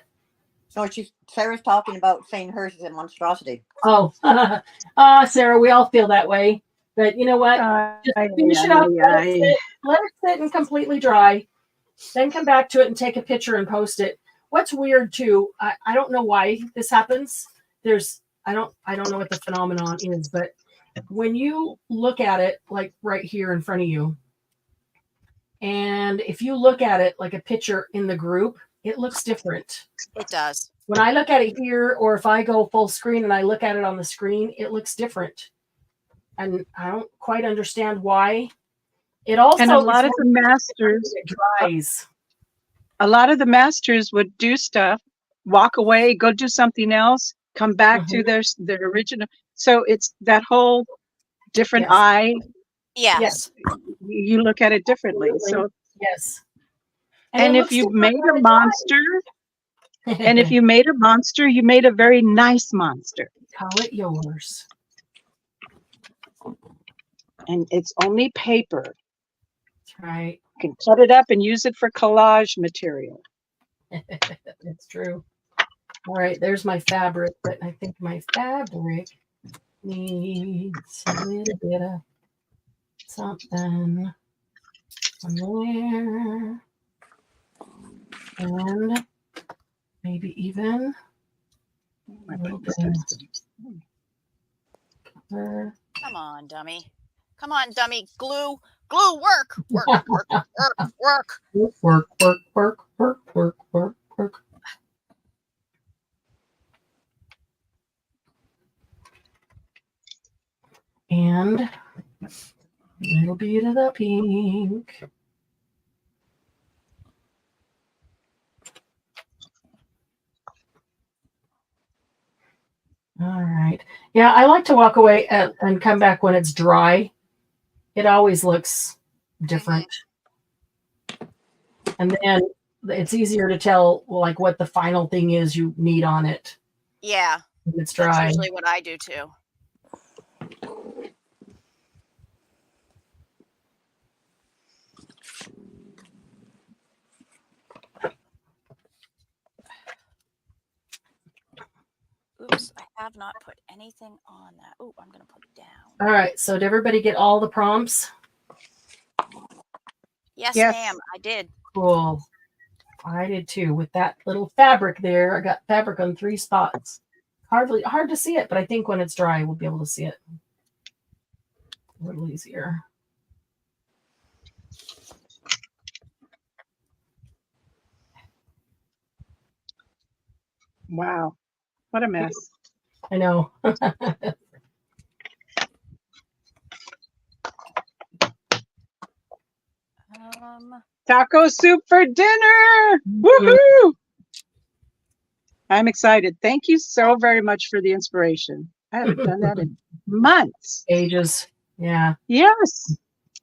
No, Sarah's talking about saying hers is a monstrosity. Oh, Sarah, we all feel that way. But you know what? Just finish it up. Let it sit and completely dry. Then come back to it and take a picture and post it. What's weird too, I don't know why this happens. I don't know what the phenomenon is, but when you look at it like right here in front of you, and if you look at it like a picture in the group, it looks different. It does. When I look at it here, or if I go full screen and I look at it on the screen, it looks different. And I don't quite understand why. It also, and a lot of the masters, dries. A lot of the masters would do stuff, walk away, go do something else, come back to their original. So it's that whole different eye. Yes. You look at it differently. So yes. And if you made a monster, and if you made a monster, you made a very nice monster. Call it yours. And it's only paper. That's right. You can cut it up and use it for collage material. It's true. All right, there's my fabric, but I think my fabric needs a little bit of something on there. And maybe even a little bit of color. Come on, dummy. Come on, dummy. Glue. Glue. Work. Work. Work. Work. Work. Work. Work. Work. Work. Work. Work. Work. And Little bit of the pink. All right. Yeah, I like to walk away and come back when it's dry. It always looks different. And then it's easier to tell like what the final thing is you need on it. Yeah. When it's That's dry. usually what I do too. Oops, I have not put anything on that. Oh, I'm going to put it down. All right. So did everybody get all the prompts? Yes, Yes. ma'am, I did. Cool. I did too. With that little fabric there, I got fabric on 3 spots. Hard to see it, but I think when it's dry, we'll be able to see it a little easier. Wow. What a mess. I know. Taco soup for dinner. Woohoo! I'm excited. Thank you so very much for the inspiration. I haven't done that in months. Ages. Yeah. Yes.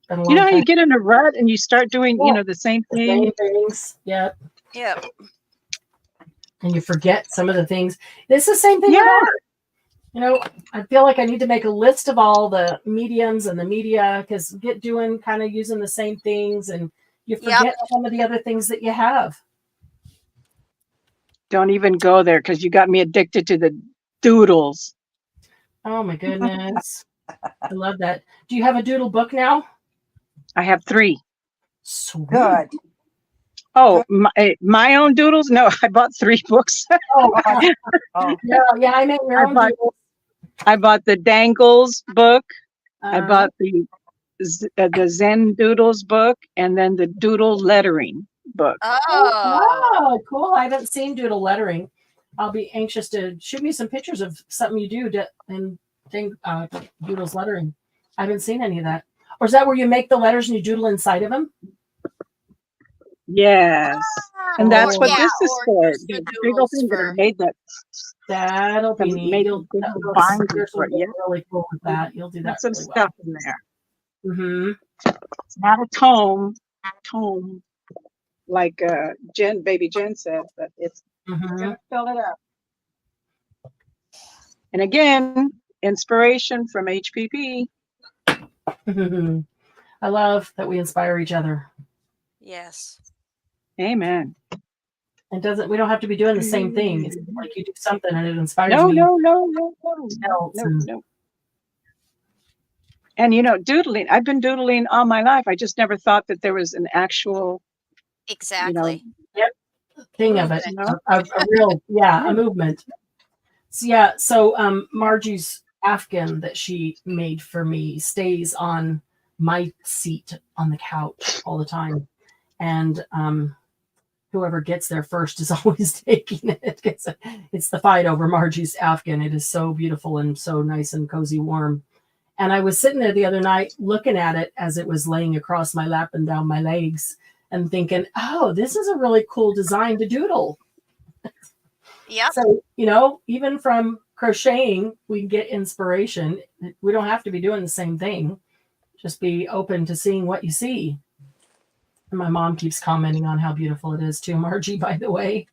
Been a You long know how time. you get in a rut and you start doing, Yeah. the same The thing? same things. Yep. Yep. And you forget some of the things. It's the same thing Yeah. with art. I feel like I need to make a list of all the mediums and the media because get doing kind of using the same things and you forget some of the other things that you have. Don't even go there because you got me addicted to the doodles. Oh my goodness. I love that. Do you have a doodle book now? I have 3. Sweet. Good. Oh, my own doodles? No, I bought 3 books. Oh, Oh, yeah, I make your own doodles. I bought the Dangles book. I bought the Zen Doodles book and then the Doodle lettering book. Oh. Cool. I haven't seen doodle lettering. I'll be anxious to shoot me some pictures of something you do in doodles lettering. I haven't seen any of that. Or is that where you make the letters and you doodle inside of them? Yes. And that's what this is or for. just the The big old doodles thing that I for- made that That'll be neat. made a You'll big those binder stickers for will it. be Yeah. really cool with that. You'll do that Got some really stuff in there. well. Mm-hmm. It's not a tome like baby Jen said, but it's gonna fill it up. And again, inspiration from HPP. I love that we inspire each other. Yes. And Amen. we don't have to be doing the same thing. It's like you do something and it inspires No, me. no. And doodling, I've been doodling all my life. I just never thought that there was an actual Exactly. Thing of it. No. A real, a movement. So Margie's Afghan that she made for me stays on my seat on the couch all the time. And whoever gets there first is always taking it. It's the fight over Margie's Afghan. It is so beautiful and so nice and cozy warm. And I was sitting there the other night looking at it as it was laying across my lap and down my legs and thinking, oh, this is a really cool design to doodle. Yep. So, even from crocheting, we can get inspiration. We don't have to be doing the same thing. Just be open to seeing what you see. And my mom keeps commenting on how beautiful it is too, Margie, by the way.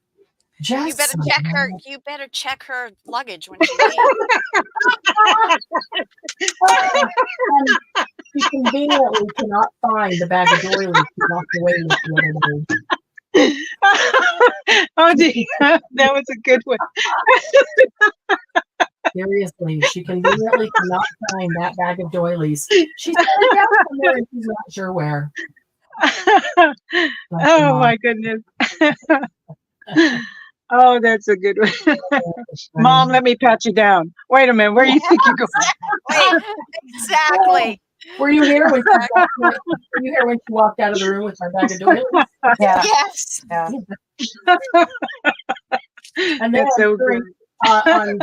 You better check her. You better check her luggage when she leaves. She conveniently cannot find the bag of doilies she walked away with the other day. Oh, dear. That was a good one. Seriously, she conveniently cannot find that bag of doilies. She's put it down somewhere and she's not sure where. Oh my goodness. Oh, that's a good one. Mom, let me pat you down. Wait a minute. Where do you think you're going? Exactly. Were you here when she walked out of the room with my bag of doilies? yeah. Yes. Yeah. And then That's so good. On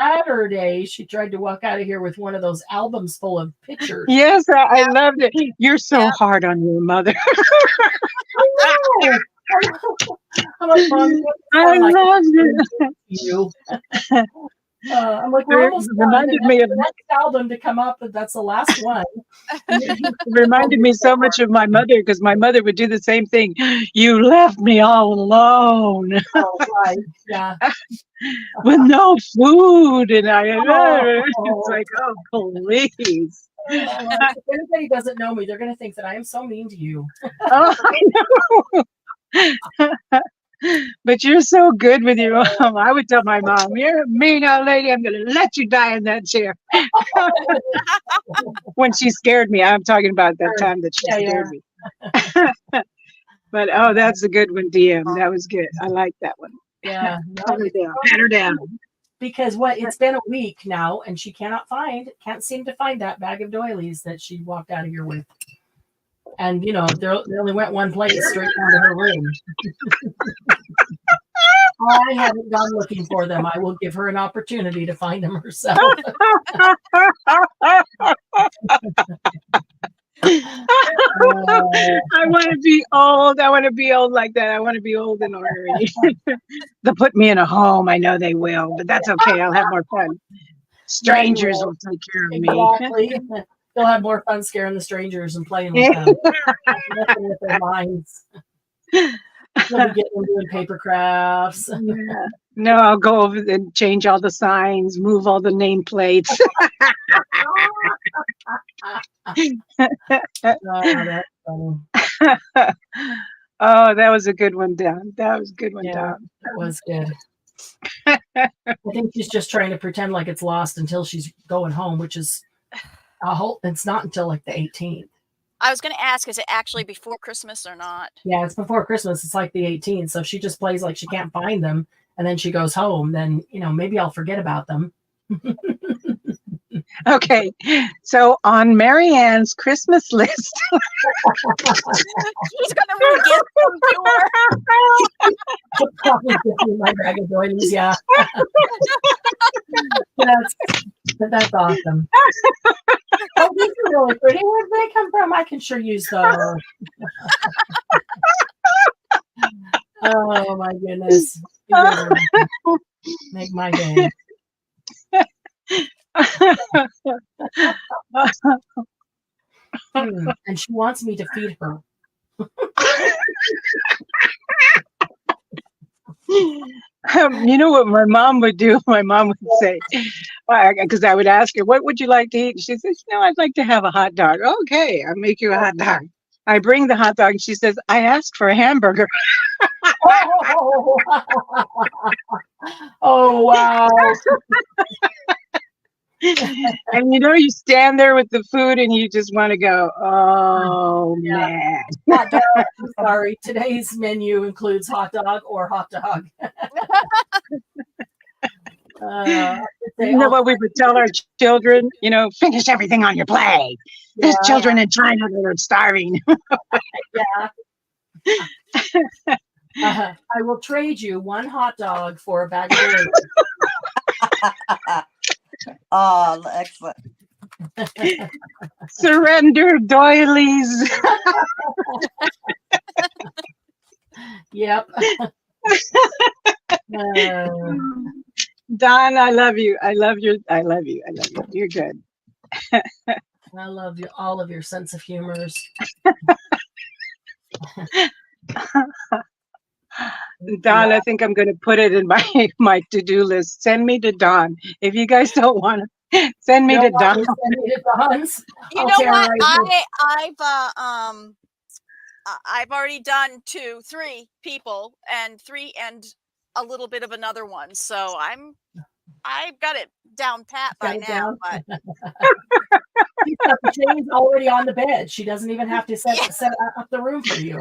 Saturday, she tried to walk out of here with one of those albums full of pictures. Yes, I loved it. You're so Yep. hard on your mother. I know. I'm like, Mom, you I sound like loved it. you. I'm like, we're almost done. Reminded And me that's of the next album to come up, but that's the last one. reminded me so much of my mother because my mother would do the same thing. You left me all alone Oh, right. Yeah. with no food, and it's Oh. like, oh, please. If anybody doesn't know me, they're going to think that I am so mean to you. Oh, I know. But you're so good with your mom. I would tell my mom, "You're a mean old lady. I'm going to let you die in that chair." When she scared me, I'm talking about that time that she scared me. But oh, that's a good one, DM. That was good. I like that one. Yeah. Pat her down. Pat her down. Because it's been a week now, and she can't seem to find that bag of doilies that she walked out of here with. And you know, they only went one place, straight down to her room. I haven't gone looking for them. I will give her an opportunity to find them herself. I want to be old. I want to be old like that. I want to be old and ornery. They'll put me in a home. I know they will, but that's okay. I'll have more fun. Strangers will take care of me. Exactly. They'll have more fun scaring the strangers and playing with them, messing with their minds. They'll be getting them doing paper crafts. Yeah. No, I'll go over and change all the signs, move all the nameplates. That's funny. Oh, that was a good one, Don. That was a good one, Yeah, Don. that was good. I think she's just trying to pretend like it's lost until she's going home, which is it's not until like the 18th. I was going to ask, is it actually before Christmas or not? Yeah, it's before Christmas. It's like the 18th. So if she just plays like she can't find them and then she goes home, then, you know, maybe I'll forget about them. Okay, so on Marianne's Christmas list, She's going to give them to her. Probably give me my bag of doilies, yeah. That's awesome. Oh, these are really pretty. Where did they come from? I can sure use those. Oh my goodness. Make my day. And she wants me to feed her. You know what my mom would do? My mom would say, because I would ask her, "What would you like to eat?" And she says, "No, I'd like to have a hot dog." Okay, I'll make you a hot dog. I bring the hot dog, and she says, "I asked for a hamburger." Oh wow. And you know, you stand there with the food and you just want to go, "Oh man." Hot dog. I'm sorry. Today's menu includes hot dog or hot dog. You know what we would tell our children? You know, finish everything on your plate. There's children in China that are starving. Yeah. I will trade you one hot dog for a bag of doilies. Oh, excellent. Surrender doilies. Yep. Don, I love you. I love you. I love you. I love you. You're good. I love you, all of your sense of humors. Don, I think I'm going to put it in my to-do list. Send me to Don. If you guys don't want to, send me to Don. You know what? I've already done 3 people and a little bit of another one. So I've got it down pat by now. But Jane's already on the bed. She doesn't even have to set up the room for you.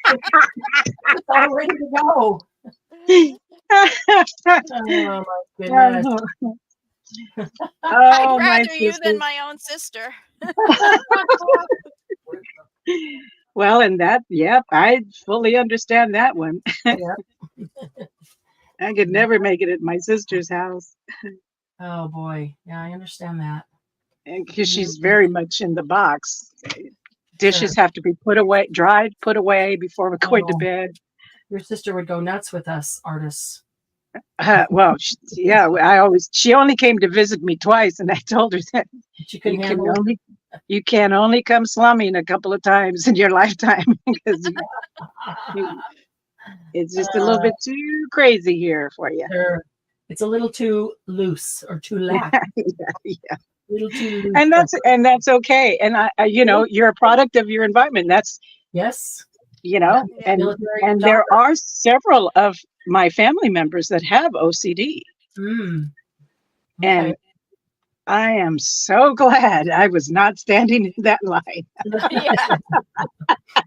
It's all ready to go. Oh my goodness. I'd rather you than my own sister. Well, and that, yep, I fully understand that one. Yeah. I could never make it at my sister's house. Oh boy. Yeah, I understand that. And because she's very much in the box. Dishes have to be put away, dried, put away before we're going to Oh. bed. Your sister would go nuts with us artists. Well, she only came to visit me twice, and I told her that She couldn't you can handle it. you can only come slumming a couple of times in your lifetime because it's just a little bit too crazy here for you. Sure. It's a little too loose or too lax. Yeah. A little too loose. And that's okay. And you're a product of your environment. That's yes. and Military there are several of my family members that have OCD. Mm. And I am so glad I was not standing in that line. Yeah.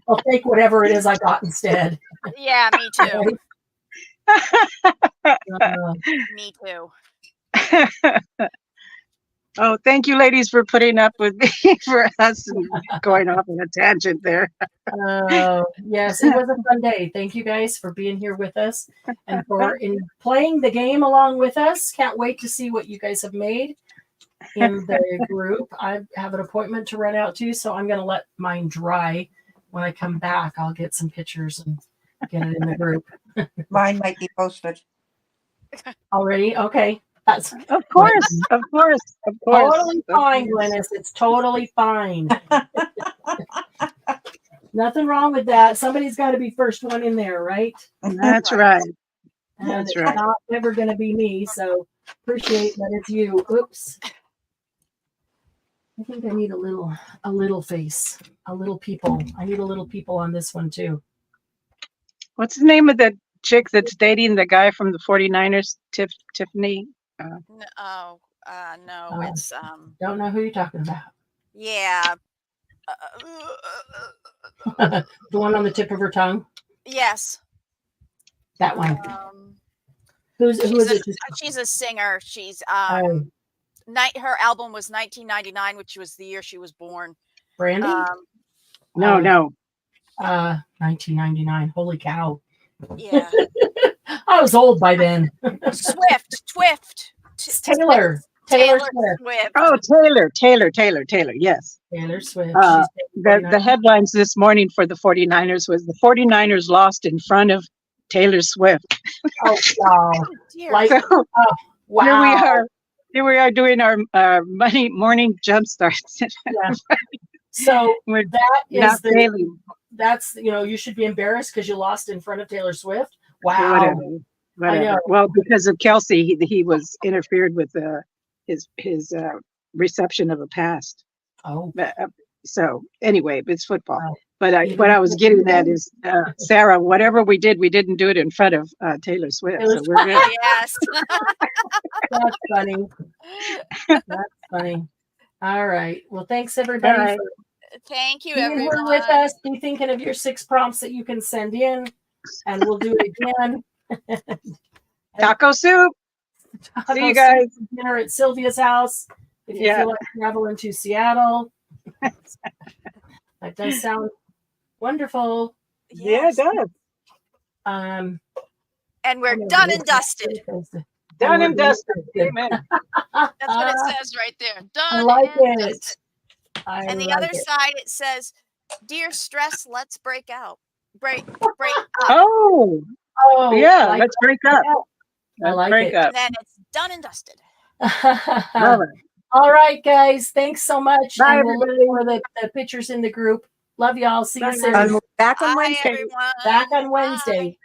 I'll take whatever it is I got instead. Yeah, me too. Me too. Oh, thank you, ladies, for putting up with me for us and going off on a tangent there. Yes, it was a fun day. Thank you guys for being here with us and for playing the game along with us. Can't wait to see what you guys have made in the group. I have an appointment to run out to, so I'm going to let mine dry. When I come back, I'll get some pictures and get it in the group. Mine might be posted. Already? Okay. That's of course. Totally fine, Glennis. It's totally fine. Nothing wrong with that. Somebody's got to be first one in there, right? That's right. And That's it's right. not ever going to be me, so appreciate that it's you. Oops. I think I need a little face, a little people. I need a little people on this one too. What's the name of the chick that's dating the guy from the 49ers, Tiffany? No, it's Don't know who you're talking about. yeah. The one on the tip of her tongue. Yes. That one. Who is it? She's a singer. She's her album was 1999, which was the year she was born. Brandy? No. 1999. Holy cow. Yeah. I was old by then. Swift. Taylor Swift. Oh, Taylor. Yes. Taylor Swift. The headlines this morning for the 49ers was the 49ers lost in front of Taylor Swift. Oh, wow. Wow. Here we are doing our morning Jumpstart. Yeah. So that's you should be embarrassed because you lost in front of Taylor Swift. Wow. Whatever. Well, because of Kelsey, he was interfered with his reception of a pass. Oh. So anyway, it's football. Wow. But what I was getting at is, Sarah, whatever we did, we didn't do it in front of Taylor Swift. So we're good. Yes. That's funny. That's funny. All right. Well, thanks everybody. Right. Thank you, everyone. everyone. With us. Be thinking of your 6 prompts that you can send in, and we'll do it again. Taco soup. See you guys. Dinner at Sylvia's house. If you feel like traveling to Seattle. That does sound wonderful. Yes. Yeah, it does. And we're done and dusted. Done and dusted. Amen. That's what it says right there. Done. I like and it. dusted. And the other side it says, "Dear stress, let's break out. Break up." Oh yeah, like let's break up. I like it. And then it's done and dusted. All right, guys. Thanks so much. Bye, and we'll look for the pictures in the group. Love y'all. See you soon. Back on Wednesday. Everyone. Back on Wednesday.